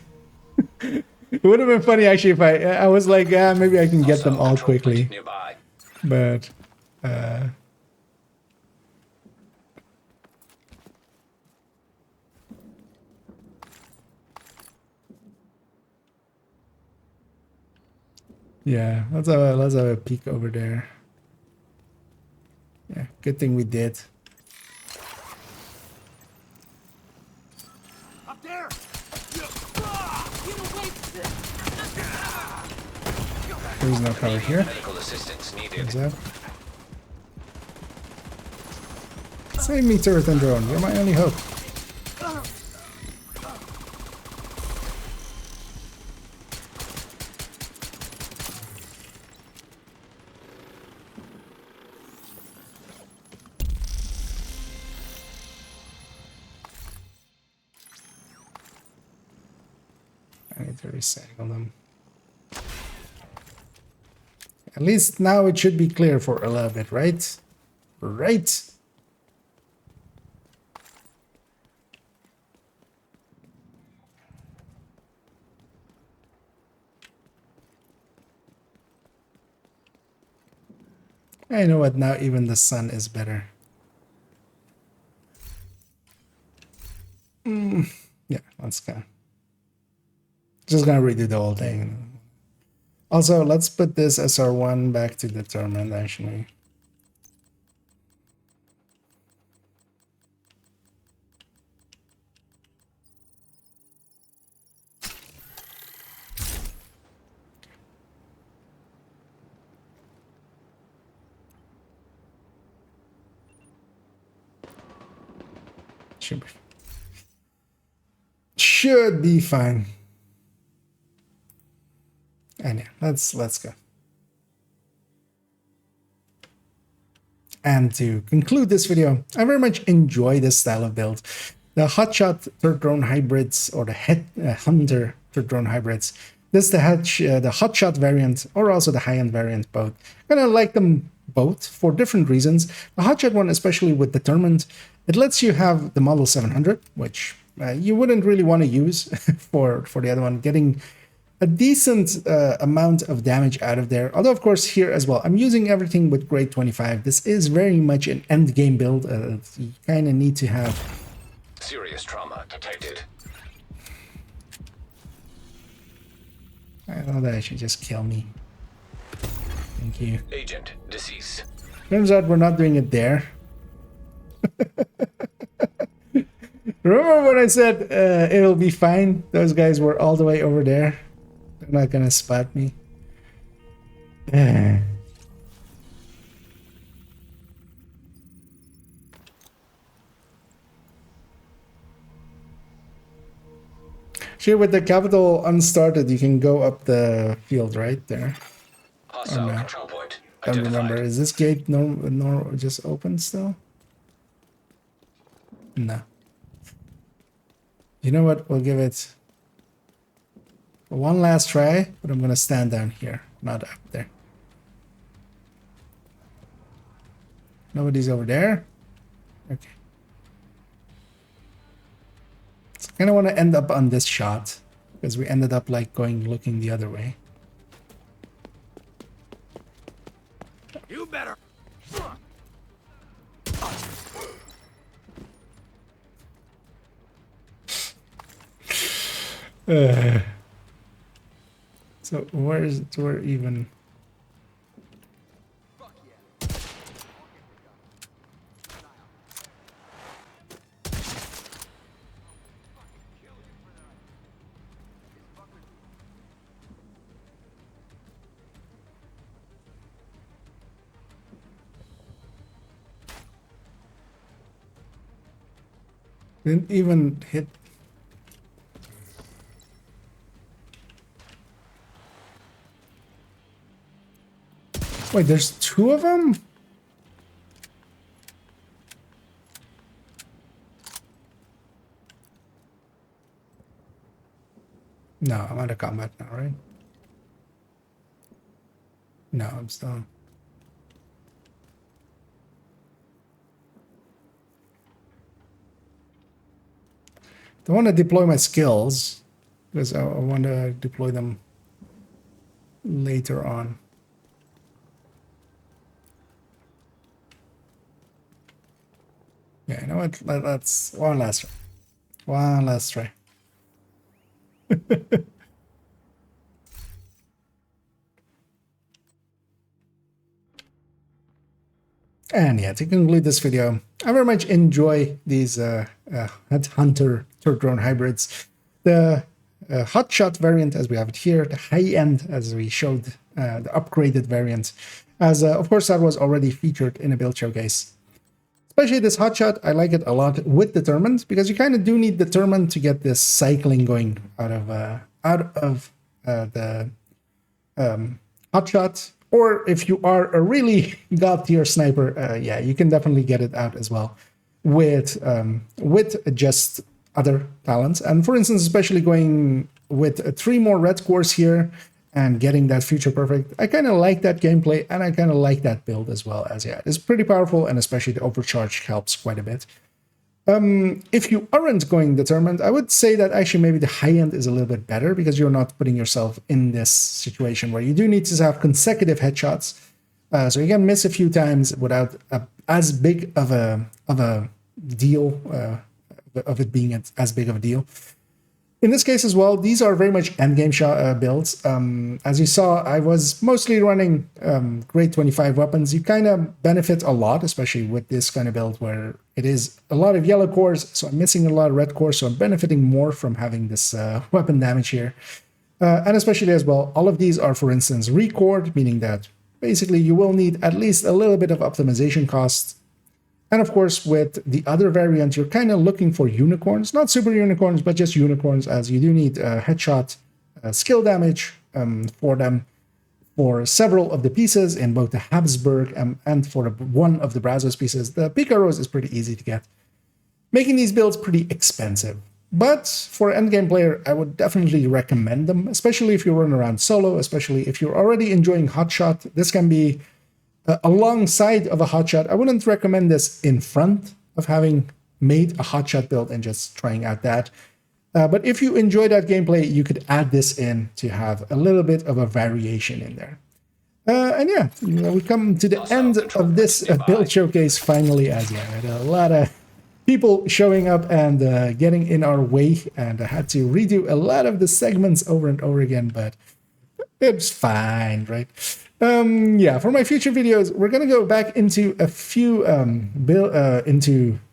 S5: it? It would have been funny, actually, if I was like, maybe I can get them all quickly. But... yeah, let's have a peek over there. Yeah, good thing we did.
S6: Up there!
S8: Get away
S1: There is no cover here.
S2: Medical assistance needed.
S1: What's that? Save me, turret and drone. You're my only hope. I need to recycle them. At least now it should be clear for a little bit, right? Right? I know what, now even the sun is better. Yeah, let's go. Just gonna redo the whole thing. Also, let's put this SR1 back to determined, actually. Should be fine. And yeah, let's go. And to conclude this video, I very much enjoy this style of build. The hotshot third drone hybrids, or the hunter third drone hybrids. This the hotshot variant, or also the high-end variant, both. And I like them both for different reasons. The hotshot one, especially with determined, it lets you have the Model 700, which you wouldn't really want to use for the other one, getting a decent amount of damage out of there. Although, of course, here as well, I'm using everything with grade 25. This is very much an end game build. You kind of need to have
S2: Serious trauma detected.
S1: I know that should just kill me. Thank you.
S2: Agent deceased.
S1: Turns out we're not doing it there. Remember when I said it'll be fine? Those guys were all the way over there. They're not gonna spot me. Sure, with the capital unstarted, you can go up the field right there.
S2: Hostile
S1: no.
S2: control point
S1: I don't
S2: identified.
S1: remember. Is this gate just open still? No. You know what? We'll give it one last try, but I'm gonna stand down here, not up there. Nobody's over there. Okay. So I kind of want to end up on this shot because we ended up like looking the other way.
S6: You better.
S1: So where even? Didn't even hit. Wait, there's two of them? No, I'm out of combat now, right? No, I'm still. Don't want to deploy my skills because I want to deploy them later on. Yeah, you know what? Let's one last try. One last try. And yeah, to conclude this video, I very much enjoy these Hunter third drone hybrids. The
S5: hotshot variant as we have it here, the high end as we showed, the upgraded variant, as of course that was already featured in a build showcase. Especially this hotshot, I like it a lot with determined, because you kind of do need determined to get this cycling going out of the hotshot. Or if you are a really god tier sniper, yeah, you can definitely get it out as well with just other talents. And for instance, especially going with 3 more red cores here and getting that future perfect, I kind of like that gameplay, and I kind of like that build as well. As yeah, it's pretty powerful, and especially the overcharge helps quite a bit. If you aren't going determined, I would say that actually maybe the high end is a little bit better, because you're not putting yourself in this situation where you do need to have consecutive headshots, so you can miss a few times without as big of a deal, of it being as big of a deal. In this case as well, these are very much endgame builds. As you saw, I was mostly running grade 25 weapons. You kind of benefit a lot, especially with this kind of build where it is a lot of yellow cores, so I'm missing a lot of red cores, so I'm benefiting more from having this weapon damage here. And especially as well, all of these are, for instance, recored, meaning that basically you will need at least a little bit of optimization cost. And of course, with the other variant, you're kind of looking for unicorns, not super unicorns, but just unicorns, as you do need headshot skill damage for them for several of the pieces in both the Habsburg and for one of the Brazos pieces. The Picaros is pretty easy to get, making these builds pretty expensive. But for an endgame player, I would definitely recommend them, especially if you run around solo, especially if you're already enjoying hotshot. This can be alongside of a hotshot. I wouldn't recommend this in front of having made a hotshot build and just trying out that. But if you enjoy that gameplay, you could add this in to have a little bit of a variation in there. And yeah, we come to the end of this build showcase finally, as yeah, I had a lot of people showing up and getting in our way, and I had to redo a lot of the segments over and over again, but it's fine, right? Yeah, for my future videos, we're gonna go back into a few build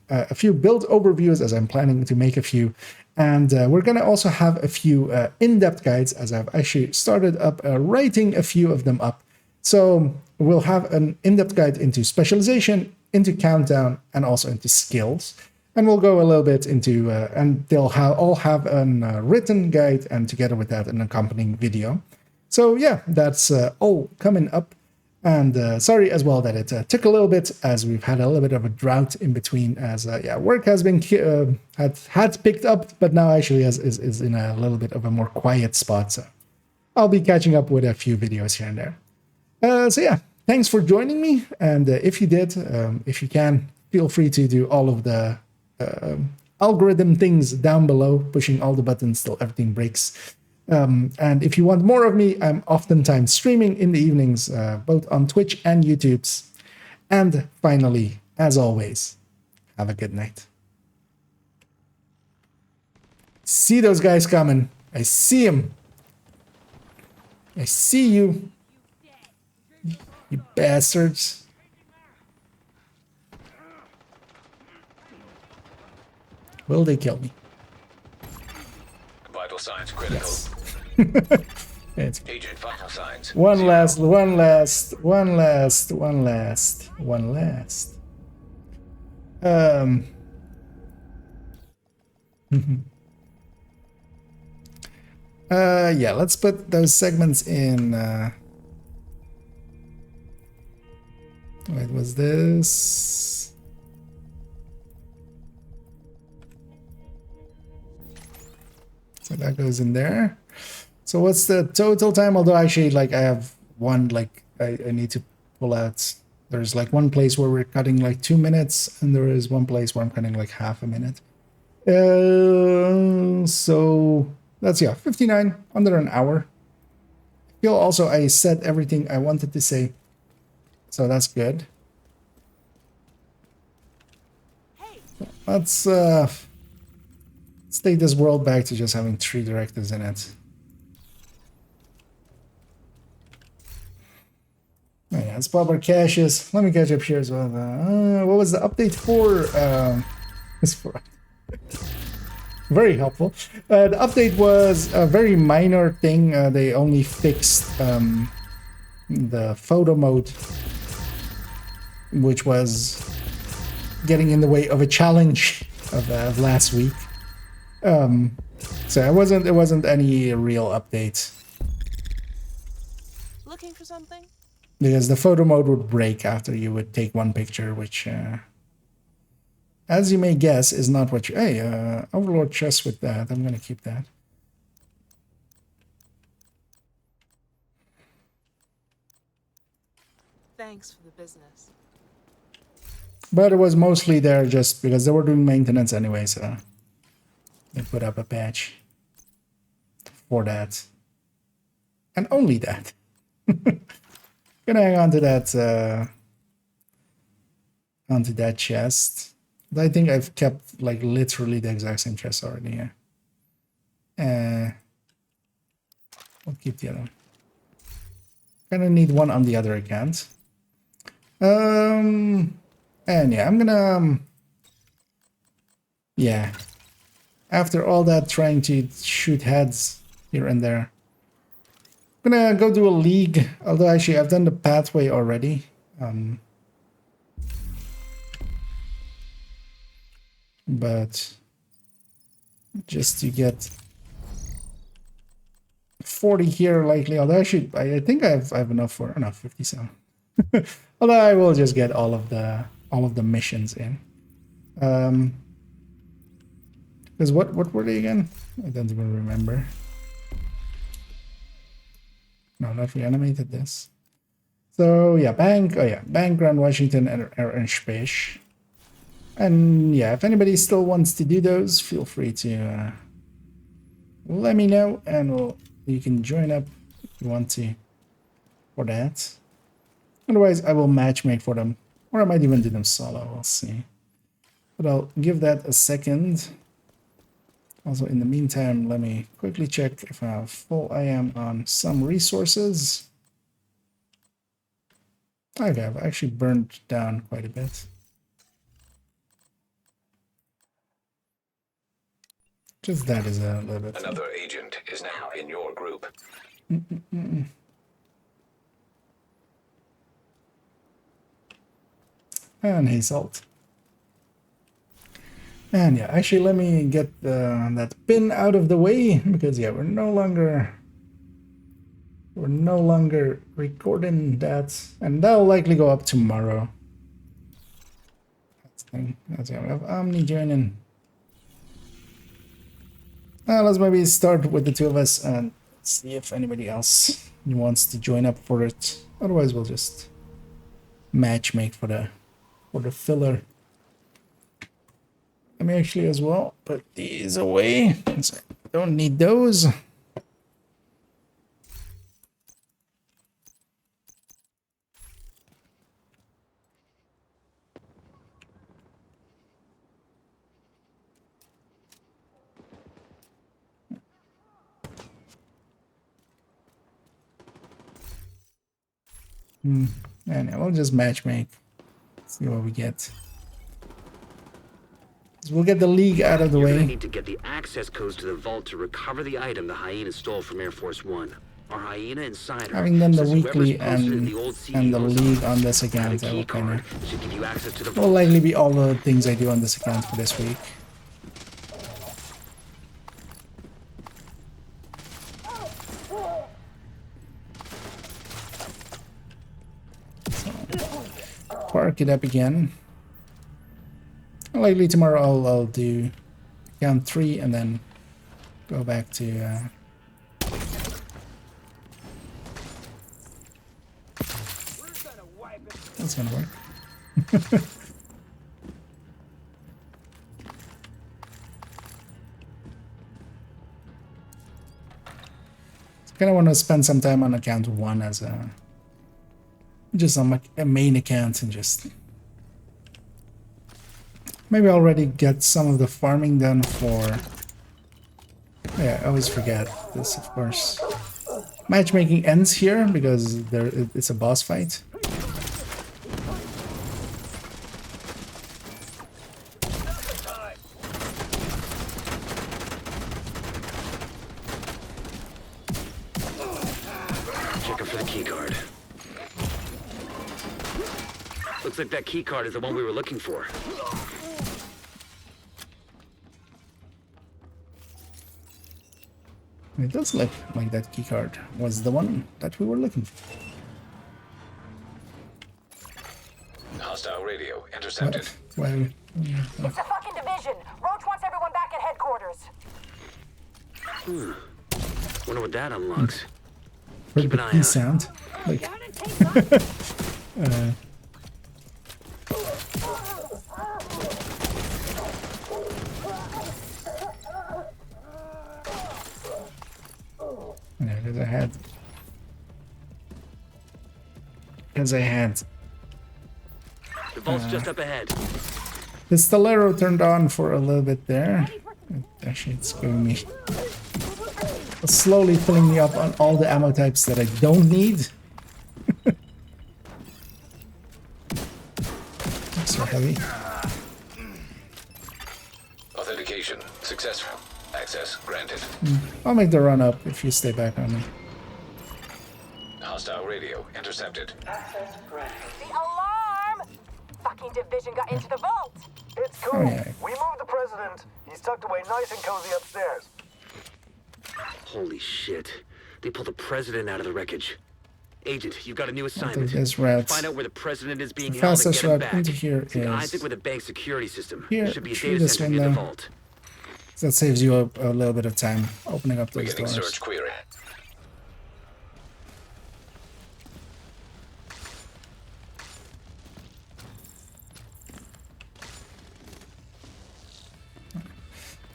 S5: overviews, as I'm planning to make a few, and we're gonna also have a few in-depth guides, as I've actually started up writing a few of them up. So we'll have an in-depth guide into specialization, into countdown, and also into skills. And we'll go a little bit into, and they'll all have a written guide, and together with that, an accompanying video. So yeah, that's all coming up. And sorry as well that it took a little bit, as we've had a little bit of a drought in between, as yeah, work has been had picked up, but now actually is in a little bit of a more quiet spot. So I'll be catching up with a few videos here and there. So yeah, thanks for joining me. And if you did, if you can, feel free to do all of the algorithm things down below, pushing all the buttons till everything breaks. And if you want more of me, I'm oftentimes streaming in the evenings, both on Twitch and YouTube's. And finally, as always, have a good night. See those guys coming. I see them. I see you. You bastards. Will they kill me?
S2: Vital signs critical.
S5: Yes. It's
S2: Agent vital signs.
S5: one last. Yeah, let's put those segments in. Wait, was this? So that goes in there. So what's the total time? Although actually, like, I have one, like, I need to pull out. There's like one place where we're cutting like 2 minutes, and there is one place where I'm cutting like half a minute. So that's, yeah, 59, under an hour. I feel also I said everything I wanted to say, so that's good. Let's take this world back to just having 3 directives in it. Oh yeah, let's pop our caches. Let me catch up here as well. What was the update for? very helpful. The update was a very minor thing. They only fixed the photo mode, which was getting in the way of a challenge of last week. So it wasn't any real update.
S8: Looking for something?
S5: Because the photo mode would break after you would take one picture, which, as you may guess, is not what you... Hey, Overlord chest with that. I'm going to keep that.
S8: Thanks for the business.
S5: But it was mostly there just because they were doing maintenance anyway, so they put up a patch for that. And only that. Gonna hang on to that chest. But I think I've kept like literally the exact same chest already. Yeah. I'll keep the other one. Gonna need one on the other account. And yeah, I'm gonna yeah. After all that trying to shoot heads here and there, I'm gonna go do a league, although actually I've done the pathway already. But just to get 40 here likely, although I think I have enough for 57. Although I will just get all of the missions in. Because what were they again? I don't even remember. No, not reanimated this. So yeah, Bank, Grand Washington and Space. And yeah, if anybody still wants to do those, feel free to let me know, and you can join up if you want to for that. Otherwise, I will matchmake for them, or I might even do them solo. We'll see. But I'll give that a second. Also, in the meantime, let me quickly check if how full I am on some resources. Okay, I've actually burned down quite a bit. Just that is a little bit.
S2: Another agent is now in your group.
S5: And Hazel. And yeah, actually, let me get that pin out of the way, because yeah, we're no longer recording that, and that'll likely go up tomorrow. That's yeah, we have Omni joining. Let's maybe start with the two of us and see if anybody else wants to join up for it. Otherwise, we'll just matchmake for the filler. Let me actually as well put these away. Don't need those. And we'll just matchmake. See what we get. So we'll get the league out of the
S3: You're
S5: way.
S3: gonna need to get the access codes to the vault to recover the item the hyena stole from Air Force One. Our hyena insider.
S5: Having done the
S3: says whoever's
S5: weekly
S3: posted in the old
S5: and the
S3: CEO's
S5: league on this
S3: got a
S5: account, I
S3: key
S5: will kind
S3: card. Should give you access to the
S5: of will
S3: vault.
S5: likely be all the things I do on this account for this week. So, park it up again. Likely tomorrow I'll do account 3 and then go back to that's gonna work. Kind of want to spend some time on account 1 as just on a main account, and just maybe already get some of the farming done for... Yeah, I always forget this, of course. Matchmaking ends here because it's a boss fight.
S3: checking for the key card. Looks like that key card is the one we were looking for.
S5: It does look like that key card was the one that we were looking for.
S2: Hostile radio intercepted.
S5: Well,
S4: It's a fucking division. Roach wants everyone back at headquarters.
S3: Wonder what that unlocks.
S5: heard
S3: Keep
S5: the
S3: an eye
S5: key
S3: out.
S5: sound. Like, yeah, because I had. Because I had.
S3: The vault's just up ahead.
S5: The Stellero turned on for a little bit there. Actually, it's giving me. Slowly filling me up on all the ammo types that I don't need. So heavy.
S2: Authentication successful. Access granted.
S5: I'll make the run up if you stay back on me.
S2: Hostile radio intercepted.
S4: The alarm! Fucking division got into the vault.
S6: It's cool.
S5: Oh, yeah.
S6: We moved the president. He's tucked away nice and cozy upstairs.
S3: Holy shit. They pulled the president out of the wreckage. Agent, you've got a new assignment.
S5: This route.
S3: Find out where the president is being
S5: The
S3: held and
S5: fastest
S3: get him
S5: route
S3: back.
S5: into here
S3: See,
S5: is
S3: Isaac with a bank security system.
S5: here,
S3: There should be a
S5: through
S3: data
S5: this
S3: center near the
S5: window.
S3: vault.
S5: That saves you a little bit of time opening up those
S2: Beginning
S5: doors.
S2: search query.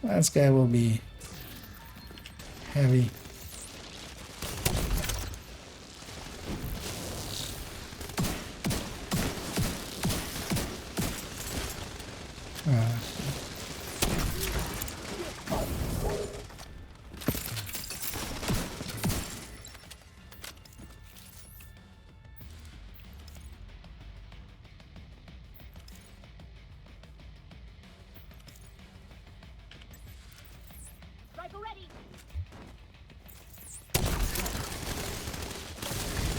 S5: Last guy will be heavy.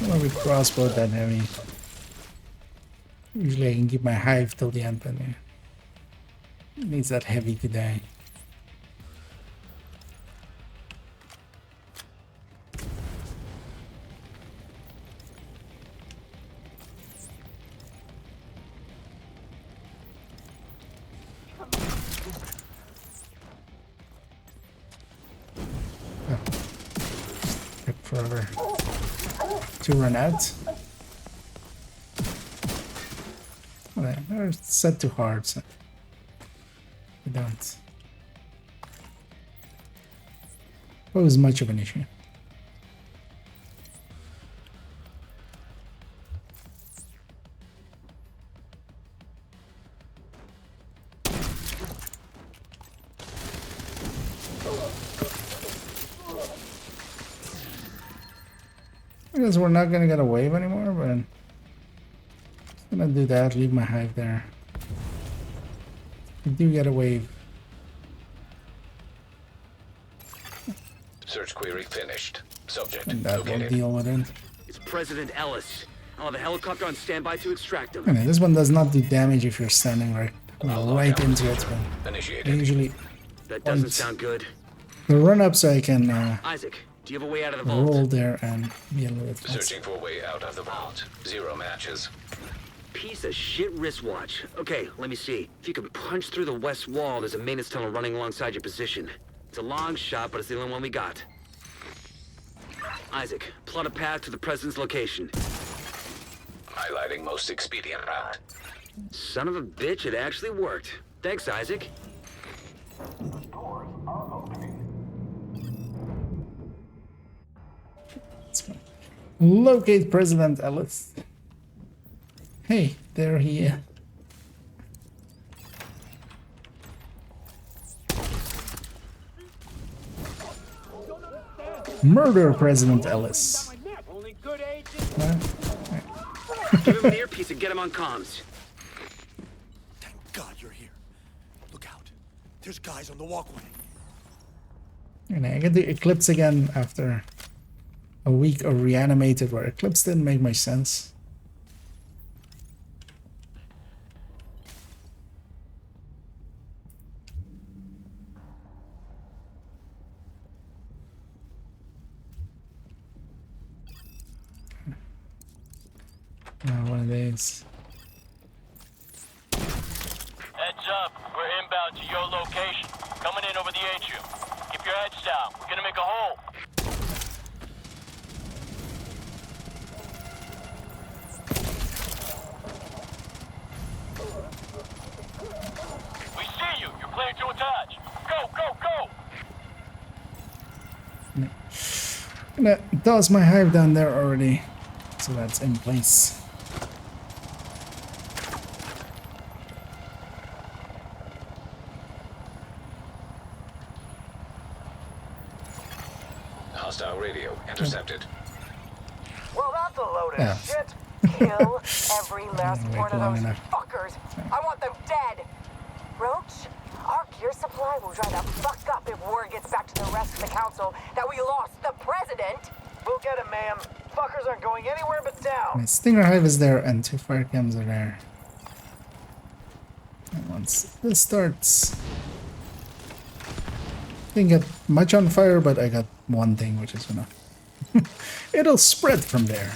S5: Well, we crossbow that heavy. Usually I can keep my hive till the end, but yeah. It needs that heavy to die. Oh. Took forever to run out. Well, they're set to hard, so we don't pose much of an issue. I guess we're not gonna get a wave anymore, but I'm gonna do that, leave my hive there. We do get a wave.
S2: Search query finished. Subject
S5: And that will
S2: located.
S5: deal with it.
S3: It's President Ellis. I'll have a helicopter on standby to extract him.
S5: Okay, this one does not do damage if you're standing right into it, but I
S2: Initiated.
S5: usually
S3: That doesn't
S5: Once.
S3: sound good.
S5: the run up so I can
S3: Isaac, do you have a way out of the vault?
S5: roll there and be a little bit faster.
S2: Searching for a way out of the vault. 0 matches.
S3: Piece of shit wristwatch. Okay, let me see. If you can punch through the west wall, there's a maintenance tunnel running alongside your position. It's a long shot, but it's the only one we got. Isaac, plot a path to the president's location.
S2: Highlighting most expedient route.
S3: Son of a bitch, it actually worked. Thanks, Isaac.
S5: Let's go. Locate President Ellis. Hey, there he is. Murder President Ellis.
S6: Only good agents.
S3: Give him an earpiece and get him on comms.
S6: Thank God you're here. Look out. There's guys on the walkway.
S5: And I get the eclipse again after a week of reanimated where Eclipse didn't make much sense. One of these.
S6: Heads up, we're inbound to your location. Coming in over the atrium. Keep your heads down. We're gonna make a hole. We see you. You're clear to attach. Go, go, go!
S5: Gonna toss my hive down there already, so that's in place.
S2: Hostile radio intercepted.
S6: Well, that's a load of
S5: Yeah.
S6: shit.
S4: Kill every last
S5: Wait
S4: one of
S5: long
S4: those
S5: enough.
S4: fuckers. I want them dead. Roach, our gear supply will dry the fuck up if word gets back to the rest of the council that we lost the president.
S6: We'll get him, ma'am. Fuckers aren't going anywhere but down.
S5: My Stinger Hive is there and 2 fire cams are there. And once this starts, didn't get much on fire, but I got one thing, which is enough. It'll spread from there.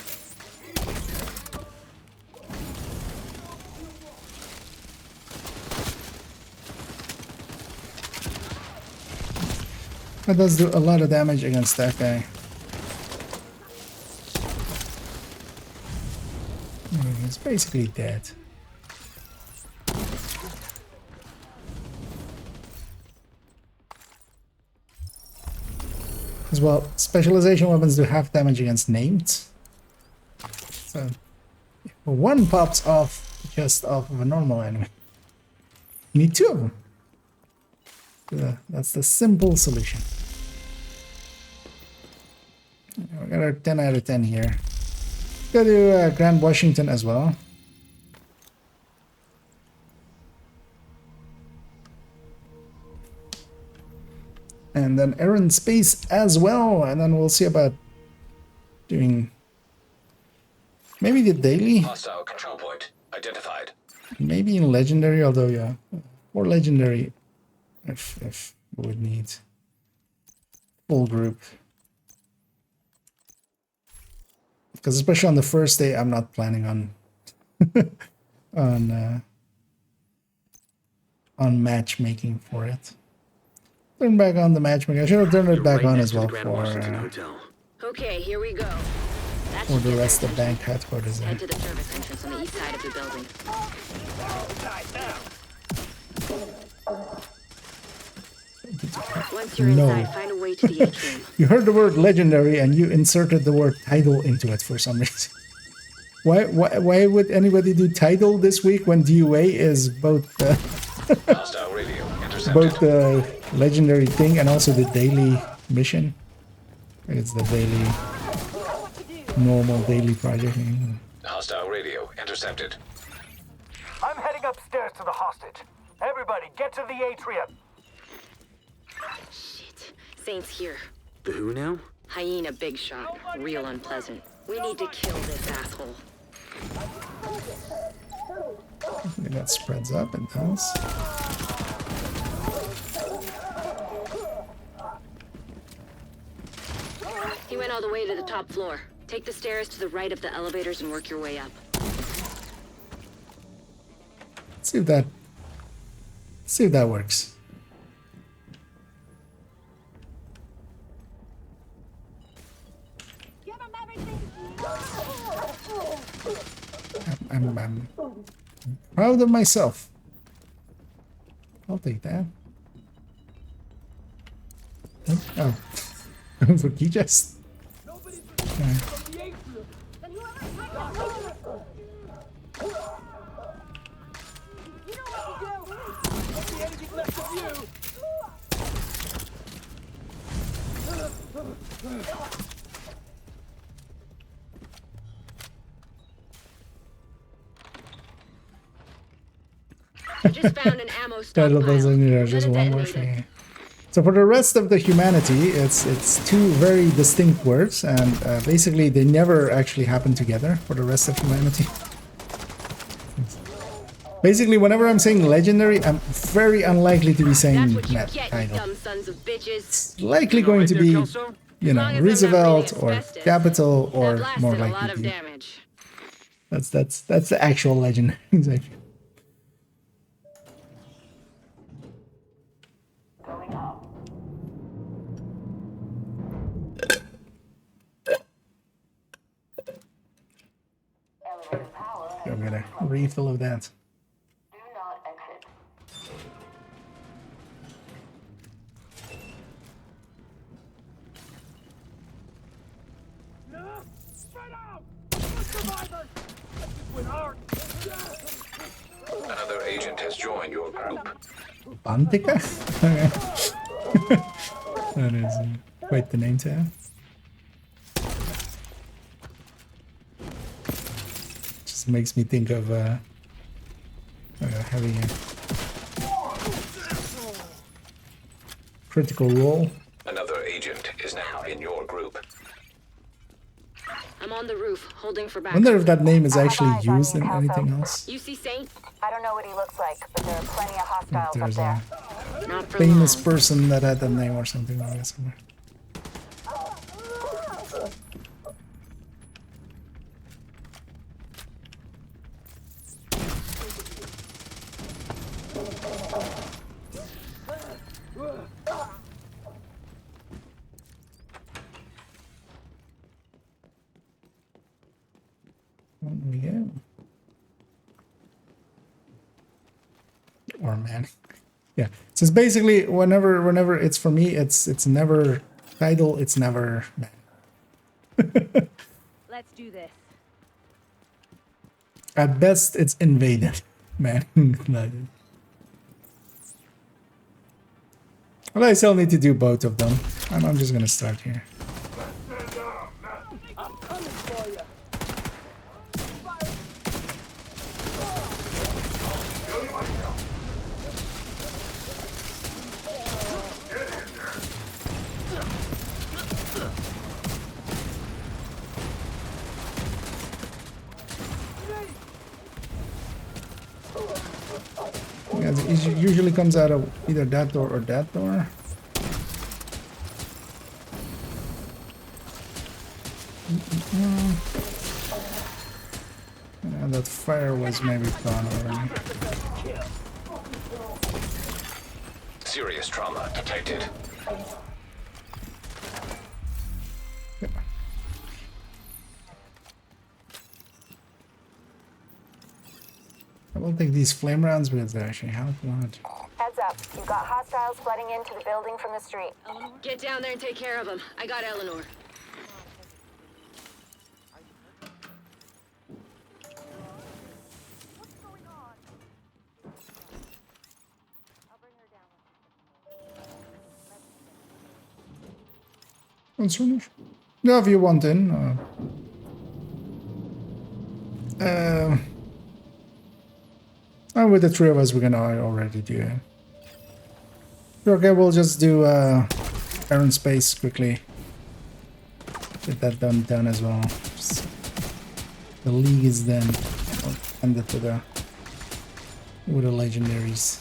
S5: That does do a lot of damage against that guy. He's basically dead. As well, specialization weapons do half damage against named. So, if one pops off just off of a normal enemy, you need 2 of them. That's the simple solution. We got our 10 out of 10 here. Go to Grand Washington as well. And then Air and Space as well. And then we'll see about doing maybe the daily.
S2: Hostile control point identified.
S5: Maybe in Legendary, although yeah. Or Legendary if we would need full group. Because especially on the first day, I'm not planning on on matchmaking for it. Turn back on the matchmaking. I should have turned it back on as well
S7: Okay, here we go. That
S5: for
S7: should
S5: the
S7: get
S5: rest
S7: their
S5: of bank headquarters.
S7: Head to the service entrance on the east side of the building. Once you're
S5: No.
S7: inside, find a way to the atrium.
S5: You heard the word legendary and you inserted the word tidal into it for some reason. Why would anybody do tidal this week when DUA is both
S2: Hostile radio intercepted.
S5: both the legendary thing and also the daily mission? It's the daily normal daily project.
S2: Hostile radio intercepted.
S6: I'm heading upstairs to the hostage. Everybody, get to the atrium.
S7: Shit. Saint's here.
S3: The who now?
S7: Hyena big shot. Real unpleasant. We need to kill this asshole.
S5: That spreads up and does.
S7: He went all the way to the top floor. Take the stairs to the right of the elevators and work your way up.
S5: See if that works. I'm proud of myself. I'll take that. Oh, for key chest. Okay.
S7: I just found an ammo
S5: Title doesn't
S7: stockpile.
S5: need
S7: Let
S5: just
S7: it
S5: one more
S7: detonate it.
S5: thing.
S1: So for the rest of the humanity, it's two very distinct words, and basically they never actually happen together for the rest of humanity. Basically, whenever I'm saying legendary, I'm very unlikely to be saying
S7: That's what you
S1: that
S7: get, you
S1: title.
S7: dumb sons of bitches.
S1: It's likely going to be, you know,
S7: As long as I'm not
S1: Roosevelt
S7: breathing
S1: or
S7: asbestos.
S1: Capital,
S7: That
S1: or
S7: blasted
S1: more
S7: a lot
S1: likely
S7: of
S1: to.
S7: damage.
S1: That's the actual legend. Exactly. Go get a refill of that.
S2: Another agent has joined your group.
S1: Bantica? Okay. That is quite the name to have. Just makes me think of having a critical role.
S2: Another agent is now in your group.
S7: I'm on the roof, holding for
S1: I
S7: backup.
S1: wonder if that name is actually
S4: eyes on
S1: used
S4: you,
S1: in
S4: Kelso.
S1: anything else.
S7: You see Saint?
S4: I don't know what he looks like, but there are plenty of
S1: If
S4: hostiles up
S1: there's
S4: there.
S1: a
S7: Not for
S1: famous
S7: long.
S1: person that had that name or something like that somewhere. There we go. Or man. Yeah. So it's basically whenever it's for me, it's never title, it's never man.
S7: Let's do this.
S1: At best it's invaded. Man. Well, I still need to do both of them. I'm just gonna start here. Yeah, it usually comes out of either that door or that door. Yeah, that fire was maybe gone already.
S2: Serious trauma detected.
S1: I will take these flame rounds because they actually help a lot.
S4: Heads up, you've got hostiles flooding into the building from the street.
S7: Get down there and take care of them. I got Eleanor.
S1: What's finished? No, if you want in. And with the three of us, we're gonna already do it. Okay, we'll just do Iron Space quickly. Get that done as well. Just, the league is then ended with the legendaries.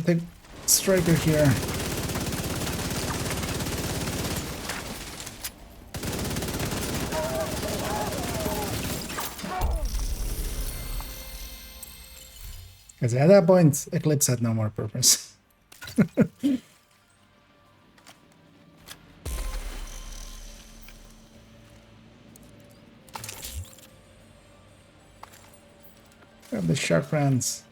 S1: The striker here. Because at that point, Eclipse had no more purpose. Grab the sharp rounds.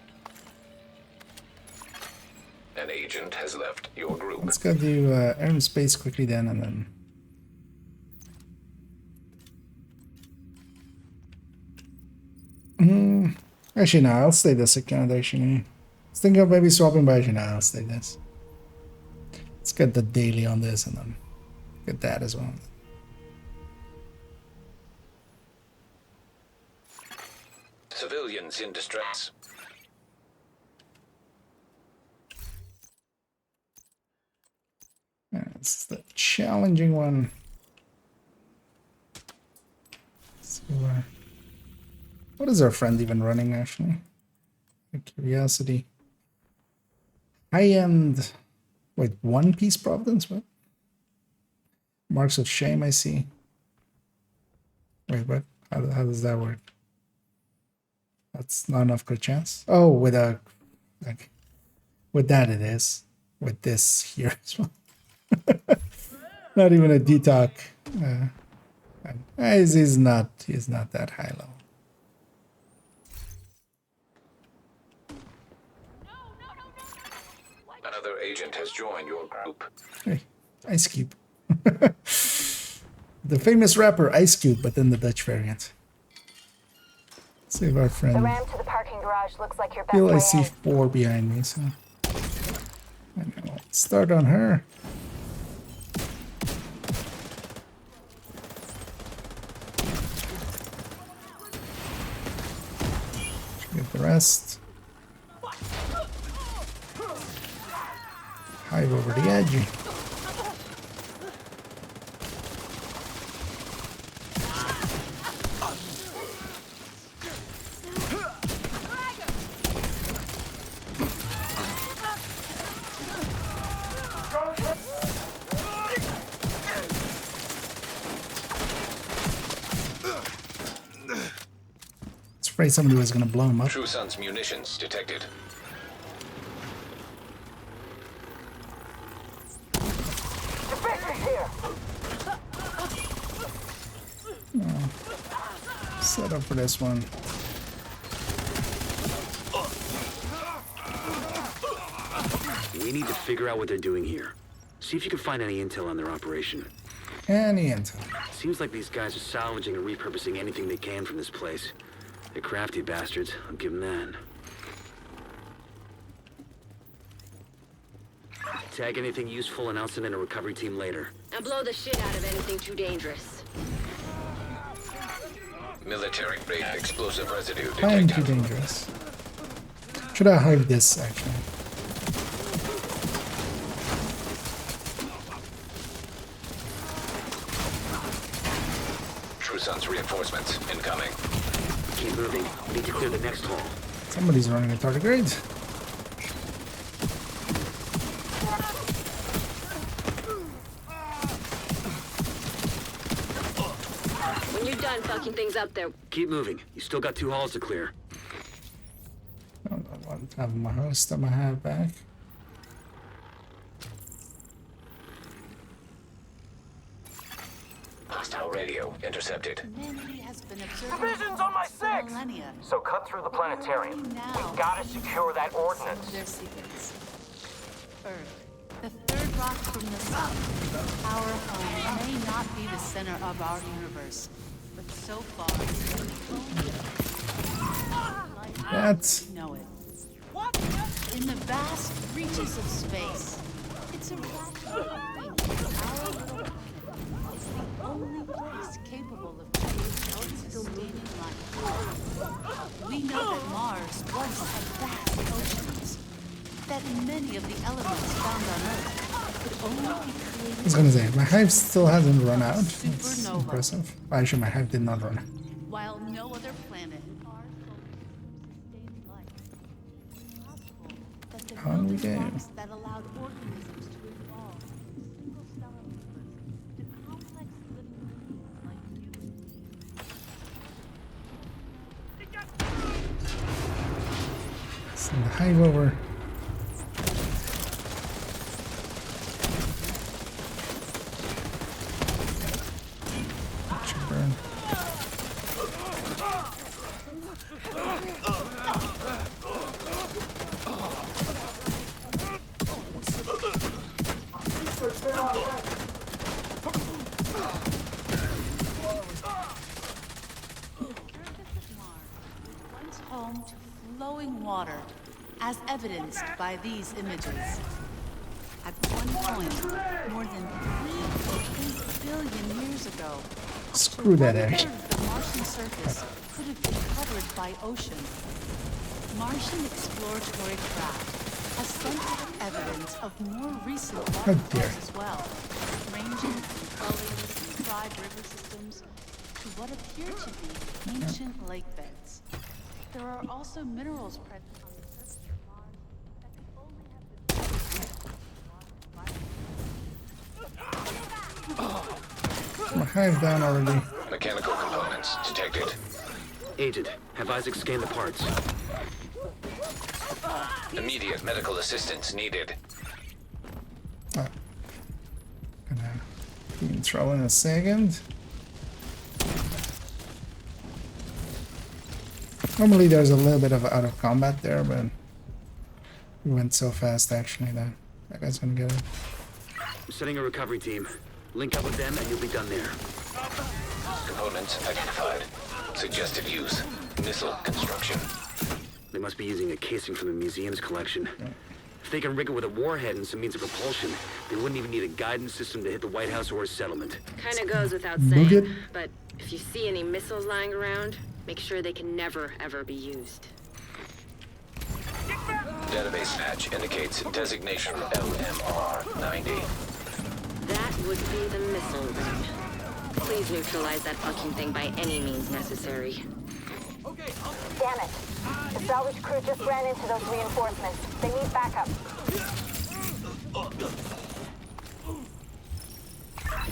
S2: An agent has left your group.
S1: Let's go do Iron Space quickly then, and then... Actually, no, I'll stay this account, actually. I was thinking of maybe swapping, but actually, no, I'll stay this. Let's get the daily on this, and then Get that as well.
S2: Civilians in distress.
S1: That's the challenging one. So, what is our friend even running actually? Curiosity. High-end. Wait, One Piece Providence? What? Marks of Shame, I see. Wait, what? How does that work? That's not enough good chance. Oh, with a, like, with that it is. With this here as well. Not even a detox. He's not that high level.
S2: Another agent has joined your group.
S1: Hey, Ice Cube. The famous rapper Ice Cube, but then the Dutch variant. Save our
S4: The
S1: friend.
S4: ramp to the parking garage looks like your best
S1: Feel
S4: way
S1: I see
S4: in.
S1: 4 behind me, so I know. Start on her. Get the rest. Hive over the edge. Afraid somebody was gonna blow him up.
S2: True Sun's munitions detected.
S4: Defenders here!
S1: Set up for this one.
S3: We need to figure out what they're doing here. See if you can find any intel on their operation.
S1: Any intel.
S3: Seems like these guys are salvaging and repurposing anything they can from this place. They're crafty bastards, I'll give them that. Tag anything useful and I'll send in a recovery team later.
S7: And blow the shit out of anything too dangerous.
S2: Military-grade explosive residue
S1: Fine, too
S2: detected.
S1: dangerous. Should I hive this actually?
S2: True Sun's reinforcements incoming.
S3: Keep moving. We need to clear the next hall.
S1: Somebody's running a tardigrade.
S7: When you're done fucking things up there,
S3: Keep moving. You still got 2 halls to clear.
S1: I don't want to have my host on my hat back.
S2: Hostile radio intercepted.
S10: Humanity has been observing
S4: Division's on my
S10: for
S4: 6!
S10: millennia.
S4: So cut through the planetarium.
S10: Now,
S4: We gotta secure that
S10: some
S4: ordnance.
S10: of their secrets. Earth, the third rock from the sun. Our home may not be the center of our universe, but so far,
S1: That's
S10: we know it. In the vast reaches of space, it's a rational thing. Our little planet is the only place capable of creating sustaining life. We know that Mars once had vast oceans, that many of the elements found on Earth could only be created.
S1: I was gonna say, my hive still hasn't run out. It's
S10: Supernova.
S1: impressive. Actually, my hive did not run out.
S10: While no other planet in our solar system sustained life, it's possible that the
S1: On we
S10: building
S1: go.
S10: blocks that allowed organisms to evolve from a single stellar universe to complex living beings like you and me.
S1: Send the hive over. Should burn.
S10: Once home to flowing water, as evidenced by these images. At one point, more than 3 billion years ago.
S1: Screw that
S10: One
S1: edge.
S10: third of the Martian surface could have been covered by ocean. Martian exploratory craft has sent out evidence of more recent water
S1: dear.
S10: flows as well, ranging from gullies and dried river systems to what appear to be ancient lake beds. There are also minerals present on the surface of Mars that could only have been
S1: My hive down already.
S2: Mechanical components detected.
S3: Agent, have Isaac scan the parts.
S2: Immediate medical assistance needed.
S1: Gonna throw in a second. Normally there's a little bit of out of combat there, but we went so fast actually that that guy's gonna get it.
S3: I'm sending a recovery team. Link up with them and you'll be done there.
S2: Components identified. Suggested use. Missile construction.
S3: They must be using a casing from the museum's collection. If they can rig it with a warhead and some means of propulsion, they wouldn't even need a guidance system to hit the White House or a settlement.
S7: Kinda goes without
S1: Book
S7: saying,
S1: it.
S7: but if you see any missiles lying around, make sure they can never, ever be used.
S2: Database patch indicates designation LMR-90.
S7: That would be the missile ring. Please neutralize that fucking thing by any means necessary.
S4: Damn it. The salvage crew just ran into those reinforcements. They need backup.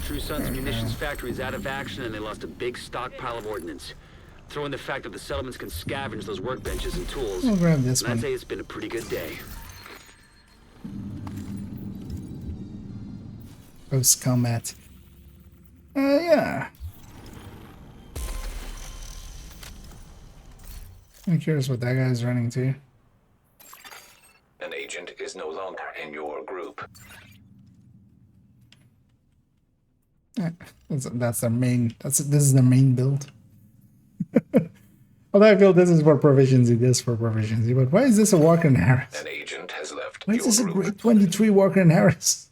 S3: True Sun's munitions factory is out of action and they lost a big stockpile of ordnance. Throw in the fact that the settlements can scavenge those workbenches and tools.
S1: We'll grab this
S3: and I'd
S1: one.
S3: say it's been a pretty good day.
S1: Post combat. Yeah. I'm curious what that guy's running to.
S2: An agent is no longer in your group.
S1: Yeah, that's their main. This is the main build. Although I feel this is for proficiency, this for proficiency. But why is this a Walker and Harris?
S2: An agent has left
S1: Why
S2: your
S1: is this a
S2: group.
S1: grade 23 Walker and Harris?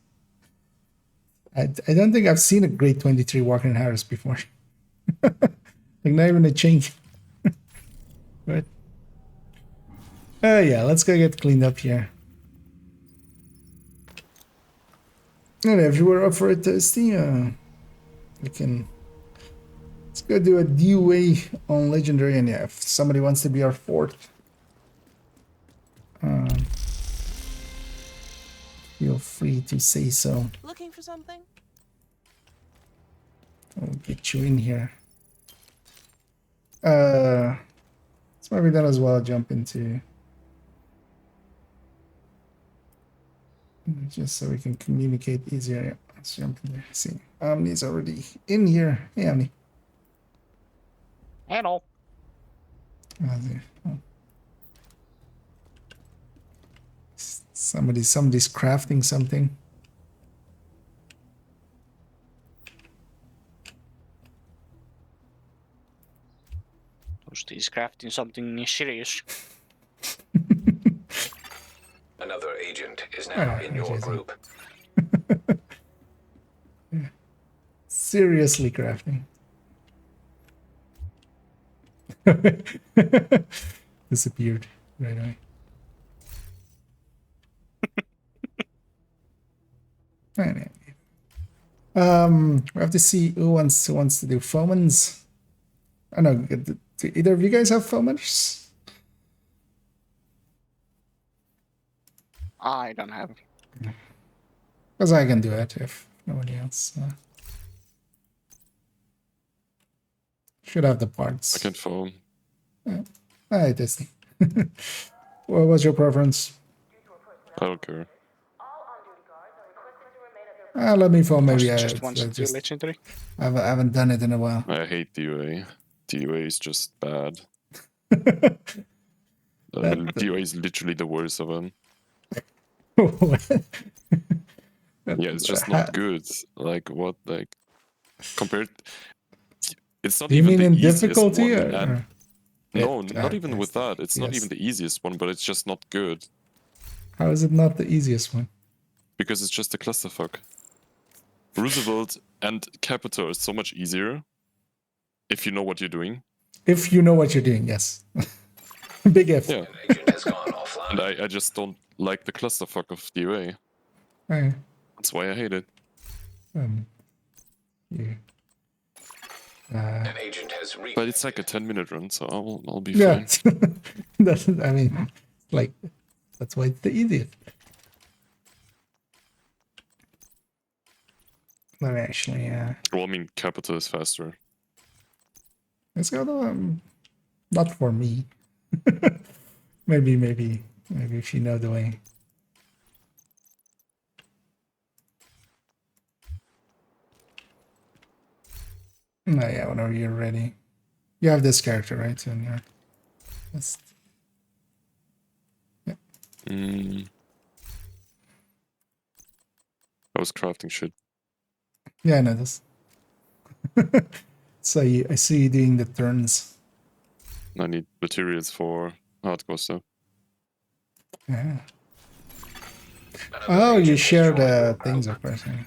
S1: I don't think I've seen a grade 23 Walker and Harris before. Like not even a change. Right. Yeah, let's go get cleaned up here. And if you were up for it, Steve, we can. Let's go do a DUA on Legendary, and yeah, if somebody wants to be our fourth, feel free to say so.
S8: Looking for something?
S1: I'll get you in here. Let's maybe then as well jump into just so we can communicate easier. Yeah, let's jump in there. See, Omni's already in here. Hey, Omni.
S11: Hello.
S1: Oh. Somebody's crafting something.
S11: He's crafting something serious.
S2: Another agent is now in your group.
S1: Seriously crafting. Disappeared right away. Anyway. We have to see who wants to do foamans. I don't know. Do either of you guys have foamers?
S11: I don't have.
S1: Because I can do it if nobody else. Should have the parts.
S12: I can foam.
S1: Hi, Disney. What was your preference?
S12: I don't care.
S1: Let me foam maybe.
S11: Just once to do legendary.
S1: I haven't done it in a while.
S12: I hate DOA. DOA is just bad. DOA is literally the worst of them. Yeah, it's just not good. Like what? Like compared. It's not
S1: Do you
S12: even
S1: mean
S12: the
S1: in
S12: easiest
S1: difficulty?
S12: one, and-
S1: Or?
S12: No, not even with that. It's not
S1: yes.
S12: even the easiest one, but it's just not good
S1: How is it not the easiest one?
S12: because it's just a clusterfuck. Roosevelt And Capital is so much easier if you know what you're doing.
S5: If you know what you're doing, yes. Big if.
S12: Yeah.
S2: Agent has gone offline.
S12: And I just don't like the clusterfuck of DOA.
S5: Right.
S12: That's why I hate it.
S5: Yeah.
S2: An agent has
S12: But it's like a 10-minute run, so I'll be
S5: Yeah.
S12: fine.
S5: That's, I mean, like, that's why it's the easiest. But actually,
S12: Well, I mean, Capital is faster.
S5: it's got not for me. maybe if you know the way. No, yeah, whenever you're ready. You have this character, right? And you're just... Yeah.
S12: I was crafting shit.
S5: Yeah, I know this. So I see you doing the turns.
S12: I need materials for hardcore stuff.
S5: Yeah. Oh, you share the things, of course. Yeah.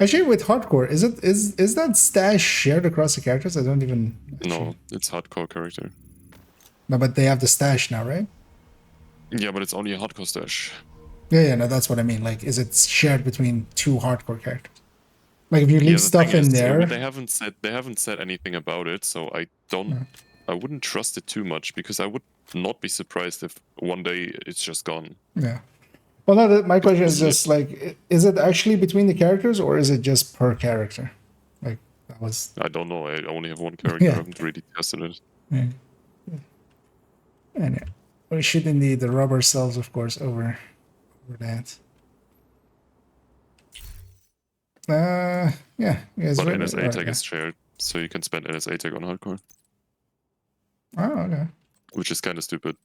S5: Actually, with hardcore, is that stash shared across the characters? I don't even.
S12: No, it's hardcore character.
S5: No, but they have the stash now, right?
S12: Yeah, but it's only a hardcore stash.
S5: Yeah, no, that's what I mean. Like, is it shared between two hardcore characters? Like, if you leave
S12: the
S5: stuff
S12: thing
S5: in
S12: is,
S5: there.
S12: they haven't said anything about it, so I wouldn't trust it too much because I would not be surprised if one day it's just gone.
S5: Yeah. Well, no, my question is just like, is it actually between the characters or is it just per character? Like, that was.
S12: I don't know. I only have one character.
S5: Yeah.
S12: I haven't really tested it.
S5: Yeah. And we shouldn't need the rubber cells, of course, over that. Yeah.
S12: But NSA tag is shared, so you can spend NSA tag on hardcore.
S5: Oh, okay.
S12: Which is kind of stupid.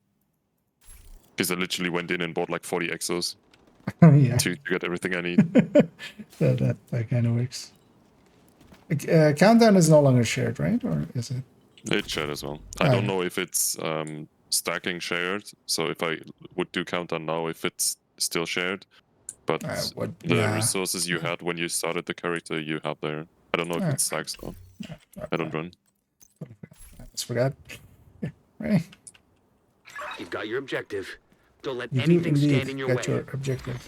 S12: Because I literally went in and bought like 40 exos
S5: Yeah.
S12: to get everything I need.
S5: that kind of works. Countdown is no longer shared, right? Or is it?
S12: It's shared as well. I don't know if it's stacking shared. So if I would do countdown now, if it's still shared. But the resources you had when you started the character, you have there. I don't know if it stacks though. I don't run.
S5: I just forgot. Yeah, right.
S3: You've got your objective. Don't let
S5: You do
S3: anything
S5: indeed
S3: stand in your way.
S5: get your objective.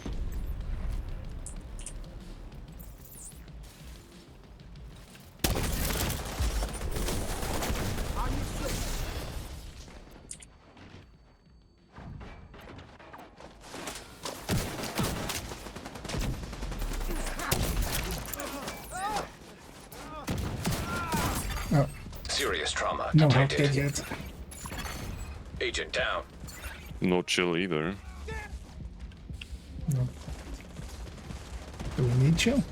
S5: Oh,
S2: Serious trauma
S5: no,
S2: detected.
S5: not dead yet.
S2: Agent down.
S12: No chill either.
S5: No. Do we need chill?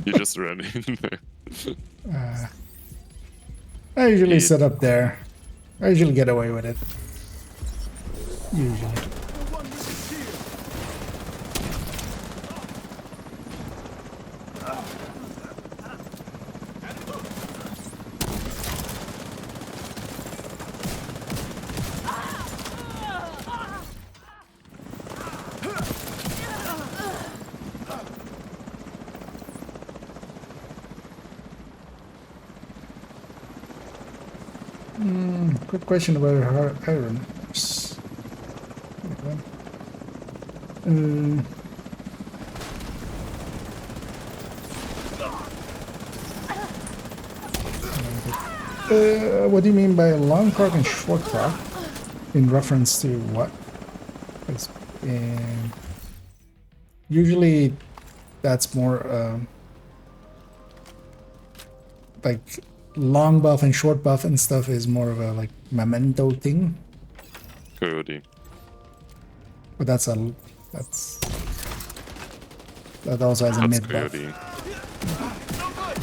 S12: You just ran in there.
S5: I usually set up there. I usually get away with it. Usually. Good question about her iron horse. What do you mean by long clock and short clock? In reference to what? Usually that's more like long buff and short buff and stuff is more of a like memento thing.
S12: Coyote.
S5: But that also has a mid buff.
S12: Coyote.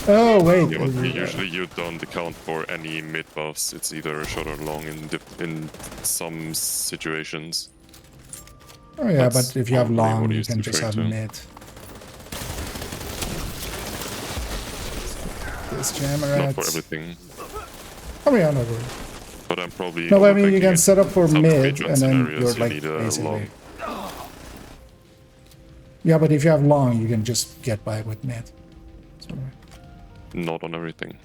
S5: Oh wait.
S12: Yeah, but usually you don't account for any mid buffs. It's either short or long in some situations.
S5: Oh yeah, but if you have long, you can just have mid. This jammer
S12: Not for everything.
S5: Oh yeah, no worries.
S12: But I'm probably.
S5: No, I mean you can set up for
S12: some
S5: mid
S12: Patreon
S5: and then
S12: scenarios
S5: you're
S12: you
S5: like
S12: need a
S5: basically.
S12: long.
S5: Yeah, but if you have long, you can just get by with mid. So,
S12: Not on everything.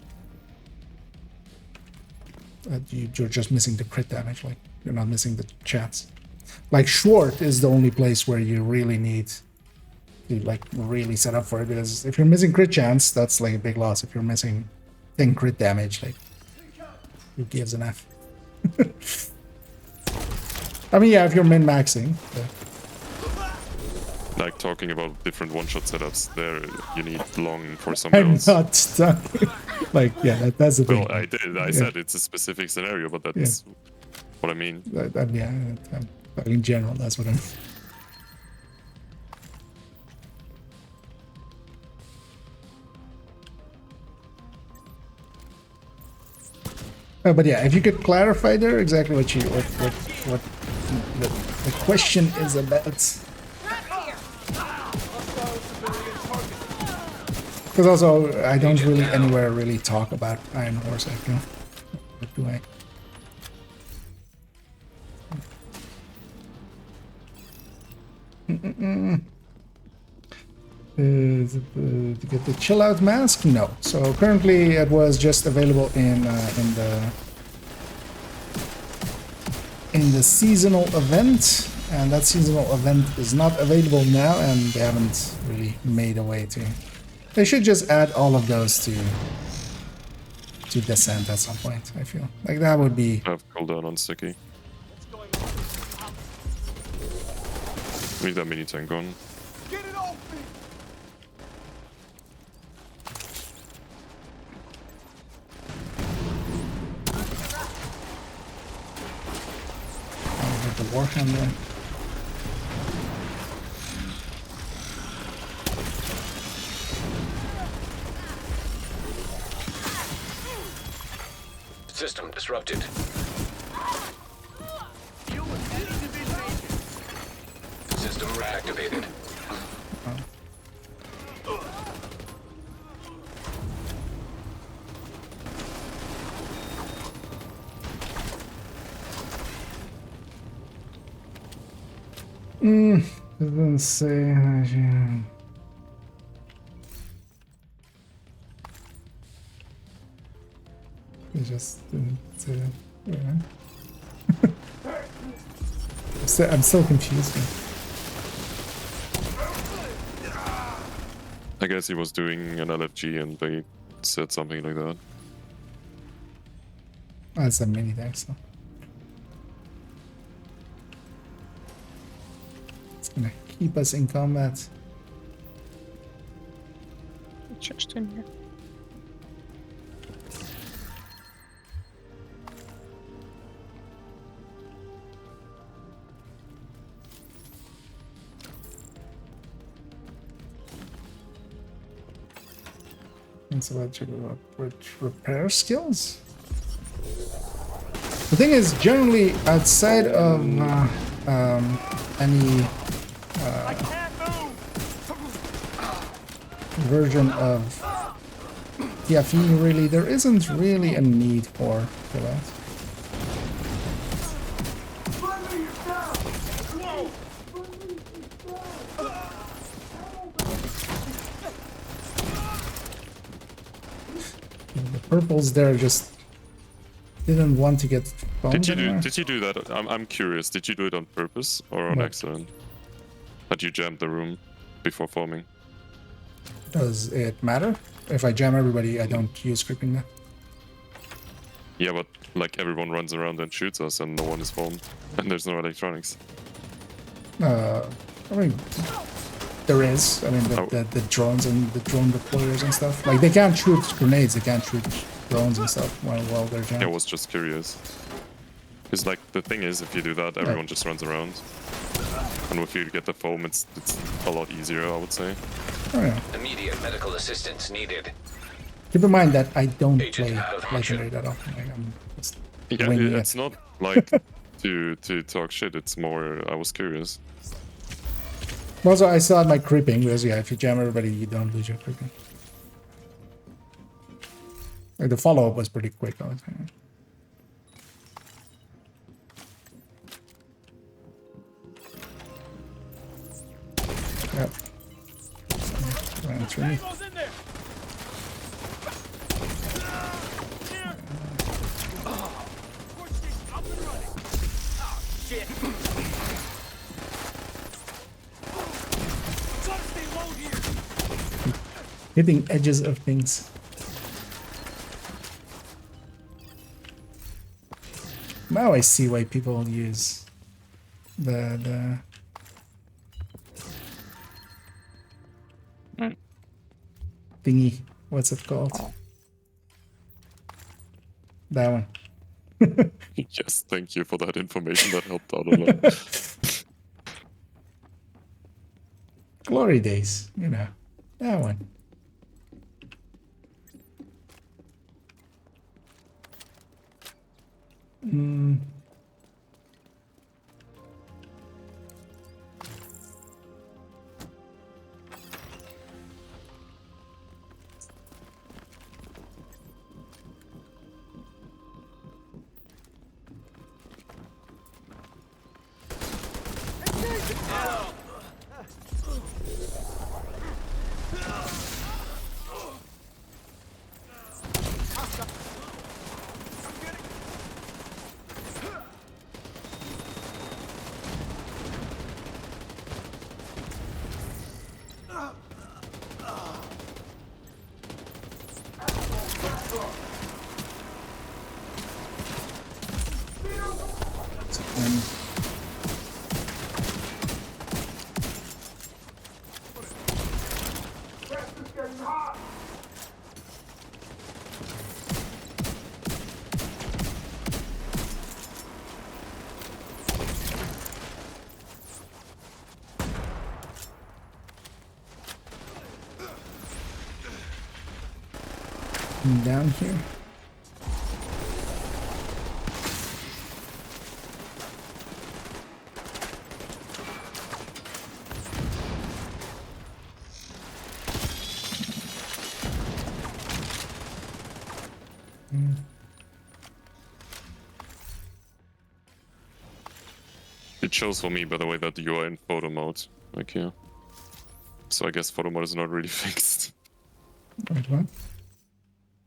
S5: you're just missing the crit damage. Like you're not missing the chance. Like short is the only place where you really need to like really set up for it, because if you're missing crit chance, that's like a big loss. If you're missing 10 crit damage, like who gives an F? I mean, yeah, if you're min-maxing. Yeah.
S12: Like talking about different one-shot setups, there you need long for somebody
S5: I'm
S12: else.
S5: not talking. Like, yeah, that's the thing.
S12: Well, I did. I said it's a specific scenario, but that's what I mean.
S5: Yeah, in general, that's what I mean. But yeah, if you could clarify there exactly what the question is about. Because also, I don't really anywhere really talk about Iron Horse, I feel. What do I? To get the chill out mask? No. So currently it was just available in the seasonal event, and that seasonal event is not available now, and they haven't really made a way to. They should just add all of those to Descent at some point. I feel like that would be.
S12: I have cooldown on sticky. Leave that mini tank on.
S6: Get it off me!
S5: I'll get the Warhammer.
S2: System disrupted. System reactivated.
S5: Doesn't say. It just didn't say that. Yeah. I'm still confused.
S12: I guess he was doing an LFG and they said something like that.
S5: That's a mini deck, so. It's gonna keep us in combat.
S11: Just in here.
S5: It's about your repair skills. The thing is, generally outside of any version of TFE, really, there isn't really a need for that. The purples there just didn't want to get found.
S12: Did you do that? I'm curious. Did you do it on purpose or on accident? But you jammed the room before forming.
S5: Does it matter? If I jam everybody, I don't use creeping net.
S12: Yeah, but like everyone runs around and shoots us and no one is formed. And there's no electronics.
S5: I mean, there is. I mean, the drones and the drone deployers and stuff. Like, they can't shoot grenades, they can't shoot drones and stuff while they're jammed.
S12: Yeah, I was just curious. Because, like, the thing is, if you do that, everyone just runs around. And if you get the foam, it's a lot easier, I would say.
S5: Oh, yeah.
S2: Immediate medical assistance needed.
S5: Keep in mind that I don't play Legendary that often. Like, I'm just winging
S12: it's not like to talk shit, it's more, I was curious.
S5: Also, I still had my creeping, because yeah, if you jam everybody, you don't lose your creeping. Like, the follow-up was pretty quick, I would say. Yep.
S1: through me.
S6: Tango's in there. Push this up and running. Oh shit. Gotta stay low here.
S5: Hitting edges of things. Now I see why people use the thingy. What's it called? That one.
S12: Yes, thank you for that information. That helped out a lot.
S5: Glory days, you know. That one. Down here.
S12: It shows for me, by the way, that you are in photo mode. Like here. So I guess photo mode is not really fixed.
S5: Wait, what?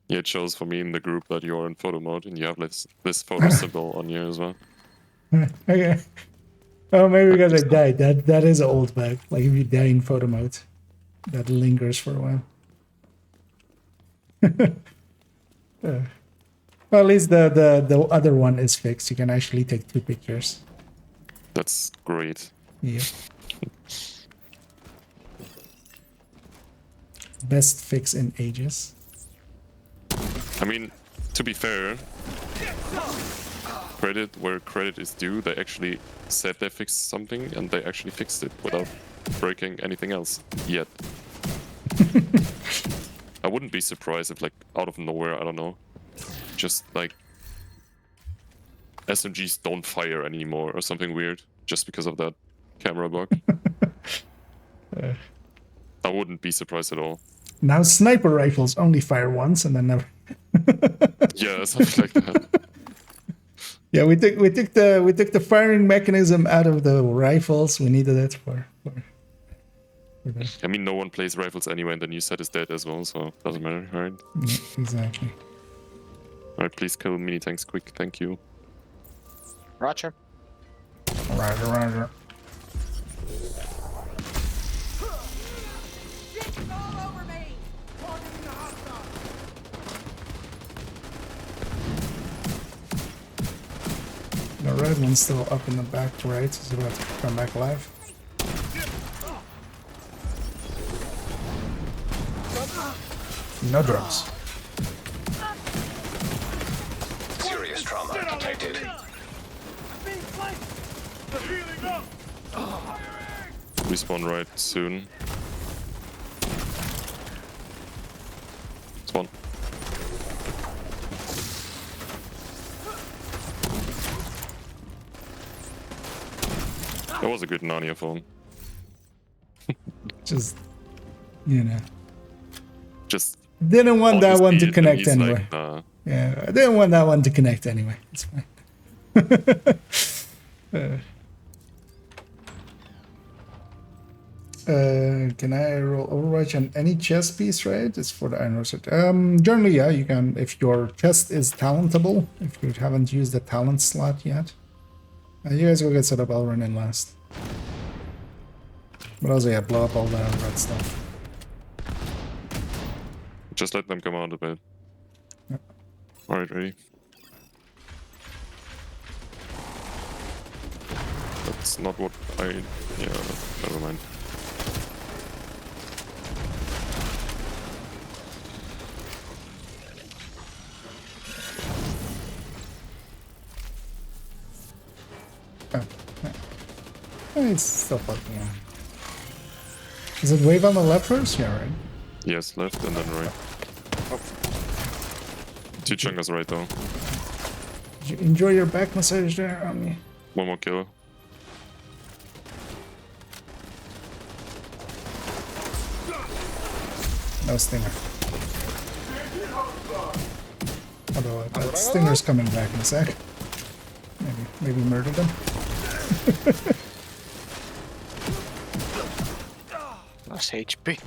S12: Yeah, it shows for me in the group that you're in photo mode and you have this photo symbol on you as well.
S5: Okay. Oh, maybe because I died. That is an old bug. Like if you die in photo mode, that lingers for a while. Well, at least the other one is fixed. You can actually take 2 pictures.
S12: That's great.
S5: Yeah. Best fix in ages.
S12: I mean, to be fair, credit where credit is due, they actually said they fixed something and they actually fixed it without breaking anything else yet. I wouldn't be surprised if, like, out of nowhere, I don't know, just like SMGs don't fire anymore or something weird just because of that camera bug. I wouldn't be surprised at all.
S5: Now sniper rifles only fire once and then never.
S12: Yeah, something like that.
S5: Yeah, we took the firing mechanism out of the rifles. We needed it for
S12: I mean, no one plays rifles anyway, and the new set is dead as well, so it doesn't matter, right?
S5: Yeah, exactly.
S12: Alright, please kill mini tanks quick, thank you.
S11: Roger.
S5: Roger. The red one's still up in the back right. He's about to come back alive. No drugs.
S2: Serious trauma detected.
S12: Respawn right soon. Spawn. That was a good Narnia phone.
S5: Just, you know.
S12: Just
S5: didn't want that one to connect anyway.
S12: Like, nah.
S5: Yeah, I didn't want that one to connect anyway. It's fine.
S1: Can I roll Overwatch on any chest piece, right? It's for the Iron Research. Generally, yeah, you can, if your chest is talentable, if you haven't used the talent slot yet. You guys go get set up, I'll run in last. But also, yeah, blow up all the red stuff.
S12: Just let them come out a bit.
S1: Yep.
S12: Alright, ready? That's not what I... Yeah, never mind.
S1: It's still fucking on. Is it wave on the left first? Yeah, right.
S12: Yes, left and then right. Oh. Two chungas right though.
S1: Did you enjoy your back massage there on me?
S12: One more kill.
S1: No stinger. Although that stinger's coming back in a sec. Maybe murder them.
S11: Nice HP.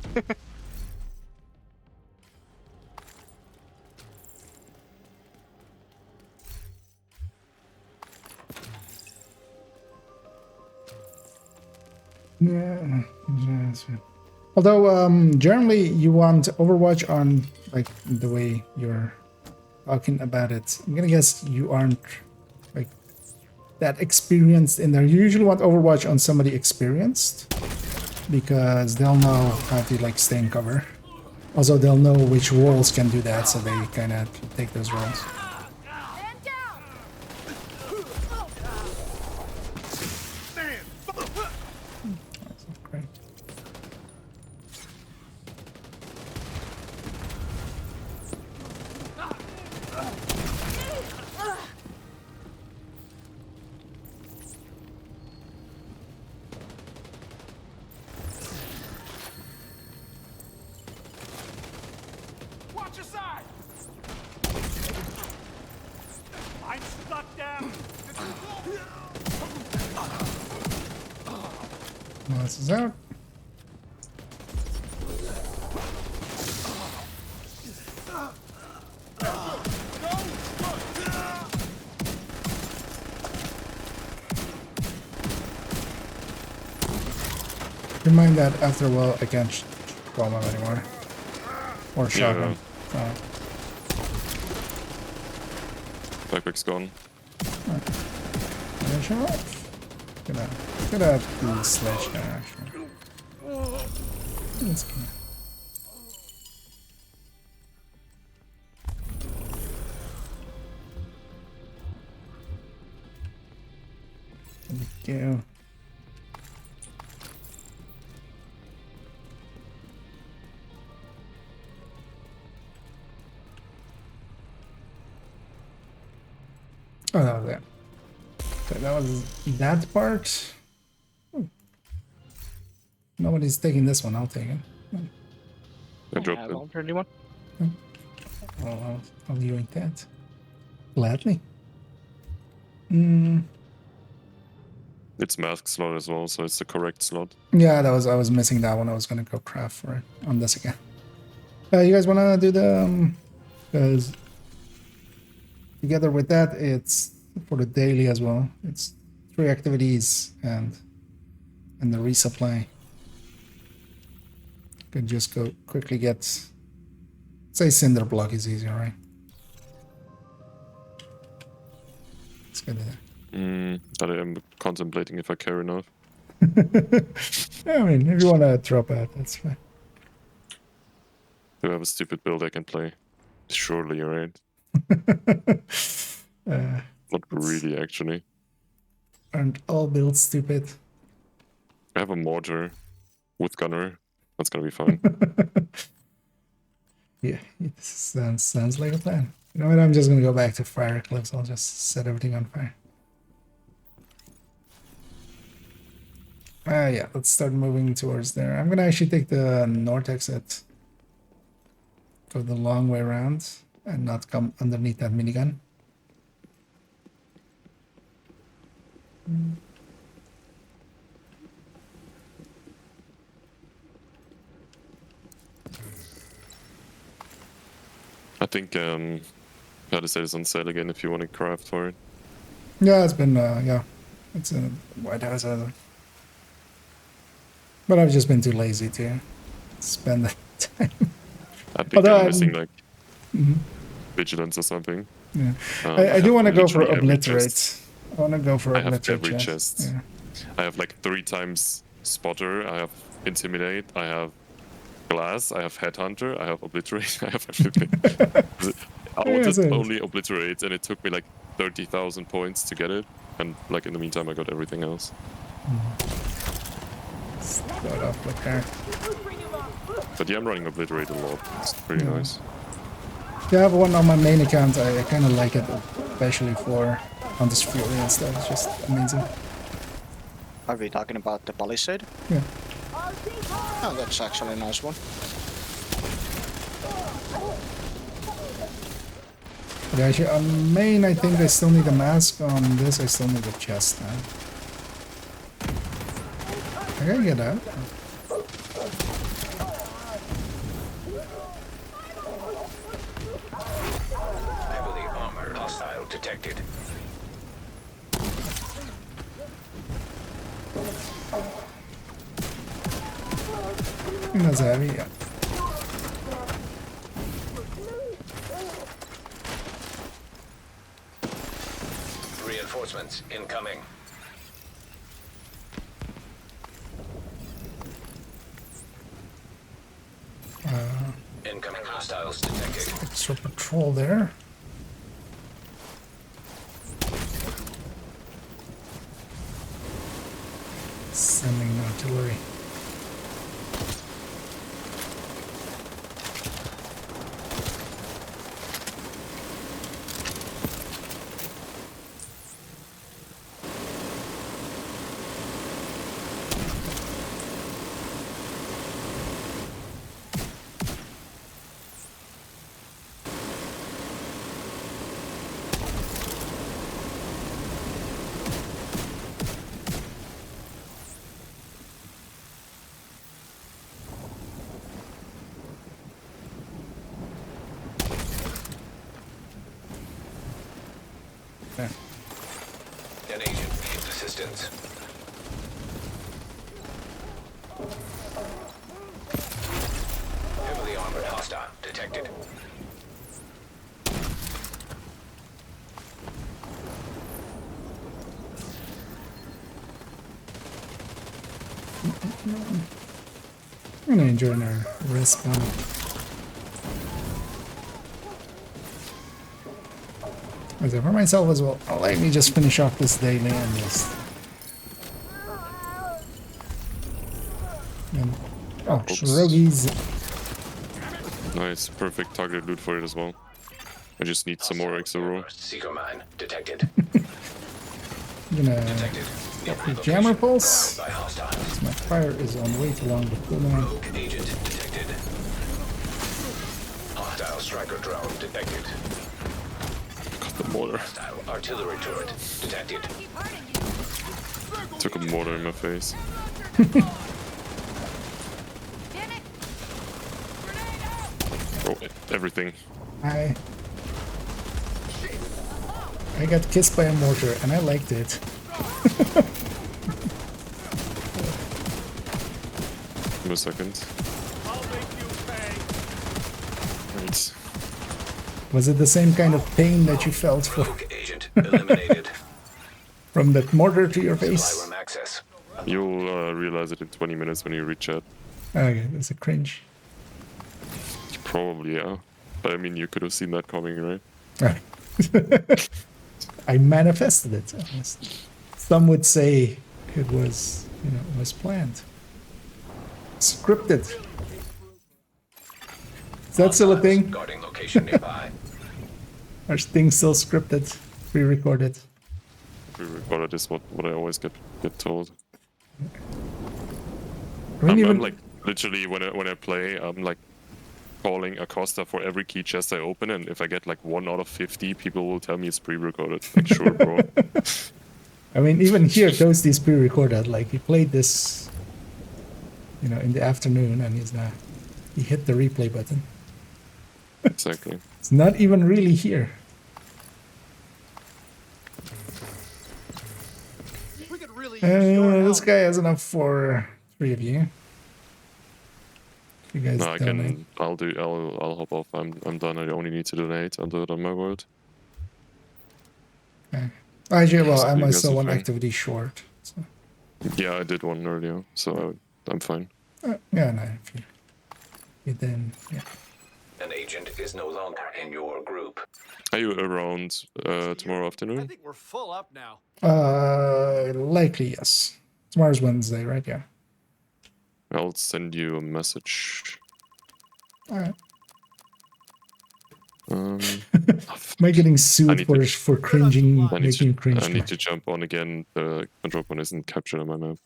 S1: Yeah. Although generally you want Overwatch on like the way you're talking about it. I'm gonna guess you aren't like that experienced in there. You usually want Overwatch on somebody experienced because they'll know how to like stay in cover. Also, they'll know which roles can do that, so they kind of take those roles. Great.
S6: Watch your side! I'm stuck down!
S1: This is out. Remind that after a while I can't bomb him anymore. Or shot him.
S12: Backpack's gone.
S1: Finish him off. Gonna have the sledgehammer actually. That's good. There we go. Oh, that was it. Okay, that was that part. Nobody's taking this one. I'll take it.
S12: I dropped it.
S11: Volunteer one.
S1: I'll viewing that. Gladly.
S12: It's mask slot as well, so it's the correct slot.
S1: Yeah, I was missing that one. I was gonna go craft for it on this again. You guys wanna do the because together with that it's for the daily as well. It's 3 activities and the resupply. Could just go quickly get, say, cinder block is easier, right? Let's go there.
S12: That I am contemplating if I care enough.
S1: I mean, if you want to drop out, that's fine.
S12: Do I have a stupid build I can play? Surely, right? Not really, actually.
S1: Aren't all builds stupid?
S12: I have a mortar with gunner. That's gonna be fine.
S1: Yeah, it sounds like a plan. You know what? I'm just gonna go back to fire cliffs. I'll just set everything on fire. Yeah, let's start moving towards there. I'm gonna actually take the north exit. Go the long way around and not come underneath that minigun.
S12: I think Palisade is on sale again if you want to craft for it.
S1: Yeah, it's been, yeah. It's a White House. But I've just been too lazy to spend the time.
S12: I think
S1: Although
S12: I'm missing like
S1: Mhm.
S12: Vigilance or something.
S1: Yeah. I
S12: have
S1: do want to go for
S12: literally every
S1: Obliterate.
S12: chest.
S1: I want to go for
S12: I have
S1: Obliterate
S12: every
S1: chest.
S12: chest.
S1: Yeah.
S12: I have like 3 times Spotter, I have Intimidate, I have Glass, I have Headhunter, I have Obliterate, I have everything. I
S1: Yeah,
S12: wanted
S1: so-
S12: only Obliterate and it took me like 30,000 points to get it. And like in the meantime I got everything else.
S1: Start off with her.
S12: But yeah, I'm running Obliterate a lot. It's pretty
S1: Yeah.
S12: nice.
S1: Yeah, I have one on my main account. I kind of like it, especially for Hunter's Fury and stuff. It's just amazing.
S11: Are we talking about the Palisade?
S1: Yeah.
S11: Oh, that's actually a nice one.
S1: But actually, on main, I think I still need a mask. On this, I still need a chest now. I gotta get out.
S2: Heavily armored hostile detected.
S1: I think that's heavy, yeah.
S2: Reinforcements incoming. Incoming hostiles detected.
S1: Extra patrol there. Sending artillery.
S2: An agent needs assistance. Heavily armored hostile detected.
S1: I'm gonna enjoy our respawn. As for myself as well, let me just finish off this daily and just. And, oh, Shrogies.
S12: Nice, perfect targeted loot for it as well. I just need some more extra roll.
S2: Seeker mine detected.
S1: I'm gonna
S2: Detected.
S1: get the jammer pulse. My fire is on way too long to cooldown.
S2: Rogue agent detected. Hostile striker drone detected.
S12: Got the mortar.
S2: Hostile artillery turret detected.
S12: Took a mortar in my face. Oh, everything.
S1: I got kissed by a mortar and I liked it.
S12: Give me a second. Right.
S1: Was it the same kind of pain that you felt for
S2: Agent eliminated.
S1: from that mortar to your
S2: Supply
S1: face?
S2: room access.
S12: You'll realize it in 20 minutes when you reach it.
S1: Okay, that's a cringe.
S12: Probably, yeah. But I mean, you could have seen that coming, right?
S1: I manifested it. Some would say it was, you know, it was planned, scripted. Is that still a thing?
S2: Guarding location nearby.
S1: Are things still scripted, pre-recorded?
S12: Pre-recorded is what I always get told.
S1: I mean, even
S12: I'm like literally when I play, I'm like calling Acosta for every key chest I open, and if I get like 1 out of 50, people will tell me it's pre-recorded. Like, sure, bro.
S1: I mean, even here, Toasty is pre-recorded. Like, he played this, you know, in the afternoon, and he hit the replay button.
S12: Exactly.
S5: It's not even really here.
S6: We could really use your
S5: This
S6: help.
S5: guy has enough for 3 of you. You guys
S12: No, I
S5: donate.
S12: can. I'll hop off. I'm done. I only need to donate. I'll do it on my word.
S5: Okay. Actually, well,
S12: So
S5: I'm
S12: you guys
S5: still
S12: are
S5: one
S12: fine.
S5: activity short. So.
S12: Yeah, I did one earlier, so I'm fine.
S5: Yeah, no, if you then, yeah.
S2: An agent is no longer in your group.
S12: Are you around tomorrow
S6: I
S12: afternoon?
S6: think we're full up now.
S5: Likely, yes. Tomorrow's Wednesday, right? Yeah.
S12: I'll send you a message.
S5: Alright.
S12: Um,
S5: Am I getting sued for cringing, making cringe?
S12: I need to jump on again. The control point isn't captured on my map.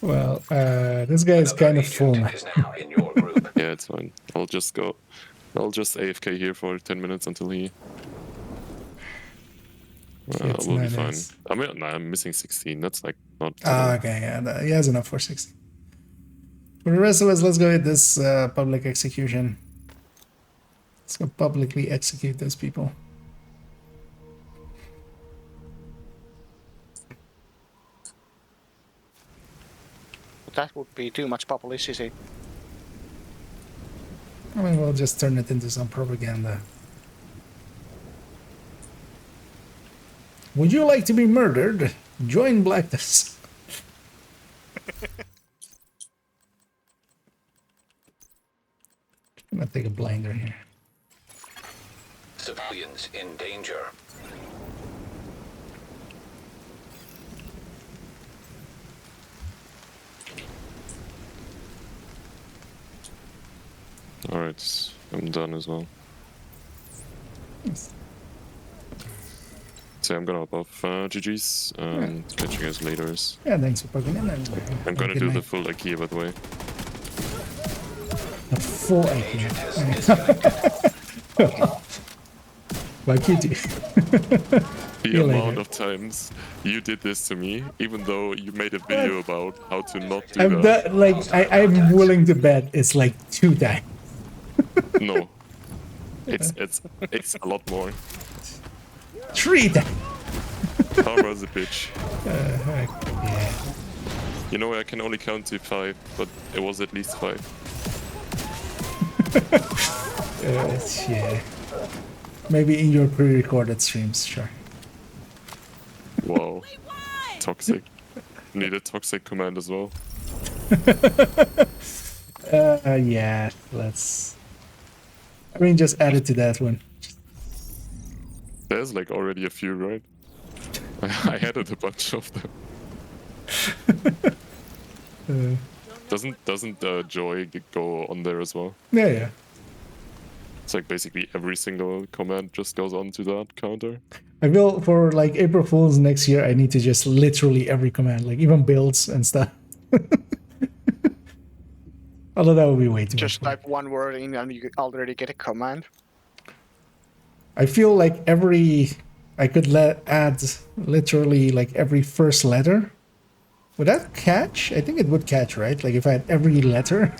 S5: Well, this guy is kind of full now.
S2: Is now in your group.
S12: Yeah, it's fine. I'll just AFK here for 10 minutes until he.
S5: It's
S12: We'll be
S5: not
S12: fine.
S5: nice.
S12: I'm missing 16. That's like not.
S5: Okay, yeah, he has enough for 60. For the rest of us, let's go with this public execution. Let's go publicly execute those people.
S11: That would be too much publicity.
S5: I mean, we'll just turn it into some propaganda. Would you like to be murdered? Join Blackness. I'm gonna take a blinder here.
S2: Civilians in danger.
S12: Alright, I'm done as well.
S5: Yes.
S12: So I'm gonna hop off. GG's, and catch you guys later.
S5: Yeah, thanks for poking in. And
S12: I'm gonna
S5: good
S12: do the
S5: night.
S12: full IKEA, by the way.
S5: A full IQ. Like you do.
S12: The
S5: you
S12: amount
S5: later.
S12: of times you did this to me, even though you made a video about how to not do
S5: I'm
S12: that.
S5: that, like I'm willing to bet it's like 2 times.
S12: No. It's a lot more.
S5: 3 times.
S12: Karma's a bitch.
S5: Yeah.
S12: You know, I can only count to 5, but it was at least 5.
S5: Yeah. Maybe in your pre-recorded streams, sure.
S12: Wow. Toxic. Need a toxic command as well.
S5: Yeah, let's... I mean, just add it to that one.
S12: There's like already a few, right? I added a bunch of them. Doesn't Joy go on there as well?
S5: Yeah.
S12: It's like basically every single command just goes on to that counter.
S5: I will, for like April Fools next year, I need to just literally every command, like even builds and stuff. Although that would be way too much.
S11: Just type one word in and you already get a command.
S5: I feel like I could add literally like every first letter. Would that catch? I think it would catch, right? Like if I had every letter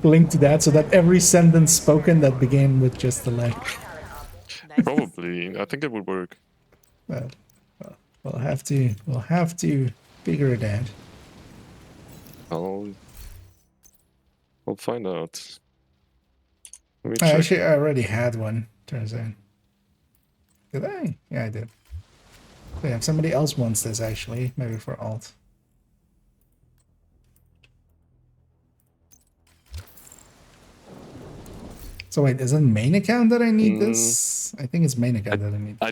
S5: linked to that, so that every sentence spoken that began with just the letter.
S12: Probably. I think it would work.
S5: Well, we'll have to figure it out.
S12: I'll find out. Let me check.
S5: Actually, I already had one, turns out. Did I? Yeah, I did. Yeah, if somebody else wants this, actually, maybe for alt. So wait, is it main account that I need this? I think it's main account that I need.
S12: I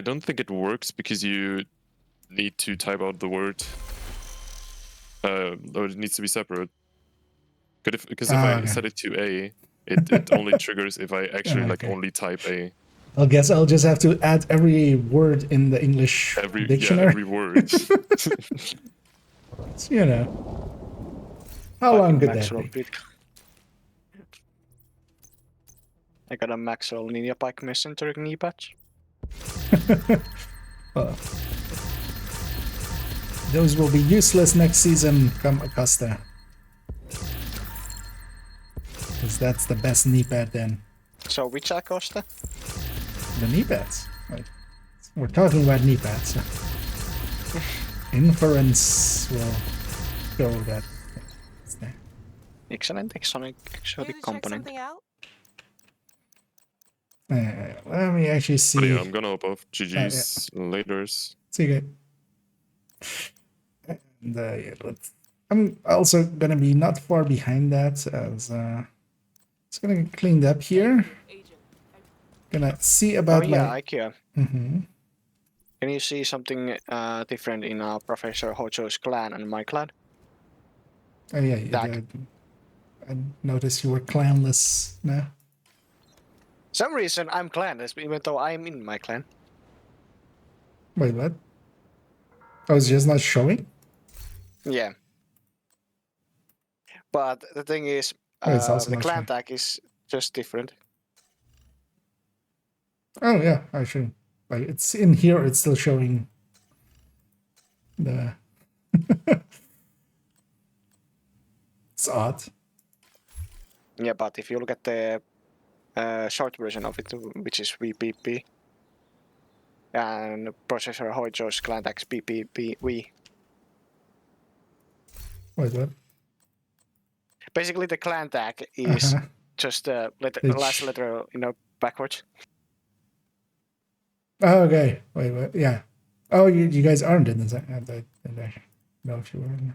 S12: don't think it works because you need to type out the word. Or it needs to be separate. Because if I
S5: okay.
S12: set it to A, it only triggers if I actually like only type A.
S5: I guess I'll just have to add every word in the English dictionary.
S12: Yeah, every word.
S5: You know. How long could that be?
S11: I got a Maxwell Ninja Bike Messenger knee patch.
S5: Well, those will be useless next season come Acosta. Because that's the best knee pad then.
S11: So which Acosta?
S5: The knee pads. Like, we're talking about knee pads. So. Inference will show that it's there.
S11: Excellent exotic component.
S8: Something out?
S5: Let me actually see.
S12: But yeah, I'm gonna hop off. GG's, laters.
S5: See you guys. And, I'm also gonna be not far behind that, as it's gonna get cleaned up here. Gonna see about my.
S11: IKEA. Can you see something different in Professor Hojo's clan and my clan?
S5: Oh yeah, I noticed you were clanless now.
S11: Some reason I'm clanless, even though I'm in my clan.
S5: Wait, what? Oh, it's just not showing?
S11: Yeah. But the thing is,
S5: it's also
S11: the
S5: not
S11: clan
S5: showing.
S11: tag is just different.
S5: Oh yeah, actually, like it's in here. It's still showing the. It's odd.
S11: Yeah, but if you look at the short version of it, which is VPP, and Processor Hojo's clan tag PPPV.
S5: Wait, what?
S11: Basically, the clan tag is just the last letter, backwards.
S5: Oh, okay. Wait. Yeah. Oh, you guys aren't in this. I didn't know if you were in.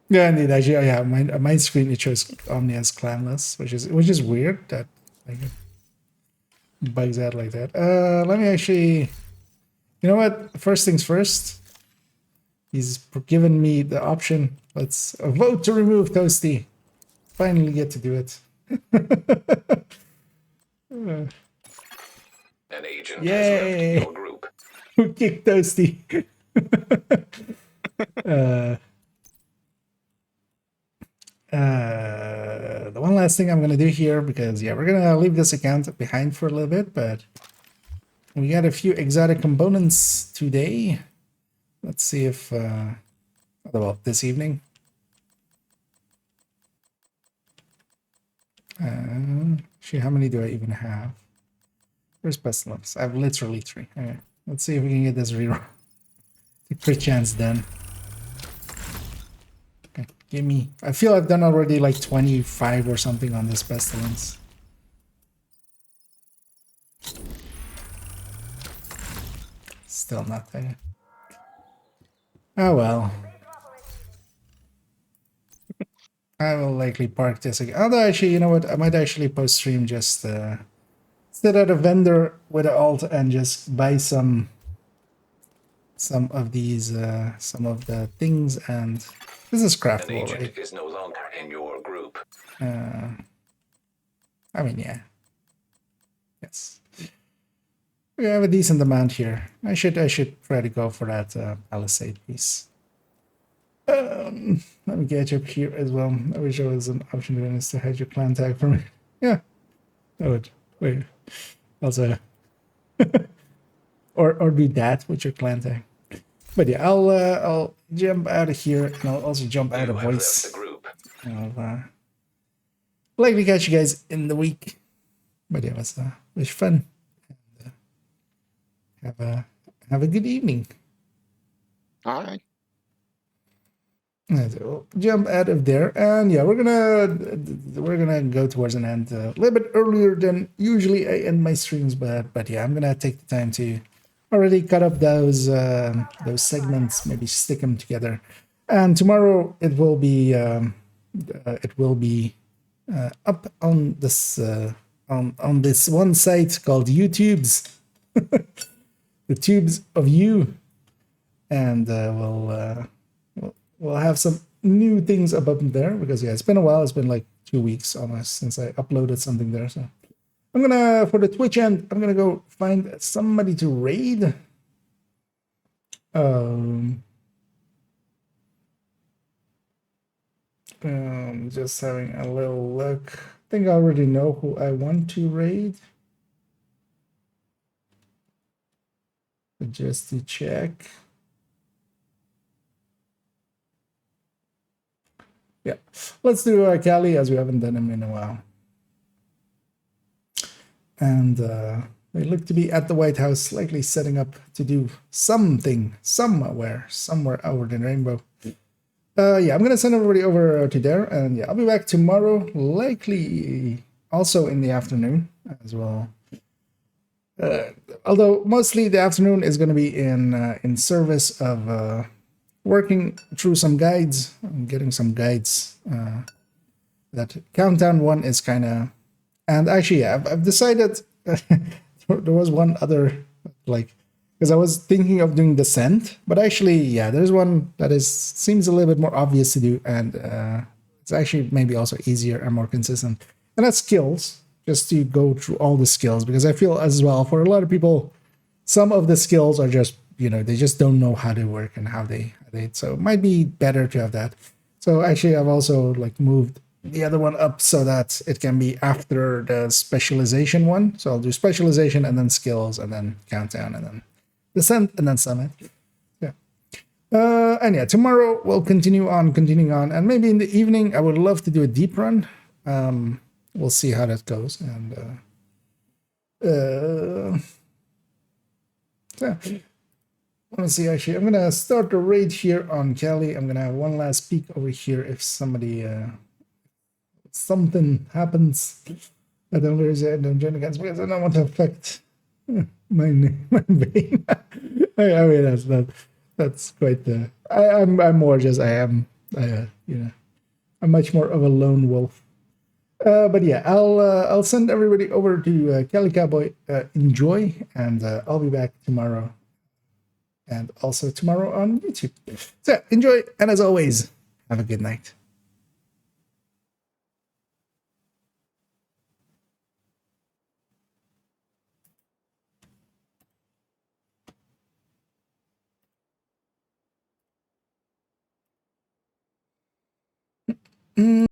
S5: Yeah, indeed. Actually, yeah. My screen it shows Omni as clanless, which is weird. That like bugs out like that. Let me actually. You know what? First things first. He's given me the option. Let's vote to remove Toasty. Finally get to do it.
S2: An agent
S5: Yay!
S2: has left your group.
S5: Who kicked Toasty? The one last thing I'm gonna do here, because yeah, we're gonna leave this account behind for a little bit, but we got a few exotic components today. Let's see if well, this evening. Actually, how many do I even have? Where's pestilence? I have literally 3. Okay, let's see if we can get this reroll. Take crit chance then. Okay, give me. I feel I've done already like 25 or something on this pestilence. Still nothing. Oh well. I will likely park this again. Although actually, you know what? I might actually post stream just sit at a vendor with an alt and just buy some of these some of the things, and this is craftable,
S2: An agent
S5: right?
S2: is no longer in your group.
S5: I mean, yeah. Yes. We have a decent amount here. I should try to go for that palisade piece. Let me get up here as well. I wish there was an option doing this to hide your clan tag for me. Yeah. I would. Wait. Also or do that with your clan tag. But yeah, I'll jump out of here, and I'll also jump out of voice. I'll likely catch you guys in the week. But yeah, it was fun. And, have a good evening.
S11: All right.
S5: So jump out of there, and yeah, we're gonna go towards an end a little bit earlier than usually I end my streams, but yeah, I'm gonna take the time to already cut up those segments, maybe stick them together, and tomorrow it will be up on this on this one site called YouTube's the tubes of you, and we'll have some new things up there, because yeah, it's been a while. It's been like 2 weeks almost since I uploaded something there. So I'm gonna, for the Twitch end, I'm gonna go find somebody to raid. Just having a little look. I think I already know who I want to raid. But just to check. Yeah, let's do Cali, as we haven't done him in a while. And they look to be at the White House, likely setting up to do something somewhere over the rainbow. Yeah, I'm gonna send everybody over to there, and yeah, I'll be back tomorrow, likely also in the afternoon as well. Although mostly the afternoon is going to be in service of working through some guides, getting some guides. That countdown one is kind of, and actually, yeah, I've decided there was one other, like, because I was thinking of doing Descent, but actually, yeah, there's one that seems a little bit more obvious to do, and it's actually maybe also easier and more consistent, and that's skills. Just to go through all the skills, because I feel as well for a lot of people, some of the skills are just, they just don't know how they work and how they so it might be better to have that. So actually I've also like moved the other one up so that it can be after the specialization one. So I'll do specialization and then skills and then countdown and then Descent and then summit. Yeah. And yeah, tomorrow we'll continuing on, and maybe in the evening I would love to do a deep run. We'll see how that goes, and yeah. Let me see. Actually, I'm gonna start the raid here on Cali. I'm gonna have one last peek over here if somebody something happens. I don't join against because I don't want to affect my vein. I mean that's quite the. I'm more just I'm much more of a lone wolf. But yeah, I'll send everybody over to Cali Cowboy. Enjoy, and I'll be back tomorrow, and also tomorrow on YouTube. So enjoy, and as always, have a good night.